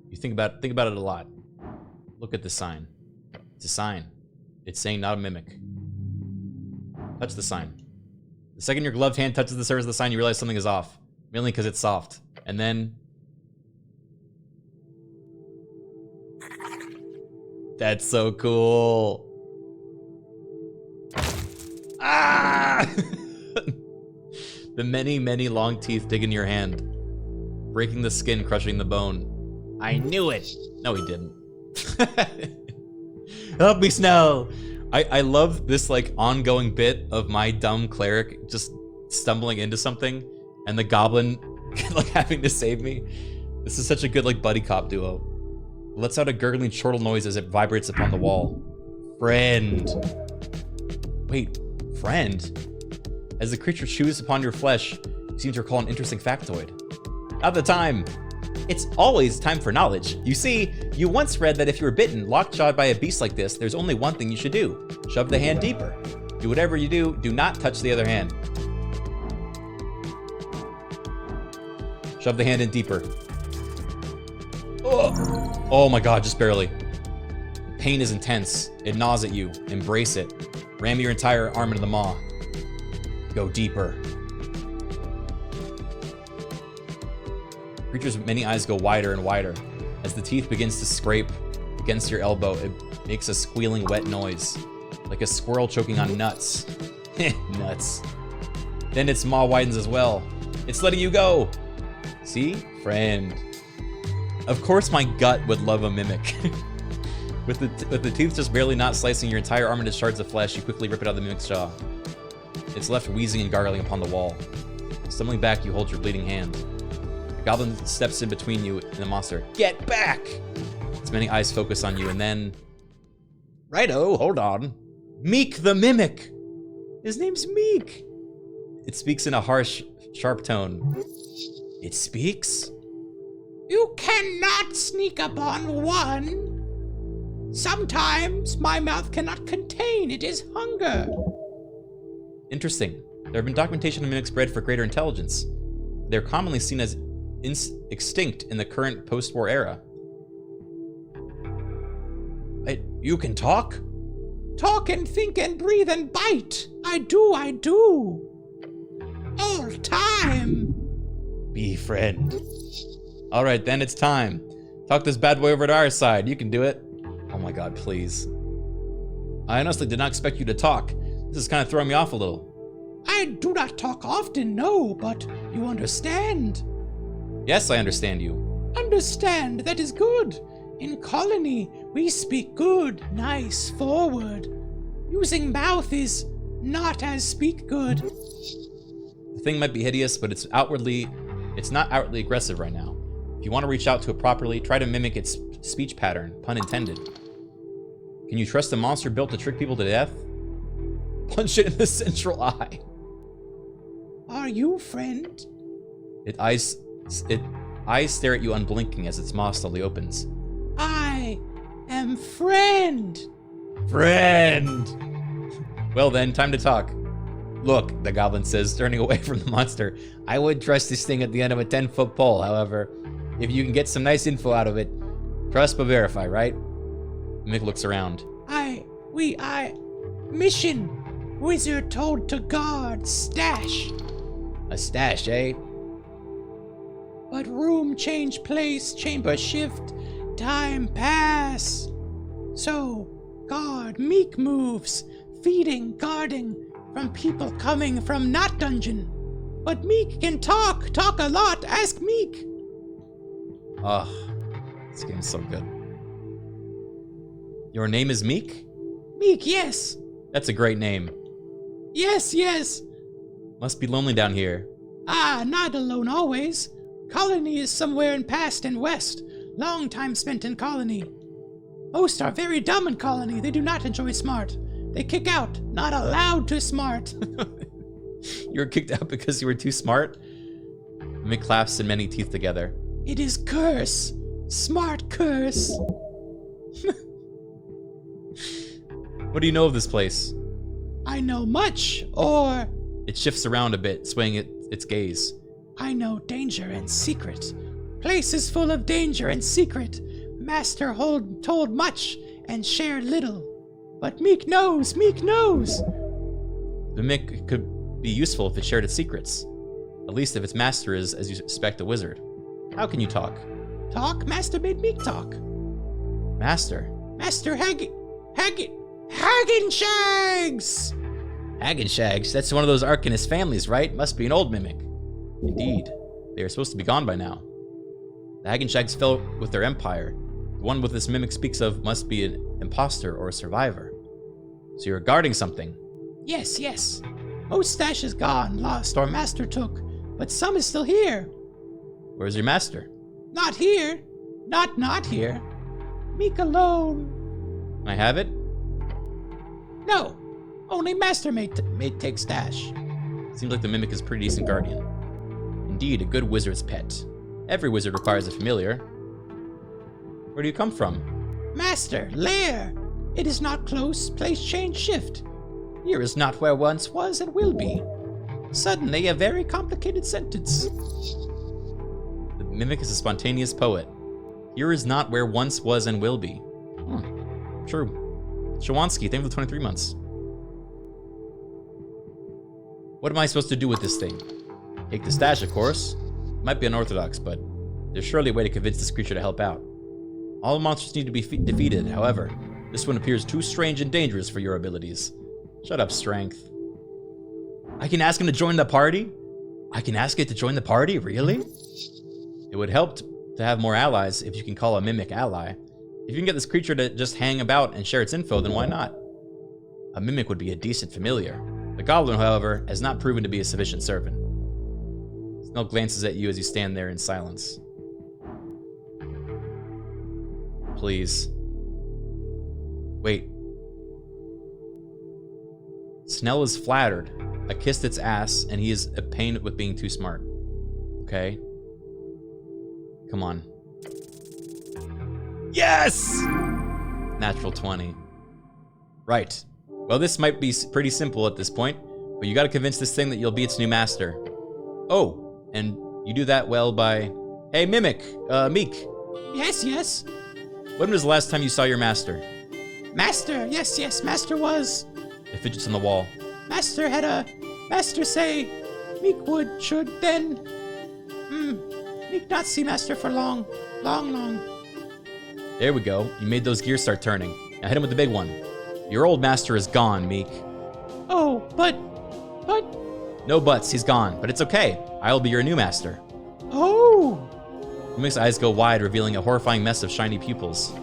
You think about it a lot. Look at the sign. It's a sign. It's saying not a mimic. Touch the sign. The second your gloved hand touches the surface of the sign, you realize something is off. Mainly because it's soft. And then... That's so cool. Ah! The many, many long teeth dig into your hand, breaking the skin, crushing the bone. I knew it. No, he didn't. Help me, Snell! I love this like ongoing bit of my dumb cleric just stumbling into something and the goblin like having to save me. This is such a good like buddy cop duo. It lets out a gurgling chortle noise as it vibrates upon the wall. Friend. Wait, friend? As the creature chews upon your flesh, you seem to recall an interesting factoid. Not the time. It's always time for knowledge. You see, you once read that if you were bitten, lockjawed by a beast like this, there's only one thing you should do. Shove the hand deeper. Do whatever you do, do not touch the other hand. Shove the hand in deeper. Oh my god, just barely. The pain is intense. It gnaws at you. Embrace it. Ram your entire arm into the maw. Go deeper. Creature's many eyes go wider and wider. As the teeth begins to scrape against your elbow, it makes a squealing wet noise, like a squirrel choking on nuts. Nuts. Then its maw widens as well. It's letting you go. See? Friend. Of course my gut would love a mimic. With the teeth just barely not slicing your entire arm into shards of flesh, you quickly rip it out of the mimic's jaw. It's left wheezing and gargling upon the wall. Stumbling back, you hold your bleeding hand. The goblin steps in between you and the monster. Get back! Its many eyes focus on you, and then... Righto, hold on. Meek the Mimic! His name's Meek! It speaks in a harsh, sharp tone. It speaks? You cannot sneak upon one. Sometimes my mouth cannot contain it is hunger. Interesting. There have been documentation of mimics bred for greater intelligence. They're commonly seen as extinct in the current post-war era. You can talk? Talk and think and breathe and bite. I do. All time. Be friend. All right, then it's time. Talk this bad boy over to our side. You can do it. Oh my god, please. I honestly did not expect you to talk. This is kind of throwing me off a little. I do not talk often, no, but you understand. Yes, I understand you. Understand, that is good. In colony, we speak good, nice, forward. Using mouth is not as speak good. The thing might be hideous, but it's not outwardly aggressive right now. If you want to reach out to it properly, try to mimic its speech pattern, pun intended. Can you trust a monster built to trick people to death? Punch it in the central eye. Are you friend? Its eyes stare at you unblinking as its maw slowly opens. I am friend. Friend! Well then, time to talk. Look, the goblin says, turning away from the monster. I would trust this thing at the end of a 10-foot pole, however. If you can get some nice info out of it, trust but verify, right? Mick looks around. Mission. Wizard told to guard, stash. A stash, eh? But room change place, chamber shift, time pass. So, guard, Meek moves, feeding, guarding, from people coming from not dungeon. But Meek can talk a lot, ask Meek. Ugh, this game's so good. Your name is Meek? Meek, yes. That's a great name. Yes. Must be lonely down here. Ah, not alone always. Colony is somewhere in past and west. Long time spent in colony. Most are very dumb in colony. They do not enjoy smart. They kick out, not allowed to smart. You were kicked out because you were too smart? Mick claps and many teeth together. It is curse. Smart curse. What do you know of this place? I know much, or... It shifts around a bit, swaying its gaze. I know danger and secret. Place is full of danger and secret. Master told much and shared little. But Meek knows. The Mick could be useful if it shared its secrets. At least if its master is, as you suspect, a wizard. How can you talk? Talk? Master made Meek talk. Master? Master Haggin Shags! Hagenshags? That's one of those Arcanist families, right? Must be an old mimic. Indeed. They are supposed to be gone by now. The Hagenshags fell with their empire. The one with this mimic speaks of must be an imposter or a survivor. So you're guarding something. Yes, yes. Most stash is gone, lost, or master took, but some is still here. Where's your master? Not here. Not here. Meek alone. Can I have it? No. Only master may take stash. Seems like the mimic is a pretty decent guardian. Indeed, a good wizard's pet. Every wizard requires a familiar. Where do you come from? Master, lair. It is not close. Place change shift. Here is not where once was and will be. Suddenly, a very complicated sentence. The mimic is a spontaneous poet. Here is not where once was and will be. True. Shawansky, thank you for the 23 months. What am I supposed to do with this thing? Take the stash, of course. Might be unorthodox, but there's surely a way to convince this creature to help out. All monsters need to be defeated, however. This one appears too strange and dangerous for your abilities. Shut up, Strength. I can ask him to join the party? I can ask it to join the party? Really? It would help to have more allies if you can call a mimic ally. If you can get this creature to just hang about and share its info, then why not? A mimic would be a decent familiar. The Goblin, however, has not proven to be a sufficient servant. Snell glances at you as you stand there in silence. Please. Wait. Snell is flattered. I kissed its ass, and he is a pain with being too smart. Okay? Come on. Yes! Natural 20. Right. Well, this might be pretty simple at this point, but you gotta convince this thing that you'll be its new master. Oh, and you do that well by... Hey, Mimic! Meek! Yes, yes. When was the last time you saw your master? Master, yes, master was. It fidgets on the wall. Master say, Meek should then. Meek not see master for long. There we go. You made those gears start turning. Now hit him with the big one. Your old master is gone, Meek. Oh, but. No buts, he's gone. But it's okay. I'll be your new master. Oh! Mimic's eyes go wide, revealing a horrifying mess of shiny pupils.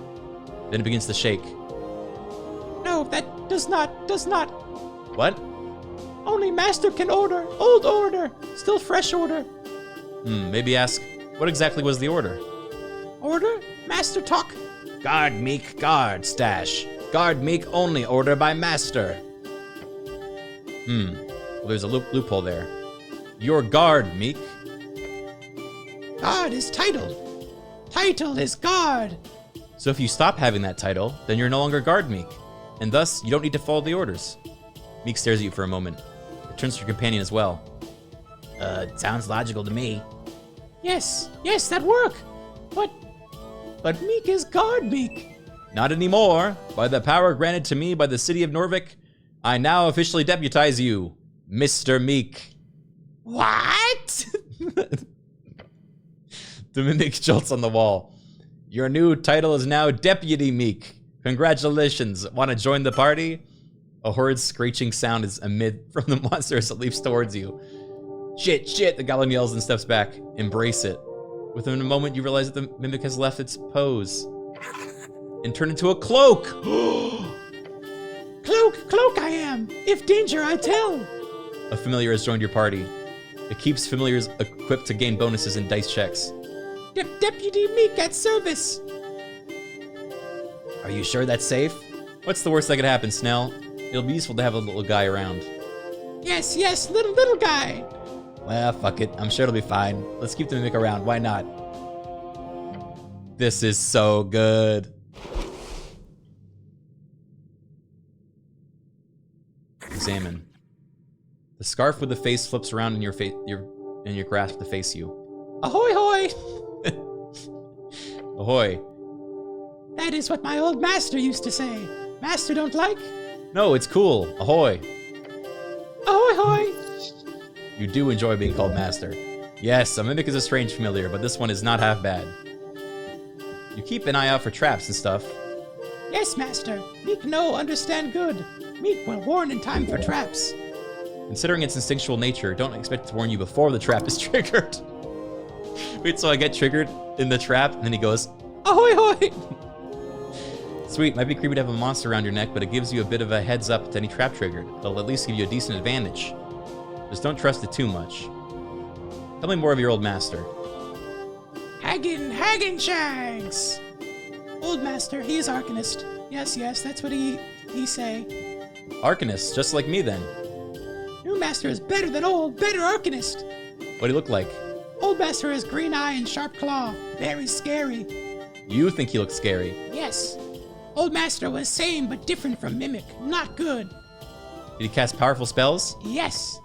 Then it begins to shake. No, that does not. What? Only master can order. Old order. Still fresh order. Maybe ask, what exactly was the order? Order? Master talk. Guard Meek, guard stash. Guard Meek only order by master. Well, there's a loophole there. Your guard, Meek. God is title. Title is guard. So if you stop having that title, then you're no longer guard Meek. And thus, you don't need to follow the orders. Meek stares at you for a moment. It turns to your companion as well. Sounds logical to me. Yes, that work. But Meek is guard Meek. Not anymore. By the power granted to me by the city of Norvik, I now officially deputize you, Mr. Meek. What? The mimic jolts on the wall. Your new title is now Deputy Meek. Congratulations. Want to join the party? A horrid screeching sound is amid from the monster as it leaps towards you. Shit, the goblin yells and steps back. Embrace it. Within a moment, you realize that the mimic has left its pose and turned into a cloak. Cloak I am. If danger, I tell. A familiar has joined your party. It keeps familiars equipped to gain bonuses in dice checks. Deputy Meek at service. Are you sure that's safe? What's the worst that could happen, Snell? It'll be useful to have a little guy around. Yes, little guy. Well, fuck it. I'm sure it'll be fine. Let's keep the mimic around. Why not? This is so good. Examine. The scarf with the face flips around in your grasp to face you. Ahoy, hoy! Ahoy. That is what my old master used to say. Master don't like? No, it's cool. Ahoy. Ahoy, hoy! You do enjoy being called master. Yes, a mimic is a strange familiar, but this one is not half bad. You keep an eye out for traps and stuff. Yes, master. Meek know understand good. Meek will warn in time for traps. Considering its instinctual nature, don't expect it to warn you before the trap is triggered. Wait, so I get triggered in the trap, and then he goes, ahoy hoy! Sweet, might be creepy to have a monster around your neck, but it gives you a bit of a heads up to any trap triggered. It'll at least give you a decent advantage. Just don't trust it too much. Tell me more of your old master. Hagen Shanks! Old master, he is Arcanist. Yes, that's what he say. Arcanist, just like me then. New master is better than old, better Arcanist. What'd he look like? Old master has green eye and sharp claw. Very scary. You think he looks scary? Yes. Old master was same but different from Mimic. Not good. Did he cast powerful spells? Yes.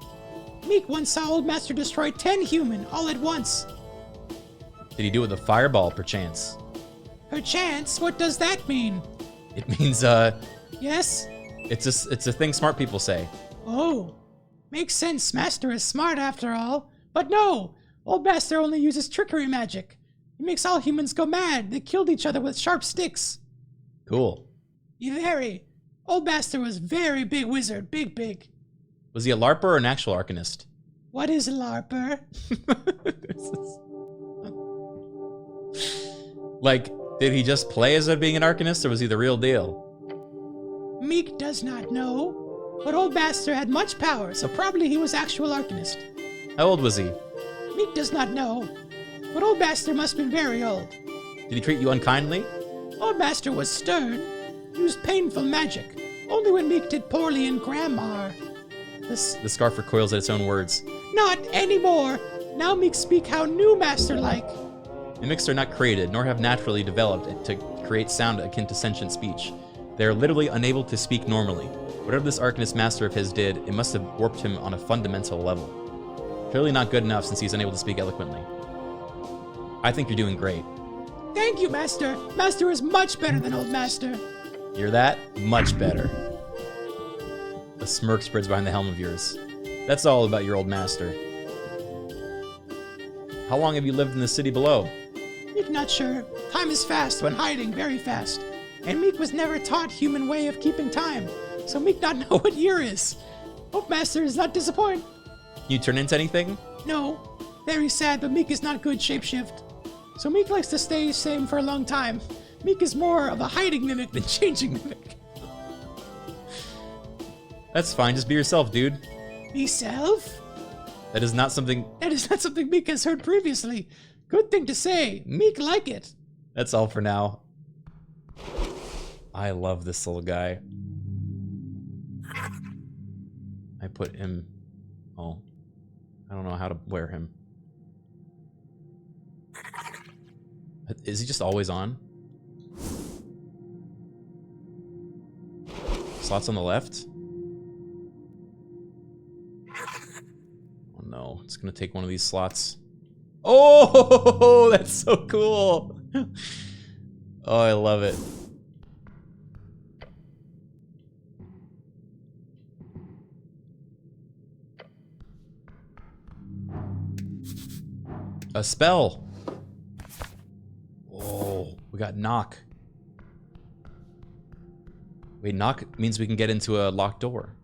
Meek once saw old master destroy 10 human all at once. Did he do it with a fireball, perchance? Perchance? What does that mean? It means, Yes? it's a thing smart people say. Oh. Makes sense, master is smart after all. But no! Old master only uses trickery magic. He makes all humans go mad. They killed each other with sharp sticks. Cool. Very. Old master was very big wizard. Big. Was he a LARPer or an actual Arcanist? What is a LARPer? Like, did he just play as being an Arcanist, or was he the real deal? Meek does not know. But old master had much power, so probably he was actual Arcanist. How old was he? Meek does not know. But old master must have been very old. Did he treat you unkindly? Old master was stern. Used painful magic. Only when Meek did poorly in grammar. The scarf recoils at its own words. Not anymore. Now Meek speak how new master like. Mimics are not created, nor have naturally developed to create sound akin to sentient speech. They are literally unable to speak normally. Whatever this Arcanist master of his did, it must have warped him on a fundamental level. Clearly not good enough since he's unable to speak eloquently. I think you're doing great. Thank you, master. Master is much better than old master. Hear that? Much better. A smirk spreads behind the helm of yours. That's all about your old master. How long have you lived in the city below? Meek not sure. Time is fast when hiding, very fast. And Meek was never taught human way of keeping time. So Meek not know what year is. Hope master is not disappointed. You turn into anything? No. Very sad, but Meek is not good shapeshift. So Meek likes to stay same for a long time. Meek is more of a hiding mimic than changing mimic. That's fine, just be yourself, dude. Be self? That is not something Meek has heard previously. Good thing to say. Meek like it. That's all for now. I love this little guy. I put him... Oh. I don't know how to wear him. Is he just always on? Slots on the left? Oh no, it's gonna take one of these slots. Oh, that's so cool! Oh, I love it. A spell! Oh, we got knock. Wait, knock means we can get into a locked door.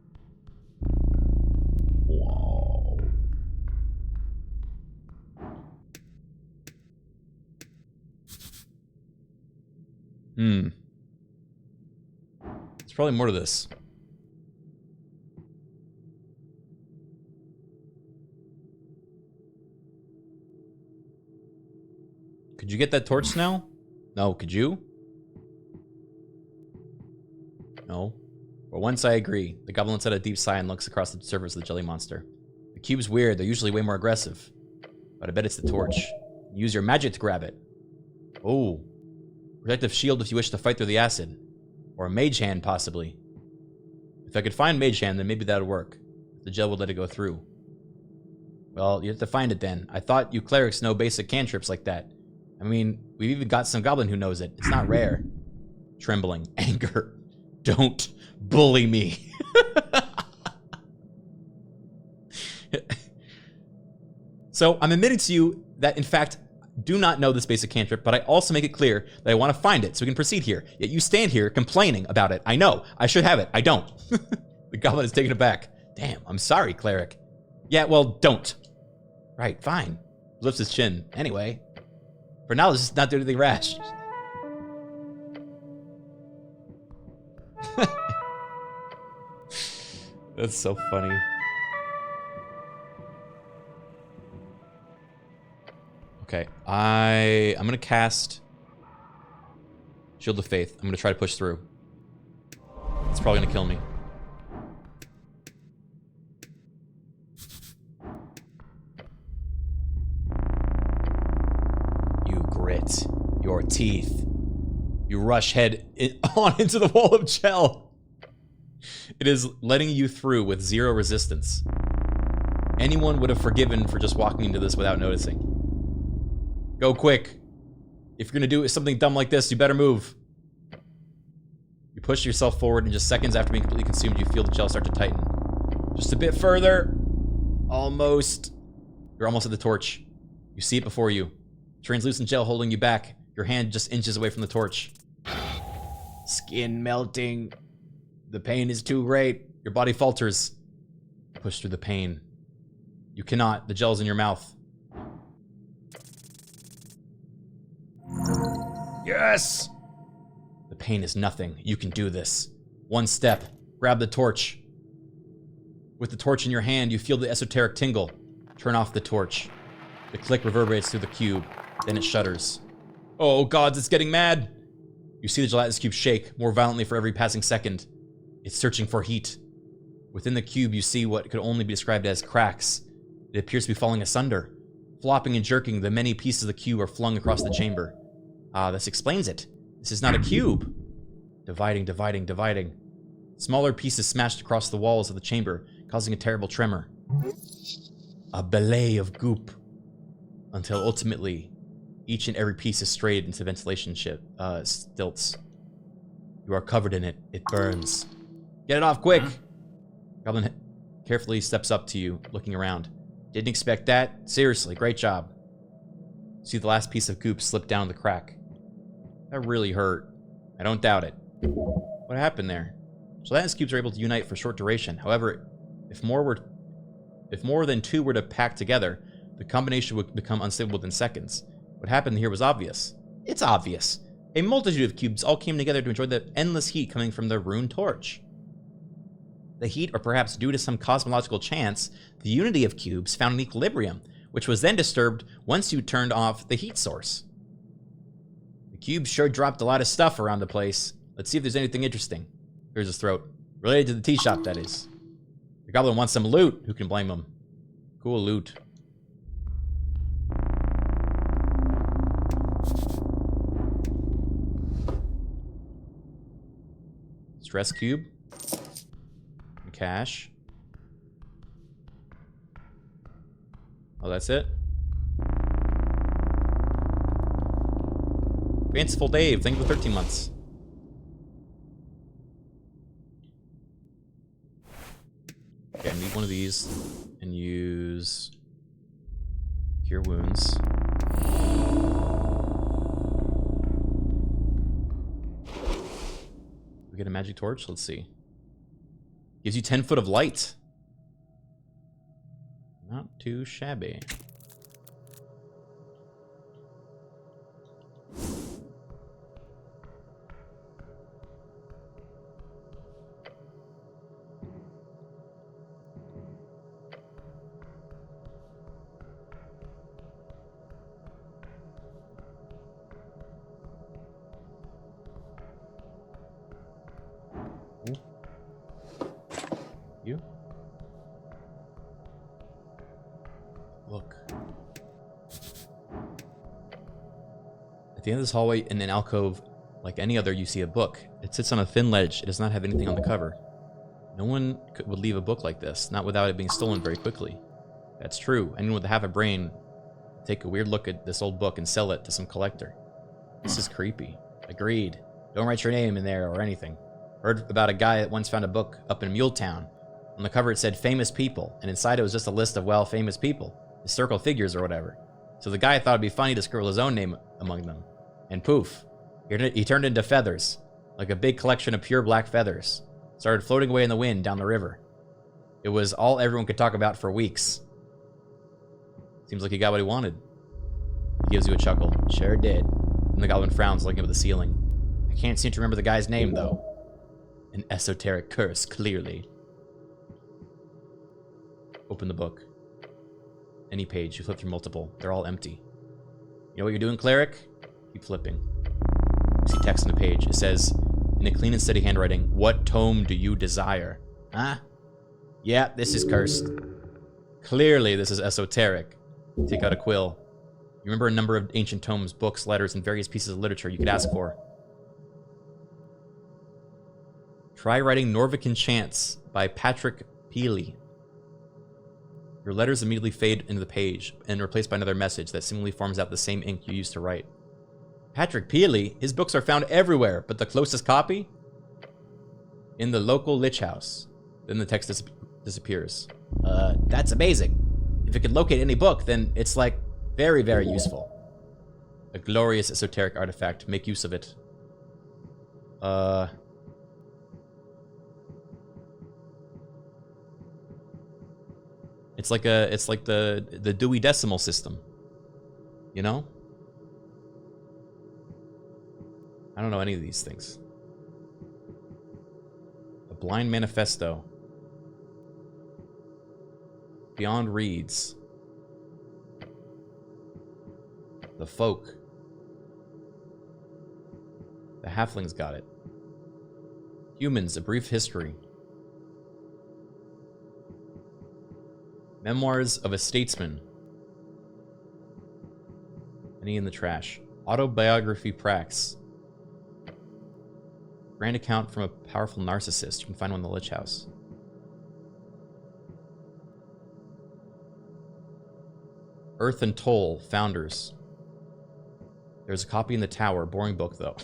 Whoa. There's probably more to this. Could you get that torch now? No, could you? No. Well, once I agree. The goblin lets out a deep sigh and looks across the surface of the jelly monster. The cube's weird. They're usually way more aggressive. But I bet it's the torch. Use your magic to grab it. Oh. Protective shield if you wish to fight through the acid. Or a mage hand, possibly. If I could find mage hand, then maybe that would work. The gel would let it go through. Well, you have to find it then. I thought you clerics know basic cantrips like that. I mean, we've even got some goblin who knows it. It's not rare. Trembling. Anger. Don't bully me. So, I'm admitting to you that, in fact, do not know this basic cantrip, but I also make it clear that I want to find it so we can proceed here. Yet you stand here complaining about it. I know. I should have it. I don't. The goblin is taken aback. Damn, I'm sorry, cleric. Yeah, well, don't. Right, fine. Lifts his chin. Anyway, for now, let's just not do anything rash. That's so funny. Okay, I'm gonna cast Shield of Faith. I'm gonna try to push through. It's probably gonna kill me. You grit your teeth. You rush on into the wall of gel. It is letting you through with 0 resistance. Anyone would have forgiven for just walking into this without noticing. Go quick. If you're gonna do something dumb like this, you better move. You push yourself forward, and just seconds after being completely consumed, you feel the gel start to tighten. Just a bit further. Almost. You're almost at the torch. You see it before you. Translucent gel holding you back. Your hand just inches away from the torch. Skin melting. The pain is too great. Your body falters. Push through the pain. You cannot. The gel's in your mouth. Yes! The pain is nothing. You can do this. One step. Grab the torch. With the torch in your hand, you feel the esoteric tingle. Turn off the torch. The click reverberates through the cube. Then it shudders. Oh, gods, it's getting mad! You see the gelatinous cube shake more violently for every passing second. It's searching for heat. Within the cube, you see what could only be described as cracks. It appears to be falling asunder. Flopping and jerking, the many pieces of the cube are flung across the chamber. Ah, this explains it. This is not a cube. Dividing, dividing, dividing. Smaller pieces smashed across the walls of the chamber, causing a terrible tremor. A belay of goop. Until ultimately, each and every piece is strayed into ventilation stilts. You are covered in it. It burns. Get it off, quick! Goblin carefully steps up to you, looking around. Didn't expect that? Seriously, great job. See the last piece of goop slip down the crack. That really hurt. I don't doubt it. What happened there? Gelatinous cubes are able to unite for short duration. However, if more than 2 were to pack together, the combination would become unstable within seconds. What happened here was obvious. It's obvious. A multitude of cubes all came together to enjoy the endless heat coming from the rune torch. The heat, or perhaps due to some cosmological chance, the unity of cubes found an equilibrium, which was then disturbed once you turned off the heat source. The cubes sure dropped a lot of stuff around the place. Let's see if there's anything interesting. Here's his throat. Related to the tea shop, that is. The goblin wants some loot. Who can blame him? Cool loot. Stress cube. Cash. Oh, that's it? Fanciful Dave, thank you for 13 months. Okay, I need one of these and use Cure Wounds. We get a magic torch? Let's see. Gives you 10 foot of light. Not too shabby. You? Look. At the end of this hallway, in an alcove, like any other, you see a book. It sits on a thin ledge. It does not have anything on the cover. No one would leave a book like this, not without it being stolen very quickly. That's true. Anyone with half a brain would take a weird look at this old book and sell it to some collector. This is creepy. Agreed. Don't write your name in there or anything. Heard about a guy that once found a book up in Muletown. On the cover it said famous people, and inside it was just a list of, well, famous people. Historical figures or whatever. So the guy thought it'd be funny to scribble his own name among them. And poof. He turned into feathers. Like a big collection of pure black feathers. Started floating away in the wind down the river. It was all everyone could talk about for weeks. Seems like he got what he wanted. He gives you a chuckle. Sure did. And the goblin frowns, looking up at the ceiling. I can't seem to remember the guy's name, though. An esoteric curse, clearly. Open the book. Any page. You flip through multiple. They're all empty. You know what you're doing, cleric? Keep flipping. You see text on the page. It says, in a clean and steady handwriting, what tome do you desire? Huh? Yeah, this is cursed. Clearly, this is esoteric. Take out a quill. You remember a number of ancient tomes, books, letters, and various pieces of literature you could ask for. Try writing Norvican Chants by Patrick Peely. Your letters immediately fade into the page and replaced by another message that seemingly forms out the same ink you used to write. Patrick Peely? His books are found everywhere, but the closest copy? In the local lich house. Then the text disappears. That's amazing. If it could locate any book, then it's like very, very useful. A glorious esoteric artifact. Make use of it. It's like the Dewey Decimal System. You know? I don't know any of these things. A blind manifesto. Beyond reeds. The folk. The halflings got it. Humans, a brief history. Memoirs of a statesman. Any in the trash. Autobiography Prax. Grand account from a powerful narcissist. You can find one in the Lich House. Earth and Toll, Founders. There's a copy in the tower. Boring book, though.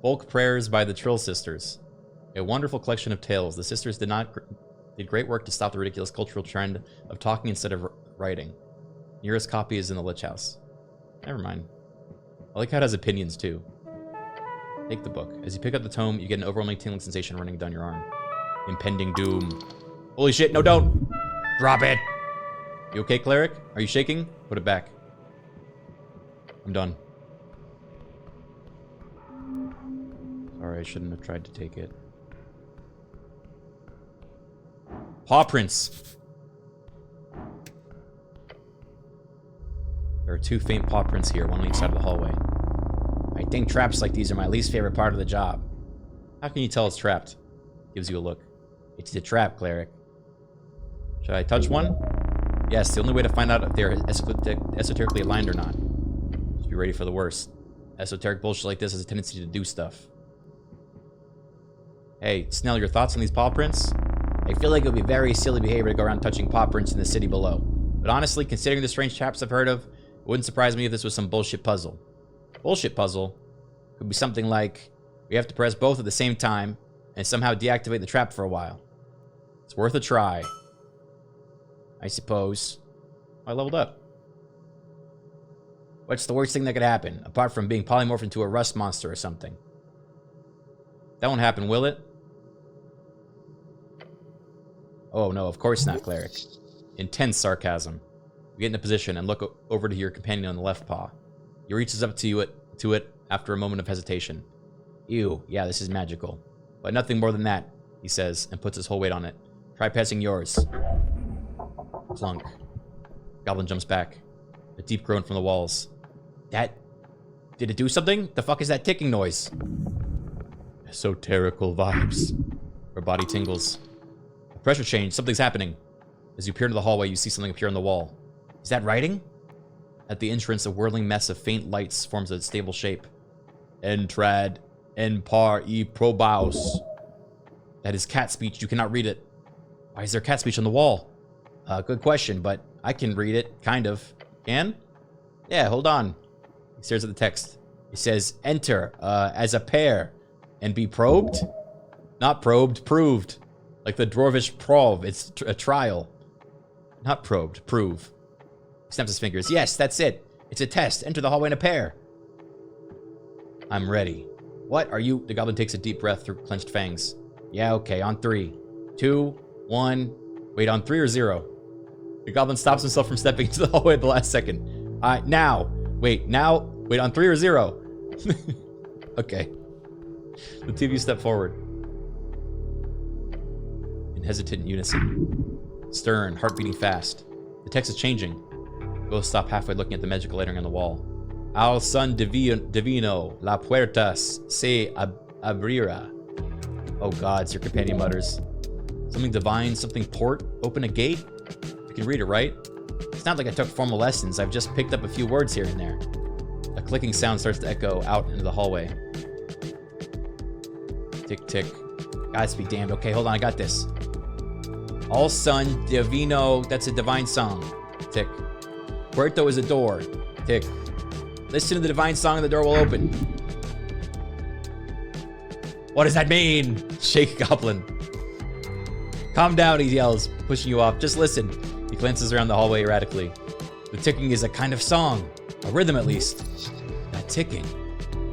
Folk Prayers by the Trill Sisters. A wonderful collection of tales. The sisters did great work to stop the ridiculous cultural trend of talking instead of writing. Nearest copy is in the Lich House. Never mind. I like how it has opinions, too. Take the book. As you pick up the tome, you get an overwhelming tingling sensation running down your arm. Impending doom. Holy shit, no, don't! Drop it! You okay, cleric? Are you shaking? Put it back. I'm done. Sorry, I shouldn't have tried to take it. Paw prints. There are 2 faint paw prints here, one on each side of the hallway. I think traps like these are my least favorite part of the job. How can you tell it's trapped? Gives you a look. It's a trap, cleric. Should I touch one? Yes, the only way to find out if they're esoterically aligned or not. Just be ready for the worst. Esoteric bullshit like this has a tendency to do stuff. Hey, Snell, your thoughts on these paw prints? I feel like it would be very silly behavior to go around touching paw prints in the city below. But honestly, considering the strange traps I've heard of, it wouldn't surprise me if this was some bullshit puzzle. Bullshit puzzle could be something like, we have to press both at the same time and somehow deactivate the trap for a while. It's worth a try. I suppose. I leveled up. What's the worst thing that could happen, apart from being polymorphed into a rust monster or something? That won't happen, will it? Oh no, of course not, cleric. Intense sarcasm. You get in a position and look over to your companion on the left paw. He reaches up to it after a moment of hesitation. Ew, yeah, this is magical. But nothing more than that, he says, and puts his whole weight on it. Try passing yours. Clunk. Goblin jumps back. A deep groan from the walls. That... Did it do something? The fuck is that ticking noise? Esoterical vibes. Her body tingles. A pressure change. Something's happening. As you peer into the hallway, you see something appear on the wall. Is that writing? At the entrance, a whirling mess of faint lights forms a stable shape. Entrad, enpar e probaus. That is cat speech. You cannot read it. Why is there cat speech on the wall? Good question, but I can read it, kind of. Can? Yeah, hold on. He stares at the text. It says, enter, as a pair, and be probed? Not probed, proved. Like the Dwarvish prov, it's a trial. Not probed, prove. He snaps his fingers. Yes, that's it. It's a test. Enter the hallway in a pair. I'm ready. What are you? The goblin takes a deep breath through clenched fangs. Yeah, okay, on 3. 2, 1, Wait, on 3 or 0? The goblin stops himself from stepping into the hallway at the last second. Now. Wait, now. Wait, on 3 or 0? Okay. The two of you step forward. In hesitant unison. Stern, heart beating fast. The text is changing. Both stop halfway looking at the magical lettering on the wall. Al son divino, la puertas se abrirá. Oh gods, your companion mutters. Something divine, something port, open a gate? You can read it, right? It's not like I took formal lessons, I've just picked up a few words here and there. A clicking sound starts to echo out into the hallway. Tick, tick. Gods be damned. Okay, hold on, I got this. All son divino, that's a divine song. Tick. Puerto is a door. Tick. Listen to the divine song and the door will open. What does that mean? Shake Goblin. Calm down, he yells, pushing you off. Just listen. He glances around the hallway erratically. The ticking is a kind of song. A rhythm, at least. That ticking.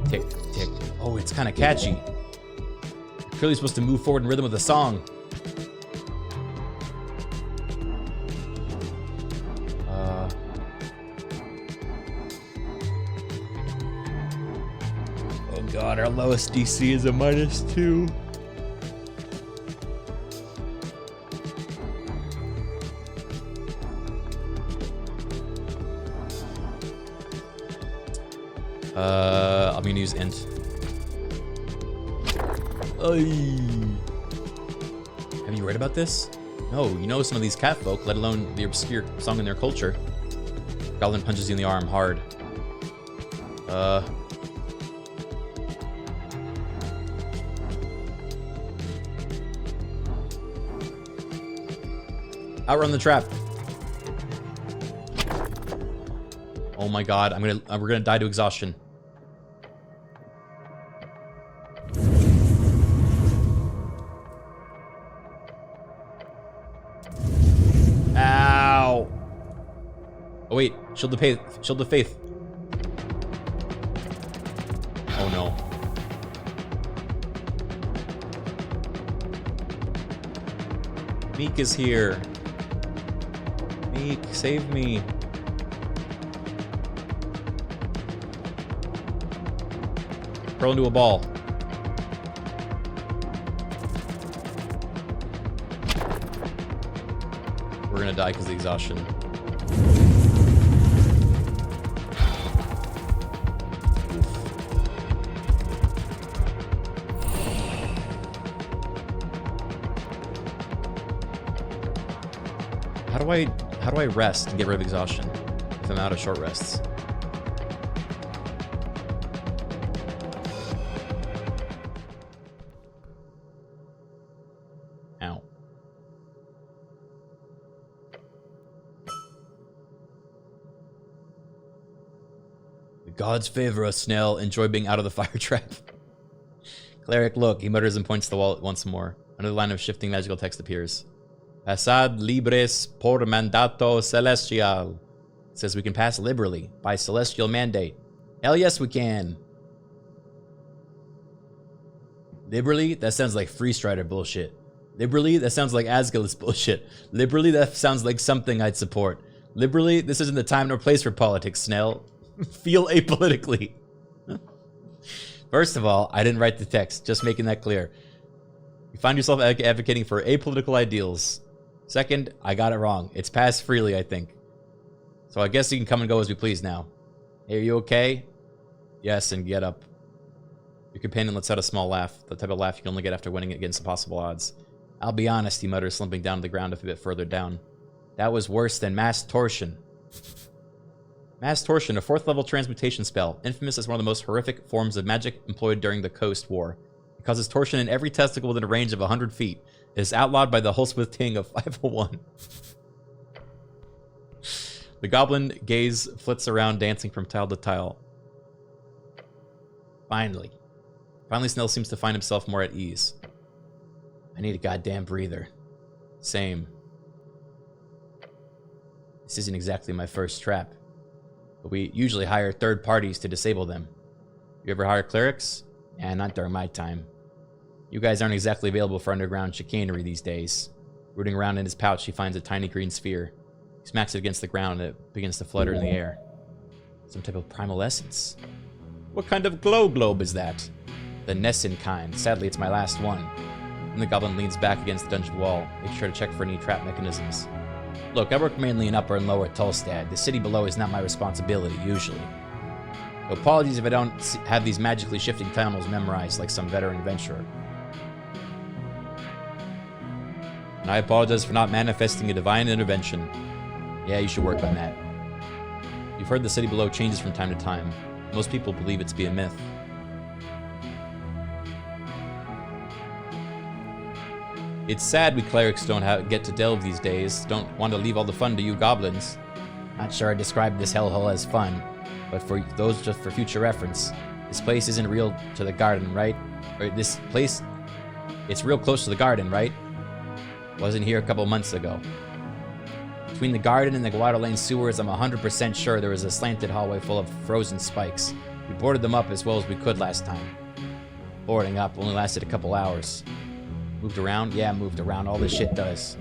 Tick, tick. Oh, it's kind of catchy. You're clearly supposed to move forward in rhythm with the song. Oh god, our lowest DC is a -2. I'm gonna use int. Have you read about this? No, you know some of these cat folk, let alone the obscure song in their culture. Goblin punches you in the arm hard. Outrun the trap. Oh my god, we're gonna die to exhaustion. Ow! Oh wait, shield the faith. Shield the faith. Oh no. Meek is here. Meek, save me. Curl into a ball. We're gonna die because of the exhaustion. How do I rest and get rid of exhaustion if I'm out of short rests? Ow. The gods favor us, Snell. Enjoy being out of the fire trap. Cleric, look. He mutters and points to the wall once more. Another line of shifting magical text appears. Passad libres por mandato celestial. It says we can pass liberally by celestial mandate. Hell yes, we can. Liberally? That sounds like Free Strider bullshit. Liberally? That sounds like Asgilus bullshit. Liberally? That sounds like something I'd support. Liberally? This isn't the time nor place for politics, Snell. Feel apolitically. First of all, I didn't write the text, just making that clear. You find yourself advocating for apolitical ideals. Second, I got it wrong. It's passed freely, I think. So I guess you can come and go as we please now. Hey, are you okay? Yes, and get up. Your companion lets out a small laugh, the type of laugh you can only get after winning against impossible odds. I'll be honest, he mutters, slumping down to the ground a bit further down. That was worse than mass torsion. Mass torsion, a 4th level transmutation spell, infamous as one of the most horrific forms of magic employed during the Coast War. It causes torsion in every testicle within a range of 100 feet. It is outlawed by the Hulswith Ting of 501. The goblin gaze flits around, dancing from tile to tile. Finally, Snell seems to find himself more at ease. I need a goddamn breather. Same. This isn't exactly my first trap, but we usually hire third parties to disable them. You ever hire clerics? Yeah, not during my time. You guys aren't exactly available for underground chicanery these days. Rooting around in his pouch, he finds a tiny green sphere. He smacks it against the ground and it begins to flutter in the air. Some type of primal essence. What kind of glow globe is that? The Nessin kind. Sadly, it's my last one. And the goblin leans back against the dungeon wall, makes sure to check for any trap mechanisms. Look, I work mainly in Upper and Lower Tolstad. The city below is not my responsibility, usually. So apologies if I don't have these magically shifting tunnels memorized like some veteran adventurer. And I apologize for not manifesting a divine intervention. Yeah, you should work on that. You've heard the city below changes from time to time. Most people believe it to be a myth. It's sad we clerics don't get to delve these days. Don't want to leave all the fun to you goblins. Not sure I described this hellhole as fun, but for those just for future reference, this place isn't real to the garden, right? Or this place, it's real close to the garden, right? Wasn't here a couple months ago. Between the garden and the Guado Lane sewers, I'm 100% sure there was a slanted hallway full of frozen spikes. We boarded them up as well as we could last time. Boarding up only lasted a couple hours. Moved around? Yeah, moved around. All this shit does.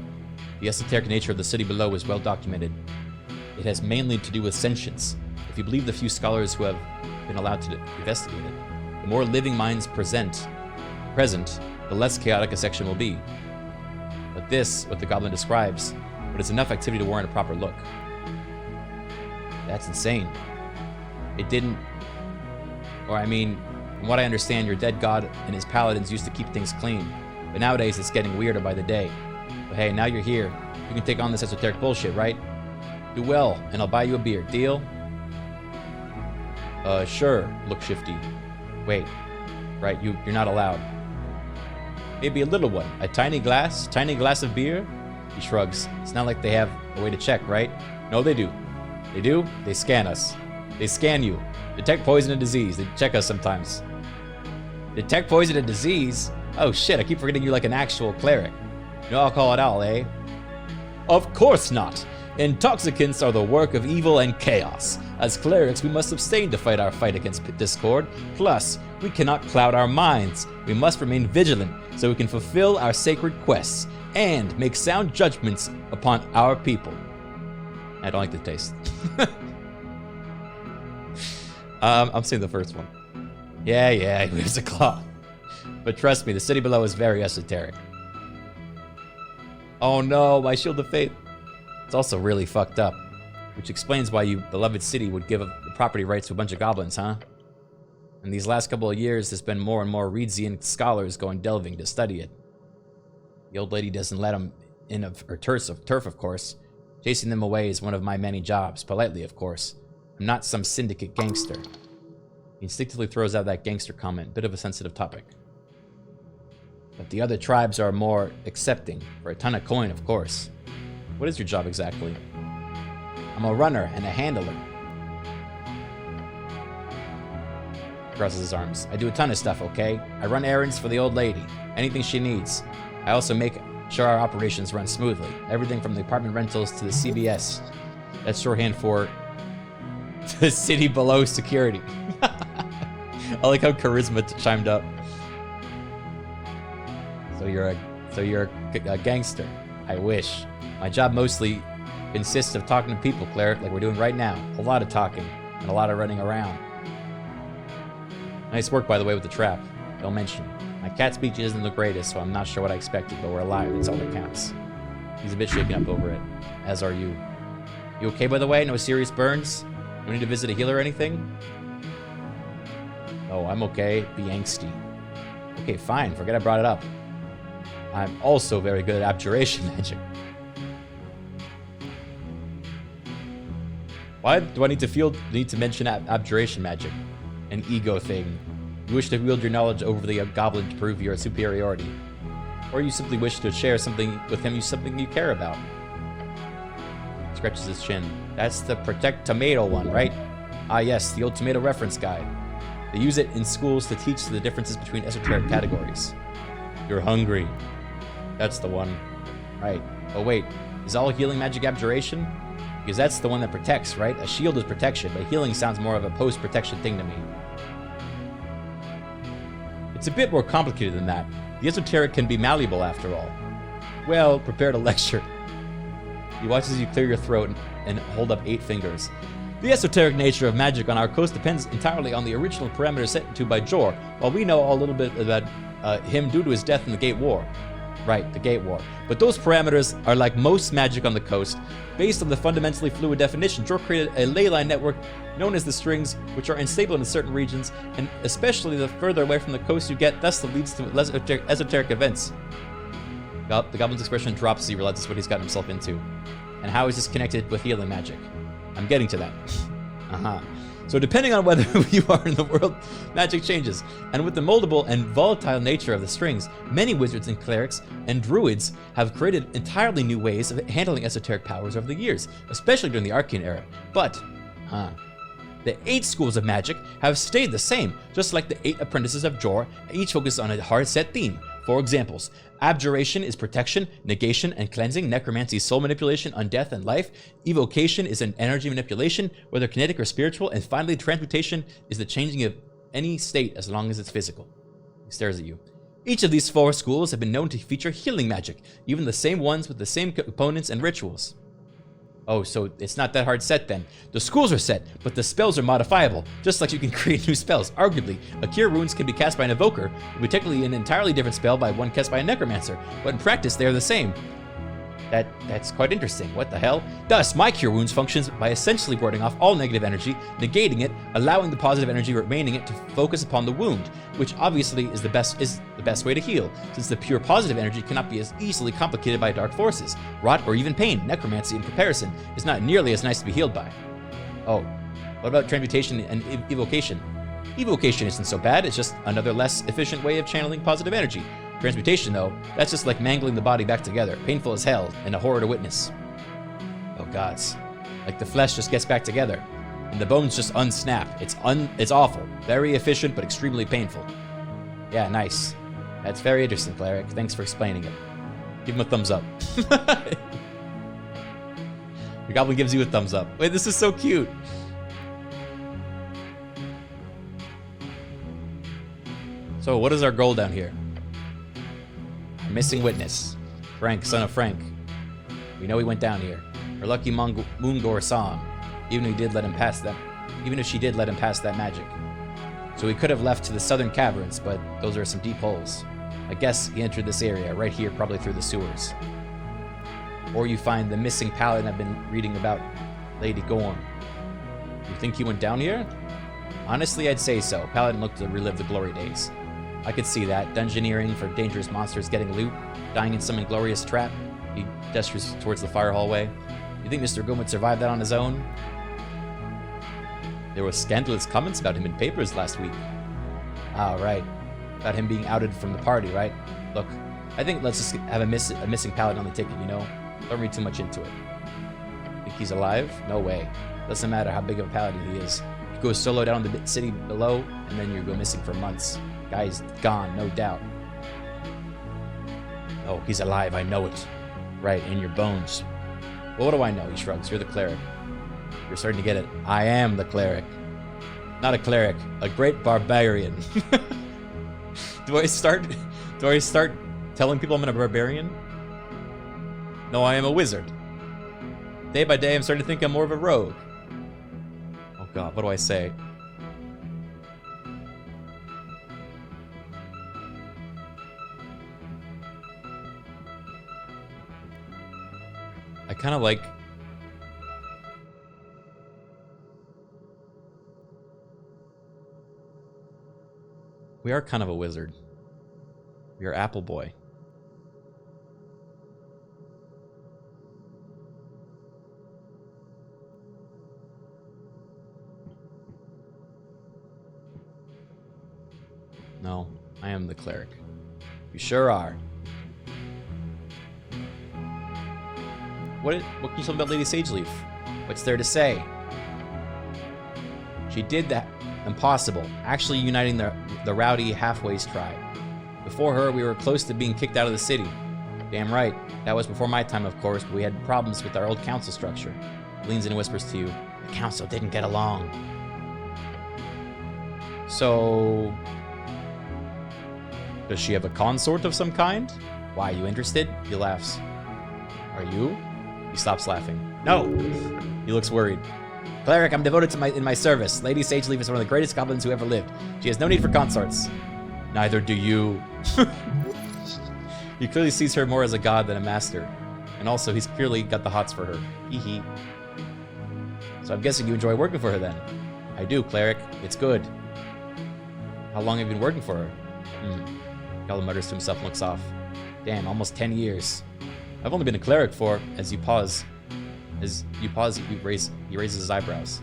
The esoteric nature of the city below is well documented. It has mainly to do with sentience. If you believe the few scholars who have been allowed to investigate it, the more living minds present, the less chaotic a section will be. But this, what the goblin describes, but it's enough activity to warrant a proper look. That's insane. It didn't... Or I mean, from what I understand, your dead god and his paladins used to keep things clean. But nowadays, it's getting weirder by the day. But hey, now you're here. You can take on this esoteric bullshit, right? Do well, and I'll buy you a beer. Deal? Sure. Look shifty. Wait. Right, you're not allowed. Maybe a little one. A tiny glass of beer? He shrugs. It's not like they have a way to check, right? No, they do. They do? They scan us. They scan you. Detect poison and disease. They check us sometimes. Detect poison and disease? Oh shit, I keep forgetting you're like an actual cleric. No alcohol at all, eh? Of course not. Intoxicants are the work of evil and chaos. As clerics, we must abstain to fight our fight against discord. Plus, we cannot cloud our minds. We must remain vigilant so we can fulfill our sacred quests and make sound judgments upon our people. I don't like the taste. I'm saying the first one. Yeah, he wears a claw. But trust me, the city below is very esoteric. Oh no, my shield of faith. It's also really fucked up. Which explains why you beloved city would give the property rights to a bunch of goblins, huh? In these last couple of years, there's been more and more Reedsian scholars going delving to study it. The old lady doesn't let them in her turf, of course. Chasing them away is one of my many jobs, politely, of course. I'm not some syndicate gangster. He instinctively throws out that gangster comment, bit of a sensitive topic. But the other tribes are more accepting, for a ton of coin, of course. What is your job exactly? I'm a runner and a handler. Crosses his arms. I do a ton of stuff, okay? I run errands for the old lady. Anything she needs. I also make sure our operations run smoothly. Everything from the apartment rentals to the CBS. That's shorthand for the city below security. I like how charisma chimed up. So you're a gangster. I wish. My job mostly consists of talking to people, cleric, like we're doing right now. A lot of talking and a lot of running around. Nice work, by the way, with the trap. Don't mention it. My cat speech isn't the greatest, so I'm not sure what I expected, but we're alive. It's all that counts. He's a bit shaken up over it, as are you. You okay, by the way? No serious burns? Do we need to visit a healer or anything? Oh, I'm okay. Be angsty. Okay, fine. Forget I brought it up. I'm also very good at abjuration magic. Why do I need to mention abjuration magic? An ego thing. You wish to wield your knowledge over the goblin to prove your superiority. Or you simply wish to share something with him, something you care about. Scratches his chin. That's the Protect Tomato one, right? Ah yes, the old tomato reference guide. They use it in schools to teach the differences between esoteric categories. You're hungry. That's the one. Right. Oh wait, is all healing magic abjuration? Because that's the one that protects, right? A shield is protection, but healing sounds more of a post-protection thing to me. It's a bit more complicated than that. The esoteric can be malleable after all. well prepared a lecture. He watches you clear your throat and hold up 8 fingers. The esoteric nature of magic on our coast depends entirely on the original parameters set to by Jor, while we know a little bit about him due to his death in the Gate War. Right, the Gate War. But those parameters are like most magic on the coast. Based on the fundamentally fluid definition, Jor created a ley line network known as the strings, which are unstable in certain regions, and especially the further away from the coast you get, thus that leads to less esoteric events. The Goblin's expression drops as he realizes what he's gotten himself into. And how is this connected with healing magic? I'm getting to that. So depending on whether you are in the world, magic changes. And with the moldable and volatile nature of the strings, many wizards and clerics and druids have created entirely new ways of handling esoteric powers over the years, especially during the arcane era. But, the 8 schools of magic have stayed the same, just like the 8 apprentices of Jor, each focused on a hard-set theme. For examples, abjuration is protection, negation, and cleansing. Necromancy is soul manipulation, undeath, and life. Evocation is an energy manipulation, whether kinetic or spiritual. And finally, transmutation is the changing of any state as long as it's physical. He stares at you. Each of these 4 schools have been known to feature healing magic, even the same ones with the same components and rituals. Oh, so it's not that hard set then. The schools are set, but the spells are modifiable, just like you can create new spells. Arguably, a Cure Wounds can be cast by an Evoker, it would be technically an entirely different spell by one cast by a Necromancer, but in practice they are the same. That's quite interesting. What the hell? Thus, my Cure Wounds functions by essentially warding off all negative energy, negating it, allowing the positive energy remaining it to focus upon the wound, which obviously is the best way to heal, since the pure positive energy cannot be as easily complicated by dark forces. Rot or even pain, necromancy in comparison, is not nearly as nice to be healed by. Oh, what about transmutation and evocation? Evocation isn't so bad, it's just another less efficient way of channeling positive energy. Transmutation, though, that's just like mangling the body back together. Painful as hell, and a horror to witness. Oh gods. Like the flesh just gets back together, and the bones just unsnap. It's awful. Very efficient, but extremely painful. Yeah, nice. That's very interesting, Cleric. Thanks for explaining it. Give him a thumbs up. The Goblin gives you a thumbs up. Wait, this is so cute. So, what is our goal down here? Missing witness. Frank, son of Frank. We know he went down here. Our lucky Moongor saw him, even if she did let him pass that magic. So he could have left to the southern caverns, but those are some deep holes. I guess he entered this area, right here, probably through the sewers. Or you find the missing paladin I've been reading about, Lady Gorm. You think he went down here? Honestly, I'd say so. Paladin looked to relive the glory days. I could see that. Dungeoneering for dangerous monsters getting loot, dying in some inglorious trap. He gestures towards the fire hallway. You think Mr. Goom would survive that on his own? There were scandalous comments about him in papers last week. Ah, right. About him being outed from the party, right? Look, I think let's just have a missing paladin on the ticket, you know? Don't read too much into it. Think he's alive? No way. Doesn't matter how big of a paladin he is. He goes solo down the city below, and then you go missing for months. Guy's gone, no doubt. Oh, he's alive, I know it. Right, in your bones. Well, what do I know? He shrugs. You're the cleric. You're starting to get it. I am the cleric. Not a cleric, a great barbarian. Do I start telling people I'm a barbarian? No, I am a wizard. Day by day, I'm starting to think I'm more of a rogue. Oh god, what do I say? I kind of like... We are kind of a wizard. We are Apple Boy. No, I am the cleric. You sure are. What can you tell me about Lady Sageleaf? What's there to say? She did that impossible, actually uniting the rowdy halfways tribe. Before her, we were close to being kicked out of the city. Damn right. That was before my time, of course, but we had problems with our old council structure. Leans in and whispers to you, the council didn't get along. So... does she have a consort of some kind? Why, you interested? He laughs. Are you? He stops laughing. No! He looks worried. Cleric, I'm devoted to in my service. Lady Sageleaf is one of the greatest goblins who ever lived. She has no need for consorts. Neither do you. He clearly sees her more as a god than a master. And also, he's clearly got the hots for her. Hee hee. So I'm guessing you enjoy working for her then? I do, Cleric. It's good. How long have you been working for her? Goblin mutters to himself and looks off. Damn, almost 10 years. I've only been a cleric for, he raises his eyebrows.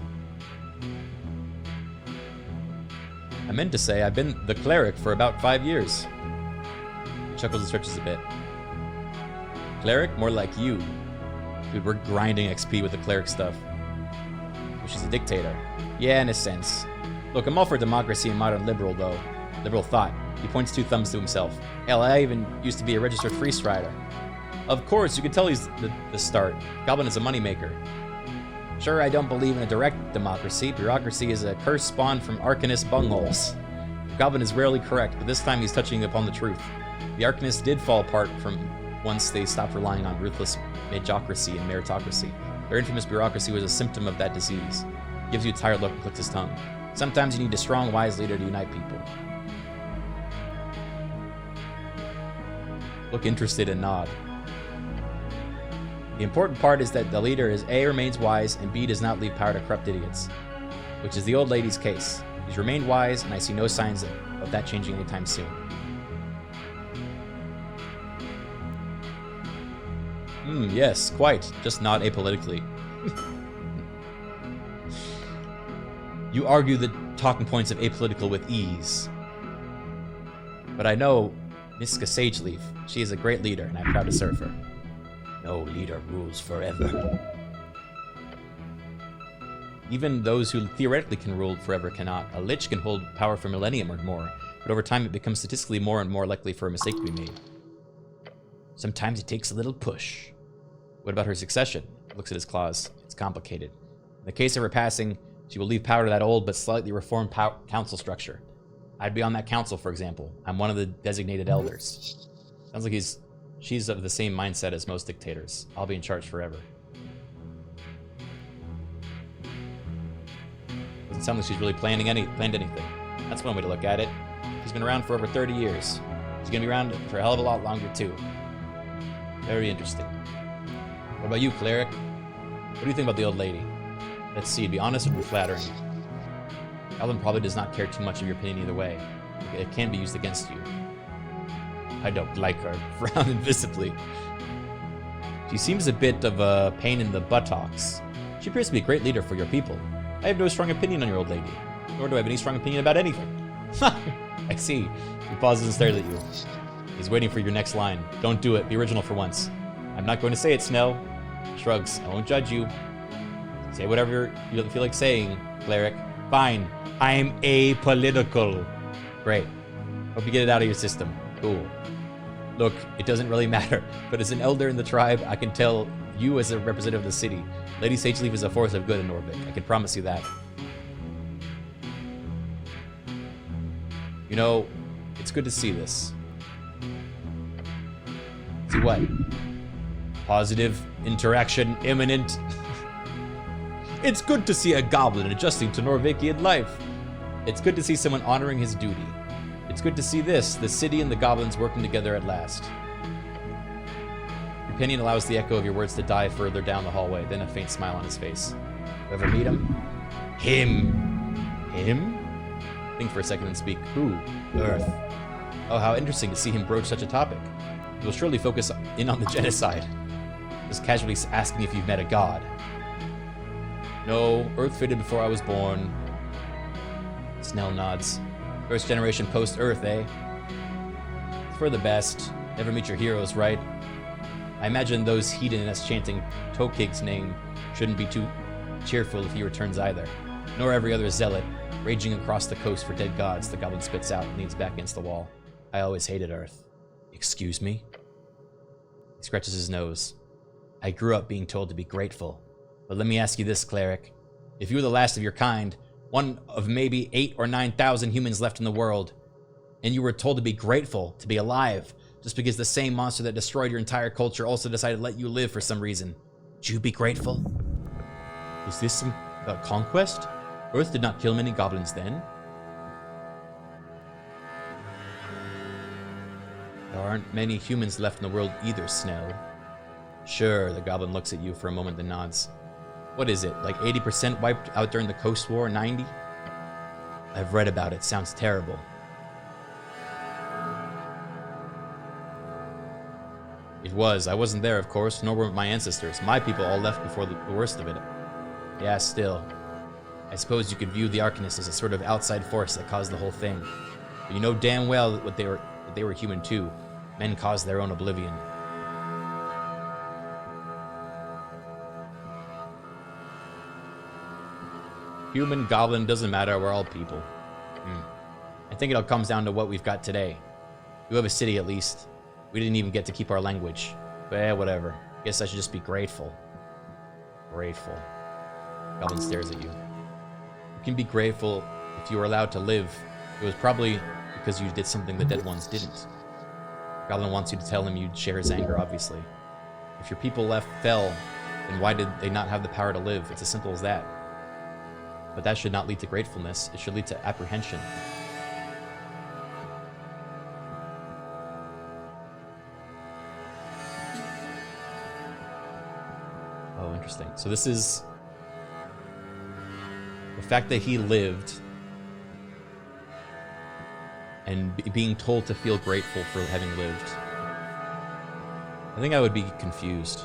I meant to say I've been the cleric for about 5 years. He chuckles and stretches a bit. Cleric? More like you. Dude, we're grinding XP with the cleric stuff. So she's a dictator. Yeah, in a sense. Look, I'm all for democracy and modern liberal thought. He points 2 thumbs to himself. Hell, I even used to be a registered free strider. Of course, you can tell he's the start. Goblin is a moneymaker. Sure, I don't believe in a direct democracy. Bureaucracy is a curse spawned from arcanist bungholes. Goblin is rarely correct, but this time he's touching upon the truth. The arcanists did fall apart from once they stopped relying on ruthless magocracy and meritocracy. Their infamous bureaucracy was a symptom of that disease. He gives you a tired look and clicks his tongue. Sometimes you need a strong, wise leader to unite people. Look interested and nod. The important part is that the leader is A, remains wise, and B, does not leave power to corrupt idiots. Which is the old lady's case. She's remained wise, and I see no signs of that changing anytime soon. Yes, quite. Just not apolitically. You argue the talking points of apolitical with ease. But I know Miska Sageleaf. She is a great leader, and I'm proud to serve her. No leader rules forever. Even those who theoretically can rule forever cannot. A lich can hold power for a millennium or more, but over time it becomes statistically more and more likely for a mistake to be made. Sometimes it takes a little push. What about her succession? Looks at his claws. It's complicated. In the case of her passing, she will leave power to that old but slightly reformed council structure. I'd be on that council, for example. I'm one of the designated elders. Sounds like she's of the same mindset as most dictators. I'll be in charge forever. Doesn't sound like she's really planned anything. That's one way to look at it. She's been around for over 30 years. She's gonna be around for a hell of a lot longer too. Very interesting. What about you, Cleric? What do you think about the old lady? Let's see, be honest or be flattering. Goblin probably does not care too much of your opinion either way. It can be used against you. I don't like her. Frown invisibly. She seems a bit of a pain in the buttocks. She appears to be a great leader for your people. I have no strong opinion on your old lady. Nor do I have any strong opinion about anything. I see. He pauses and stares at you. He's waiting for your next line. Don't do it. Be original for once. I'm not going to say it, Snow. Shrugs. I won't judge you. Say whatever you feel like saying, Cleric. Fine. I'm apolitical. Great. Hope you get it out of your system. Cool. Look, it doesn't really matter, but as an elder in the tribe, I can tell you as a representative of the city, Lady Sageleaf is a force of good in Norbik. I can promise you that. You know, it's good to see this. See what? Positive interaction imminent. It's good to see a goblin adjusting to Norvikian life. It's good to see someone honoring his duty. It's good to see this, the city and the goblins working together at last. Your opinion allows the echo of your words to die further down the hallway, then a faint smile on his face. You ever meet him? Him. Him? Think for a second and speak. Who? Earth. Oh, how interesting to see him broach such a topic. He will surely focus in on the genocide. Just casually asking if you've met a god. No, Earth fitted before I was born. Snell nods. First generation post-Earth, eh? For the best. Never meet your heroes, right? I imagine those hedonists chanting Tokig's name shouldn't be too cheerful if he returns either. Nor every other zealot, raging across the coast for dead gods, the goblin spits out and leans back against the wall. I always hated Earth. Excuse me? He scratches his nose. I grew up being told to be grateful. But let me ask you this, Cleric. If you were the last of your kind, one of maybe 8,000 or 9,000 humans left in the world, and you were told to be grateful, to be alive, just because the same monster that destroyed your entire culture also decided to let you live for some reason. Would you be grateful? Is this about conquest? Earth did not kill many goblins then. There aren't many humans left in the world either, Snell. Sure, the goblin looks at you for a moment then nods. What is it, like 80% wiped out during the Coast War, 90? I've read about it, sounds terrible. It was. I wasn't there, of course, nor were my ancestors. My people all left before the worst of it. Yeah, still. I suppose you could view the Arcanists as a sort of outside force that caused the whole thing. But you know damn well that they were human too. Men caused their own oblivion. Human, goblin, doesn't matter, we're all people. I think it all comes down to what we've got today. We have a city at least. We didn't even get to keep our language. But whatever. Guess I should just be grateful. Grateful. Goblin stares at you. You can be grateful if you were allowed to live. It was probably because you did something the dead ones didn't. Goblin wants you to tell him you'd share his anger, obviously. If your people fell, then why did they not have the power to live? It's as simple as that. But that should not lead to gratefulness. It should lead to apprehension. Oh, interesting. So this is the fact that he lived and being told to feel grateful for having lived. I think I would be confused.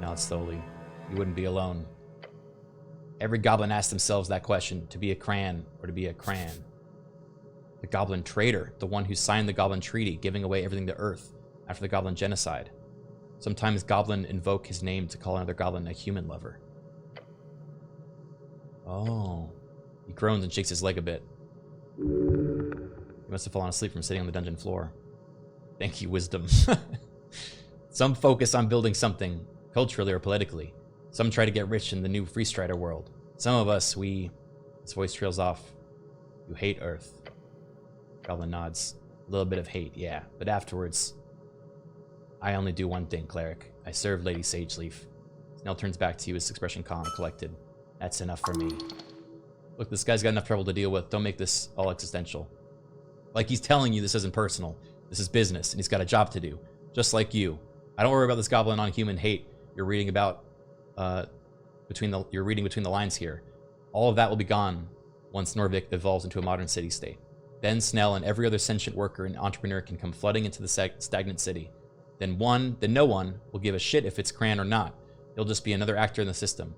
Not slowly. You wouldn't be alone. Every goblin asks themselves that question, to be a Cran or to be a Cran. The goblin traitor, the one who signed the goblin treaty, giving away everything to Earth after the goblin genocide. Sometimes goblin invoke his name to call another goblin a human lover. Oh. He groans and shakes his leg a bit. He must have fallen asleep from sitting on the dungeon floor. Thank you, wisdom. Some focus on building something, culturally or politically. Some try to get rich in the new Free Strider world. Some of us, His voice trails off. You hate Earth. Goblin nods. A little bit of hate, yeah. But afterwards, I only do one thing, cleric. I serve Lady Sageleaf. Snell turns back to you, his expression calm and collected. That's enough for me. Look, this guy's got enough trouble to deal with. Don't make this all existential. Like he's telling you this isn't personal. This is business, and he's got a job to do. Just like you. I don't worry about this goblin on human hate you're reading about you're reading between the lines here. All of that will be gone once Norvik evolves into a modern city-state. Then Snell and every other sentient worker and entrepreneur can come flooding into the stagnant city. Then no one will give a shit if it's Cran or not. He'll just be another actor in the system.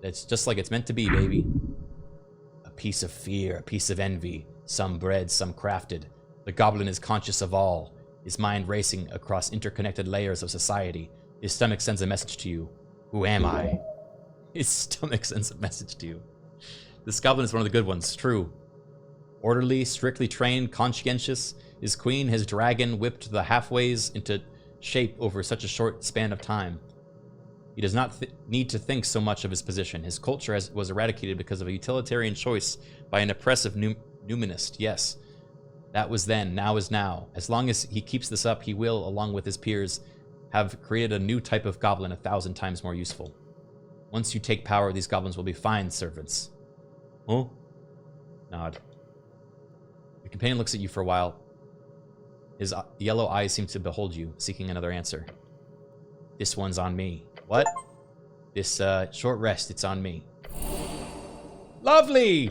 It's just like it's meant to be, baby. A piece of fear, a piece of envy. Some bred, some crafted. The goblin is conscious of all. His mind racing across interconnected layers of society. His stomach sends a message to you. Who am I? His stomach sends a message to you. This goblin is one of the good ones, true. Orderly, strictly trained, conscientious. His queen, his dragon, whipped the halfways into shape over such a short span of time. He does not need to think so much of his position. His culture was eradicated because of a utilitarian choice by an oppressive numinist. Yes, that was then, now is now. As long as he keeps this up, he will, along with his peers, have created a new type of goblin 1,000 times more useful. Once you take power, these goblins will be fine servants. Huh? Nod. The companion looks at you for a while. His yellow eyes seem to behold you, seeking another answer. This one's on me. What? This short rest, it's on me. Lovely!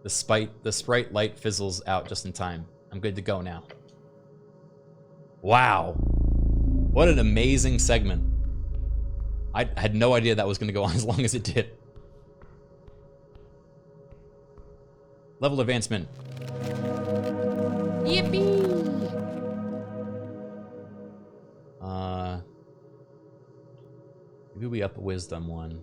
The sprite light fizzles out just in time. I'm good to go now. Wow. What an amazing segment. I had no idea that was going to go on as long as it did. Level advancement. Yippee! Maybe we up a wisdom one.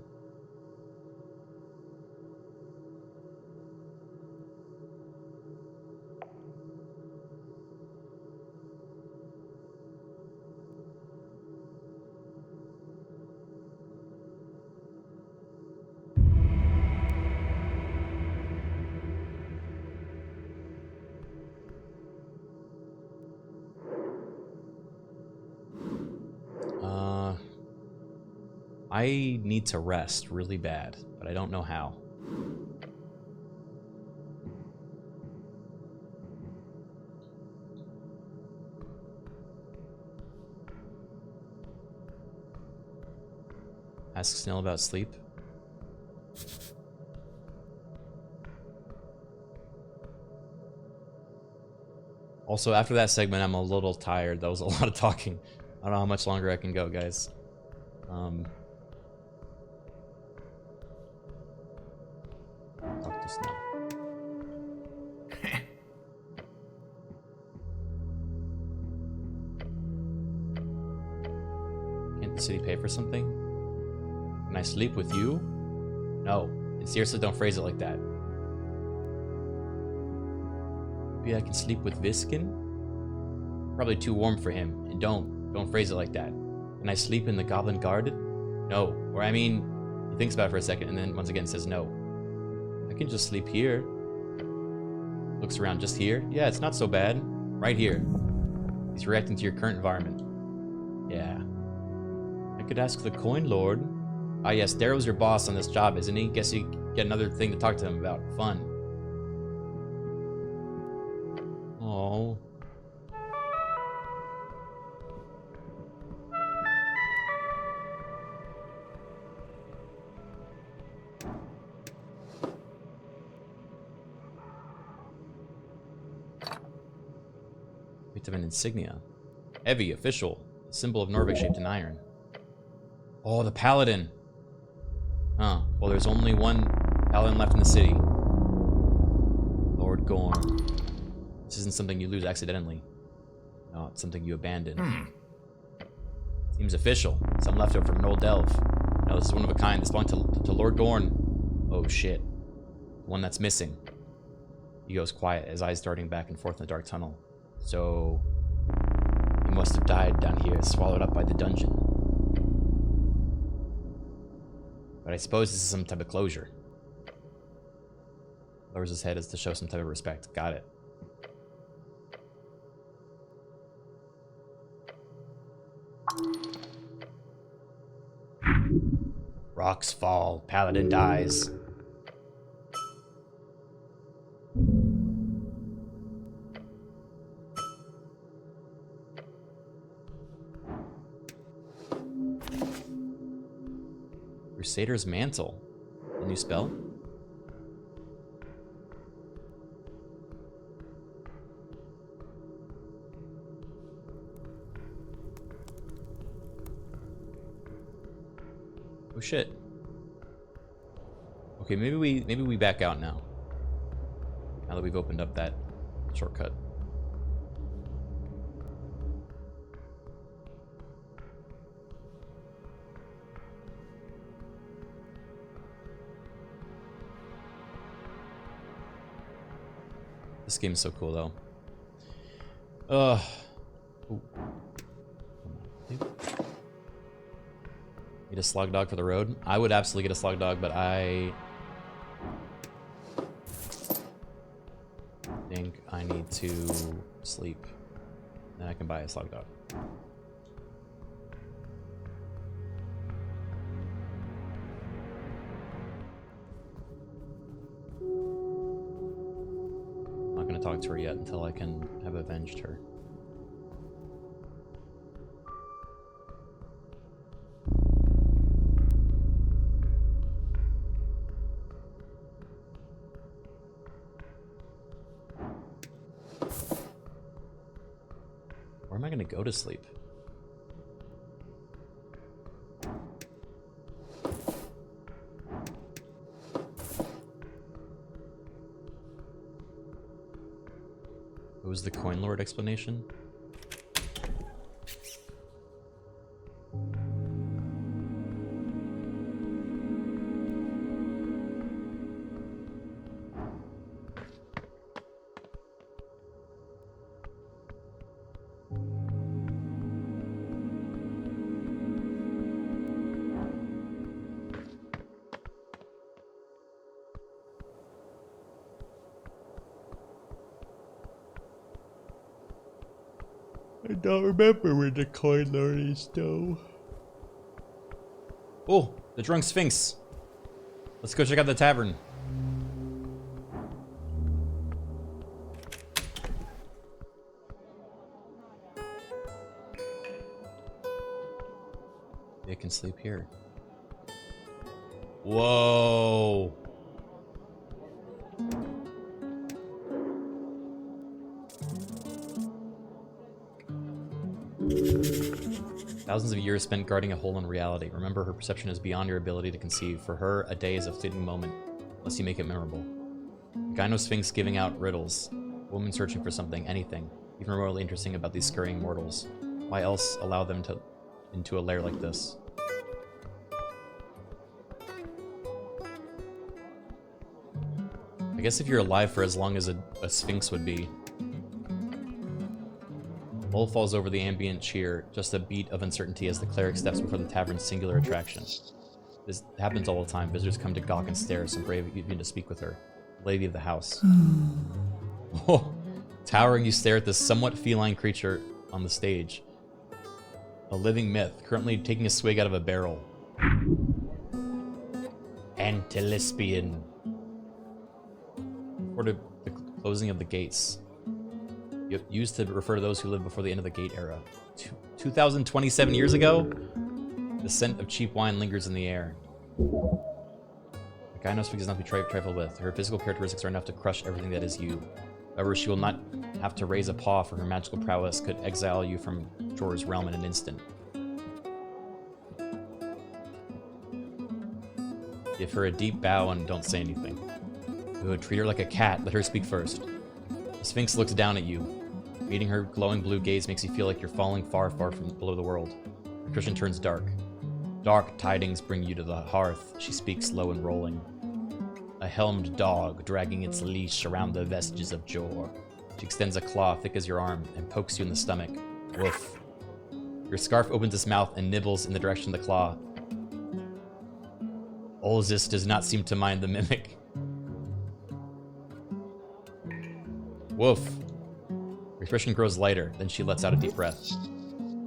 I need to rest really bad, but I don't know how. Ask Snail about sleep. Also, after that segment, I'm a little tired. That was a lot of talking. I don't know how much longer I can go, guys. Talk to Snail. Can't the city pay for something? Can I sleep with you? No. And seriously, don't phrase it like that. Maybe I can sleep with Viskin? Probably too warm for him. And don't phrase it like that. Can I sleep in the Goblin Garden? No. Or I mean, he thinks about it for a second and then once again says no. I can just sleep here. Looks around, just here? Yeah, it's not so bad. Right here. He's reacting to your current environment. Yeah. I could ask the Coin Lord. Ah yes, Darrow's your boss on this job, isn't he? Guess you get another thing to talk to him about. Fun. Oh. Vitamin insignia. Heavy, official. A symbol of Norvik shaped in iron. Oh, the paladin. Huh. Well, there's only one paladin left in the city. Lord Gorm. This isn't something you lose accidentally. No, it's something you abandon. Seems official. Some leftover from an old delve. No, this is one of a kind. This belonged to Lord Gorn. Oh, shit. The one that's missing. He goes quiet, his eyes darting back and forth in the dark tunnel. So, he must have died down here, swallowed up by the dungeon. But I suppose this is some type of closure. Lowers his head as to show some type of respect. Got it. Rocks fall, paladin dies. Crusader's Mantle. A new spell? Oh shit. Okay, maybe we back out now. Now that we've opened up that shortcut. This game is so cool, though. Ooh. Need a slug dog for the road? I would absolutely get a slug dog, but I think I need to sleep. Then I can buy a slug dog. Talk to her yet until I can have avenged her. Where am I going to go to sleep? What was the Coin Lord explanation? I don't remember where the Coin Lord is, though. Oh, the drunk Sphinx. Let's go check out the tavern. They can sleep here. Whoa. Thousands of years spent guarding a hole in reality. Remember, her perception is beyond your ability to conceive. For her, a day is a fleeting moment, unless you make it memorable. The Gyno Sphinx giving out riddles. A woman searching for something, anything, even remotely interesting about these scurrying mortals. Why else allow them into a lair like this? I guess if you're alive for as long as a Sphinx would be. Lull falls over the ambient cheer, just a beat of uncertainty as the cleric steps before the tavern's singular attraction. This happens all the time. Visitors come to gawk and stare, some brave even to speak with her. Lady of the house. Oh, towering, you stare at this somewhat feline creature on the stage. A living myth, currently taking a swig out of a barrel. Antilesbian. Before the closing of the gates. Used to refer to those who lived before the end of the gate era. 2027 years ago? The scent of cheap wine lingers in the air. The Gyno Sphinx does not be trifled with. Her physical characteristics are enough to crush everything that is you. However, she will not have to raise a paw, for her magical prowess could exile you from Jor's realm in an instant. Give her a deep bow and don't say anything. Good, treat her like a cat. Let her speak first. The Sphinx looks down at you. Meeting her glowing blue gaze makes you feel like you're falling far, far from below the world. Her expression turns dark. Dark tidings bring you to the hearth. She speaks low and rolling. A helmed dog dragging its leash around the vestiges of Jor. She extends a claw thick as your arm and pokes you in the stomach. Woof. Your scarf opens its mouth and nibbles in the direction of the claw. Olzis does not seem to mind the mimic. Woof. Her expression grows lighter, then she lets out a deep breath.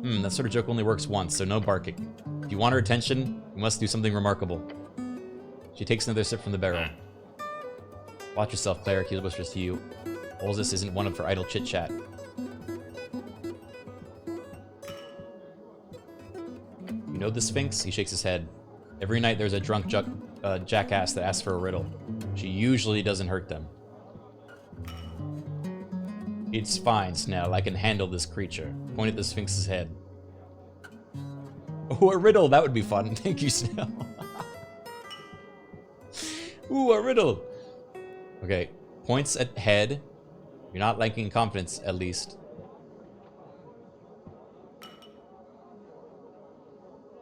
That sort of joke only works once, so no barking. If you want her attention, you must do something remarkable. She takes another sip from the barrel. Watch yourself, cleric, he whispers to you. Olzis isn't one of her idle chit-chat. You know the Sphinx? He shakes his head. Every night there's a drunk jackass that asks for a riddle. She usually doesn't hurt them. It's fine, Snell. I can handle this creature. Point at the Sphinx's head. Oh, a riddle! That would be fun. Thank you, Snell. Ooh, a riddle! Okay, points at head. You're not lacking confidence, at least.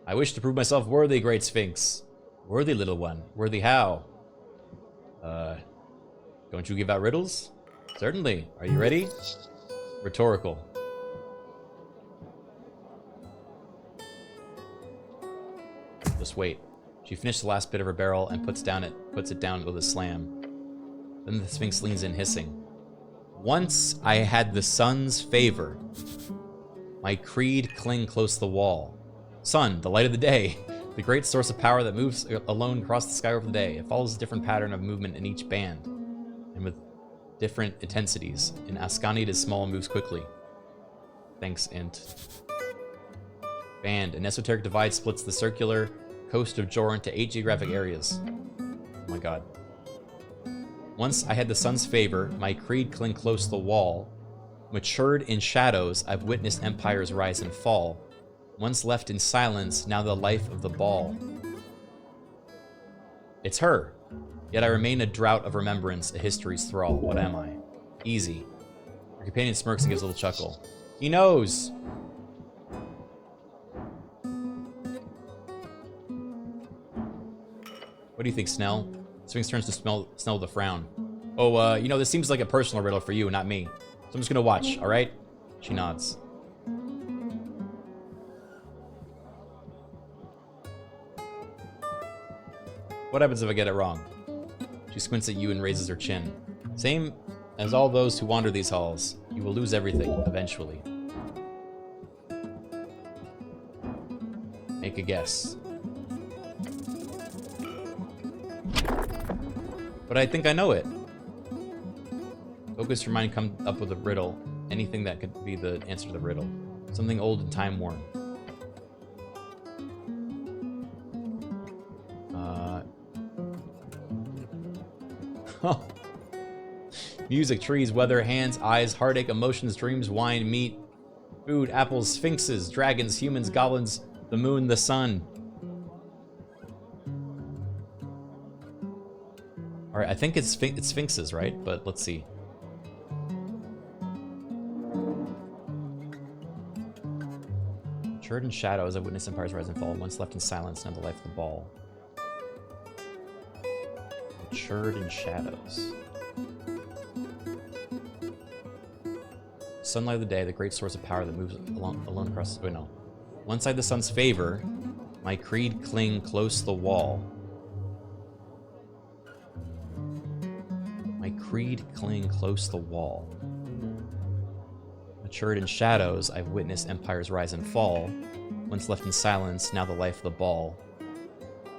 I wish to prove myself worthy, great Sphinx. Worthy, little one. Worthy how? Don't you give out riddles? Certainly. Are you ready? Rhetorical. Just wait. She finished the last bit of her barrel and puts it down with a slam. Then the Sphinx leans in, hissing. Once I had the sun's favor. My creed cling close to the wall. Sun, the light of the day. The great source of power that moves alone across the sky over the day. It follows a different pattern of movement in each band. And with different intensities. In Ascani, it is small and moves quickly. Thanks, Int. Band. An esoteric divide splits the circular coast of Jor into 8 geographic areas. Oh my god. Once I had the sun's favor, my creed cling close to the wall. Matured in shadows, I've witnessed empires rise and fall. Once left in silence, now the life of the ball. It's her. Yet I remain a drought of remembrance, a history's thrall. What am I? Easy. Your companion smirks and gives a little chuckle. He knows! What do you think, Snell? Sphinx turns to Snell with a frown. Oh, you know, this seems like a personal riddle for you, not me. So I'm just gonna watch, alright? She nods. What happens if I get it wrong? She squints at you and raises her chin. Same as all those who wander these halls. You will lose everything, eventually. Make a guess. but I think I know it. Focus your mind, come up with a riddle. Anything that could be the answer to the riddle. Something old and time-worn. Music, trees, weather, hands, eyes, heartache, emotions, dreams, wine, meat, food, apples, sphinxes, dragons, humans, goblins, the moon, the sun. Alright, I think it's sphinxes, right? But let's see. Matured in shadows, I witnessed empires rise and fall. Once left in silence, now the life of the ball. Matured in shadows. Sunlight of the day, the great source of power that moves alone across... Wait, no. One side the sun's favor, my creed cling close to the wall. My creed cling close to the wall. Matured in shadows, I've witnessed empires rise and fall. Once left in silence, now the life of the ball.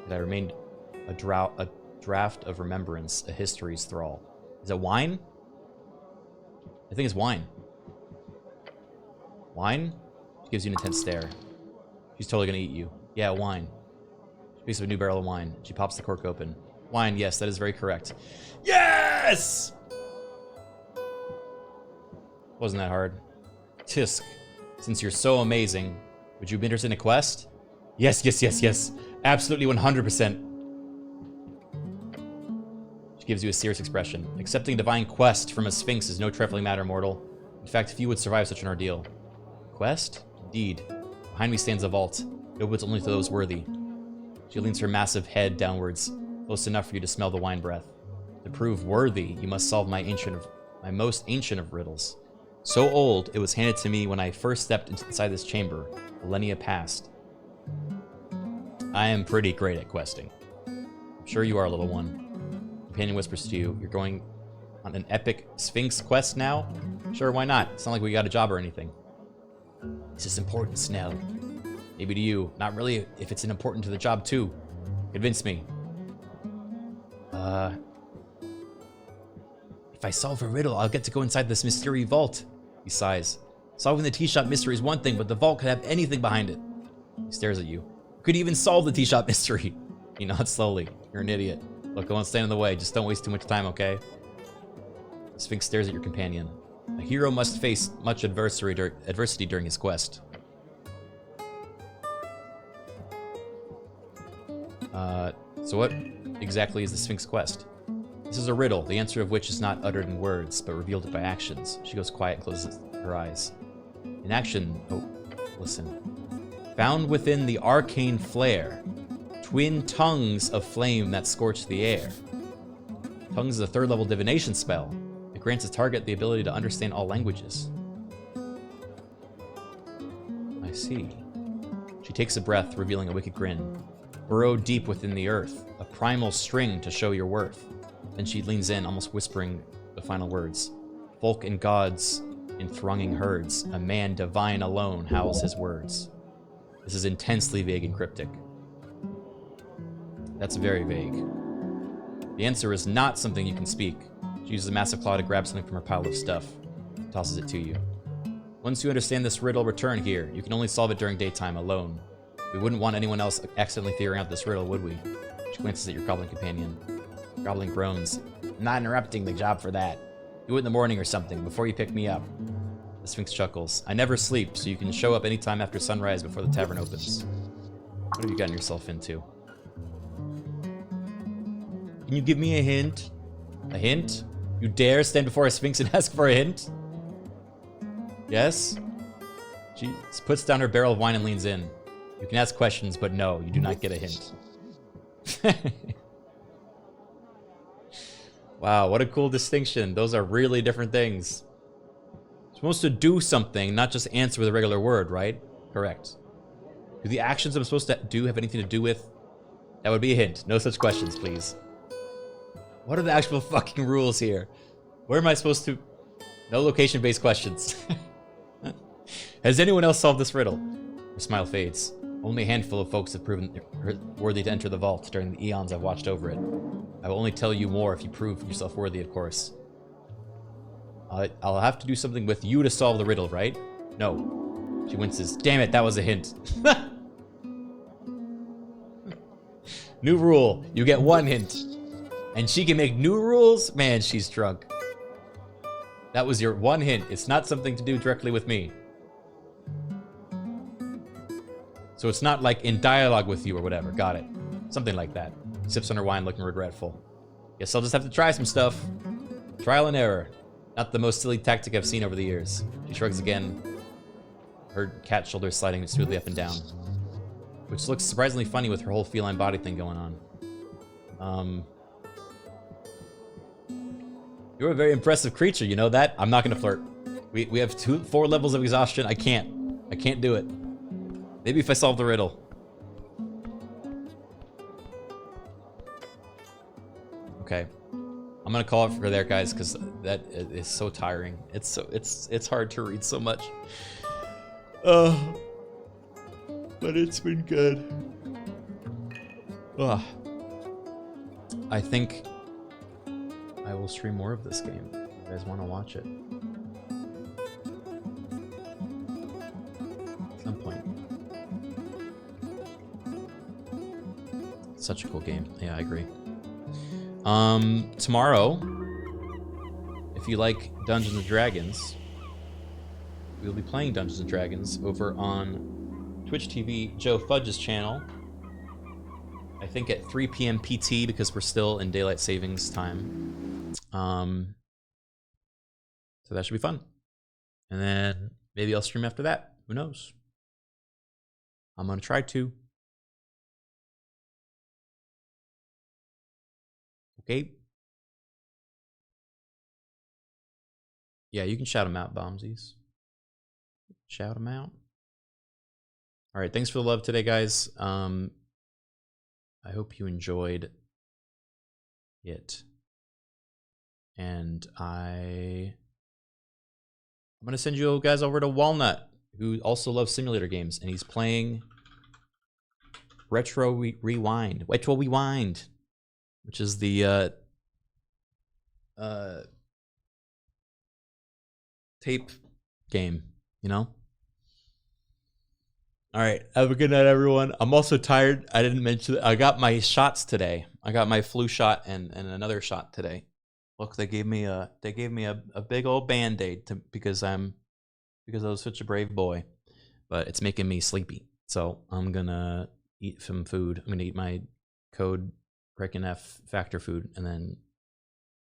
That I remained a draft of remembrance, a history's thrall. Is it wine? I think it's wine. Wine? She gives you an intense stare. She's totally gonna eat you. Yeah, wine. She picks up a new barrel of wine. She pops the cork open. Wine, yes, that is very correct. Yes! Wasn't that hard. Tisk, since you're so amazing, would you be interested in a quest? Yes, yes, yes, yes. Absolutely 100%. She gives you a serious expression. Accepting a divine quest from a sphinx is no trifling matter, mortal. In fact, few would survive such an ordeal. Quest? Indeed. Behind me stands a vault. It opens only to those worthy. She leans her massive head downwards, close enough for you to smell the wine breath. To prove worthy, you must solve my most ancient of riddles. So old, it was handed to me when I first stepped inside this chamber, millennia past. I am pretty great at questing. I'm sure you are, little one. Companion whispers to you, you're going on an epic Sphinx quest now? Sure, why not? It's not like we got a job or anything. This is important, Snell. Maybe to you. Not really if it's important to the job, too. Convince me. If I solve a riddle, I'll get to go inside this mystery vault. He sighs. Solving the tea shop mystery is one thing, but the vault could have anything behind it. He stares at you. Could even solve the tea shop mystery. He nods slowly. You're an idiot. Look, I won't stand in the way. Just don't waste too much time, okay? The Sphinx stares at your companion. A hero must face much adversity during his quest. So what exactly is the Sphinx quest? This is a riddle, the answer of which is not uttered in words, but revealed by actions. She goes quiet and closes her eyes. In action, oh, listen. Found within the arcane flare, twin tongues of flame that scorch the air. Tongues is a third-level divination spell. It grants its target the ability to understand all languages. I see. She takes a breath, revealing a wicked grin. Burrow deep within the earth, a primal string to show your worth. Then she leans in, almost whispering the final words. Folk and gods in thronging herds, a man divine alone howls his words. This is intensely vague and cryptic. That's very vague. The answer is not something you can speak. She uses a massive claw to grab something from her pile of stuff. Tosses it to you. Once you understand this riddle, return here. You can only solve it during daytime, alone. We wouldn't want anyone else accidentally figuring out this riddle, would we? She glances at your goblin companion. Goblin groans. I'm not interrupting the job for that. Do it in the morning or something, before you pick me up. The Sphinx chuckles. I never sleep, so you can show up anytime after sunrise before the tavern opens. What have you gotten yourself into? Can you give me a hint? A hint? You dare stand before a Sphinx and ask for a hint? Yes? She puts down her barrel of wine and leans in. You can ask questions, but no, you do not get a hint. Wow, what a cool distinction. Those are really different things. You're supposed to do something, not just answer with a regular word, right? Correct. Do the actions I'm supposed to do have anything to do with? That would be a hint. No such questions, please. What are the actual fucking rules here? Where am I supposed to... No location-based questions. Has anyone else solved this riddle? Her smile fades. Only a handful of folks have proven worthy to enter the vault during the eons I've watched over it. I will only tell you more if you prove yourself worthy, of course. I'll have to do something with you to solve the riddle, right? No. She winces. Damn it, that was a hint. New rule. You get 1 hint. And she can make new rules? Man, she's drunk. That was your 1 hint. It's not something to do directly with me. So it's not like in dialogue with you or whatever. Got it. Something like that. Sips on her wine looking regretful. Guess I'll just have to try some stuff. Trial and error. Not the most silly tactic I've seen over the years. She shrugs again. Her cat shoulders sliding smoothly up and down. Which looks surprisingly funny with her whole feline body thing going on. You're a very impressive creature, you know that? I'm not gonna flirt. We have 4 levels of exhaustion. I can't do it. Maybe if I solve the riddle. Okay. I'm gonna call it for there, guys, because that is so tiring. It's hard to read so much. But it's been good. Ugh. I think I will stream more of this game. If you guys want to watch it at some point. Such a cool game. Yeah, I agree. Tomorrow, if you like Dungeons and Dragons, we'll be playing Dungeons and Dragons over on Twitch TV, Joe Fudge's channel. I think at 3 p.m. PT because we're still in daylight savings time. So that should be fun. And then maybe I'll stream after that. Who knows? I'm gonna try to. Okay. Yeah, you can shout them out, Bombsies. Shout them out. All right, thanks for the love today, guys. I hope you enjoyed it. And I'm gonna send you guys over to Walnut, who also loves simulator games, and he's playing Retro Rewind, which is the tape game, you know? All right, have a good night, everyone. I'm also tired. I didn't mention I got my shots today. I got my flu shot and another shot today. Look, they gave me a big old Band-Aid because I was such a brave boy. But it's making me sleepy. So I'm gonna eat some food. I'm gonna eat my code Criken F factor food and then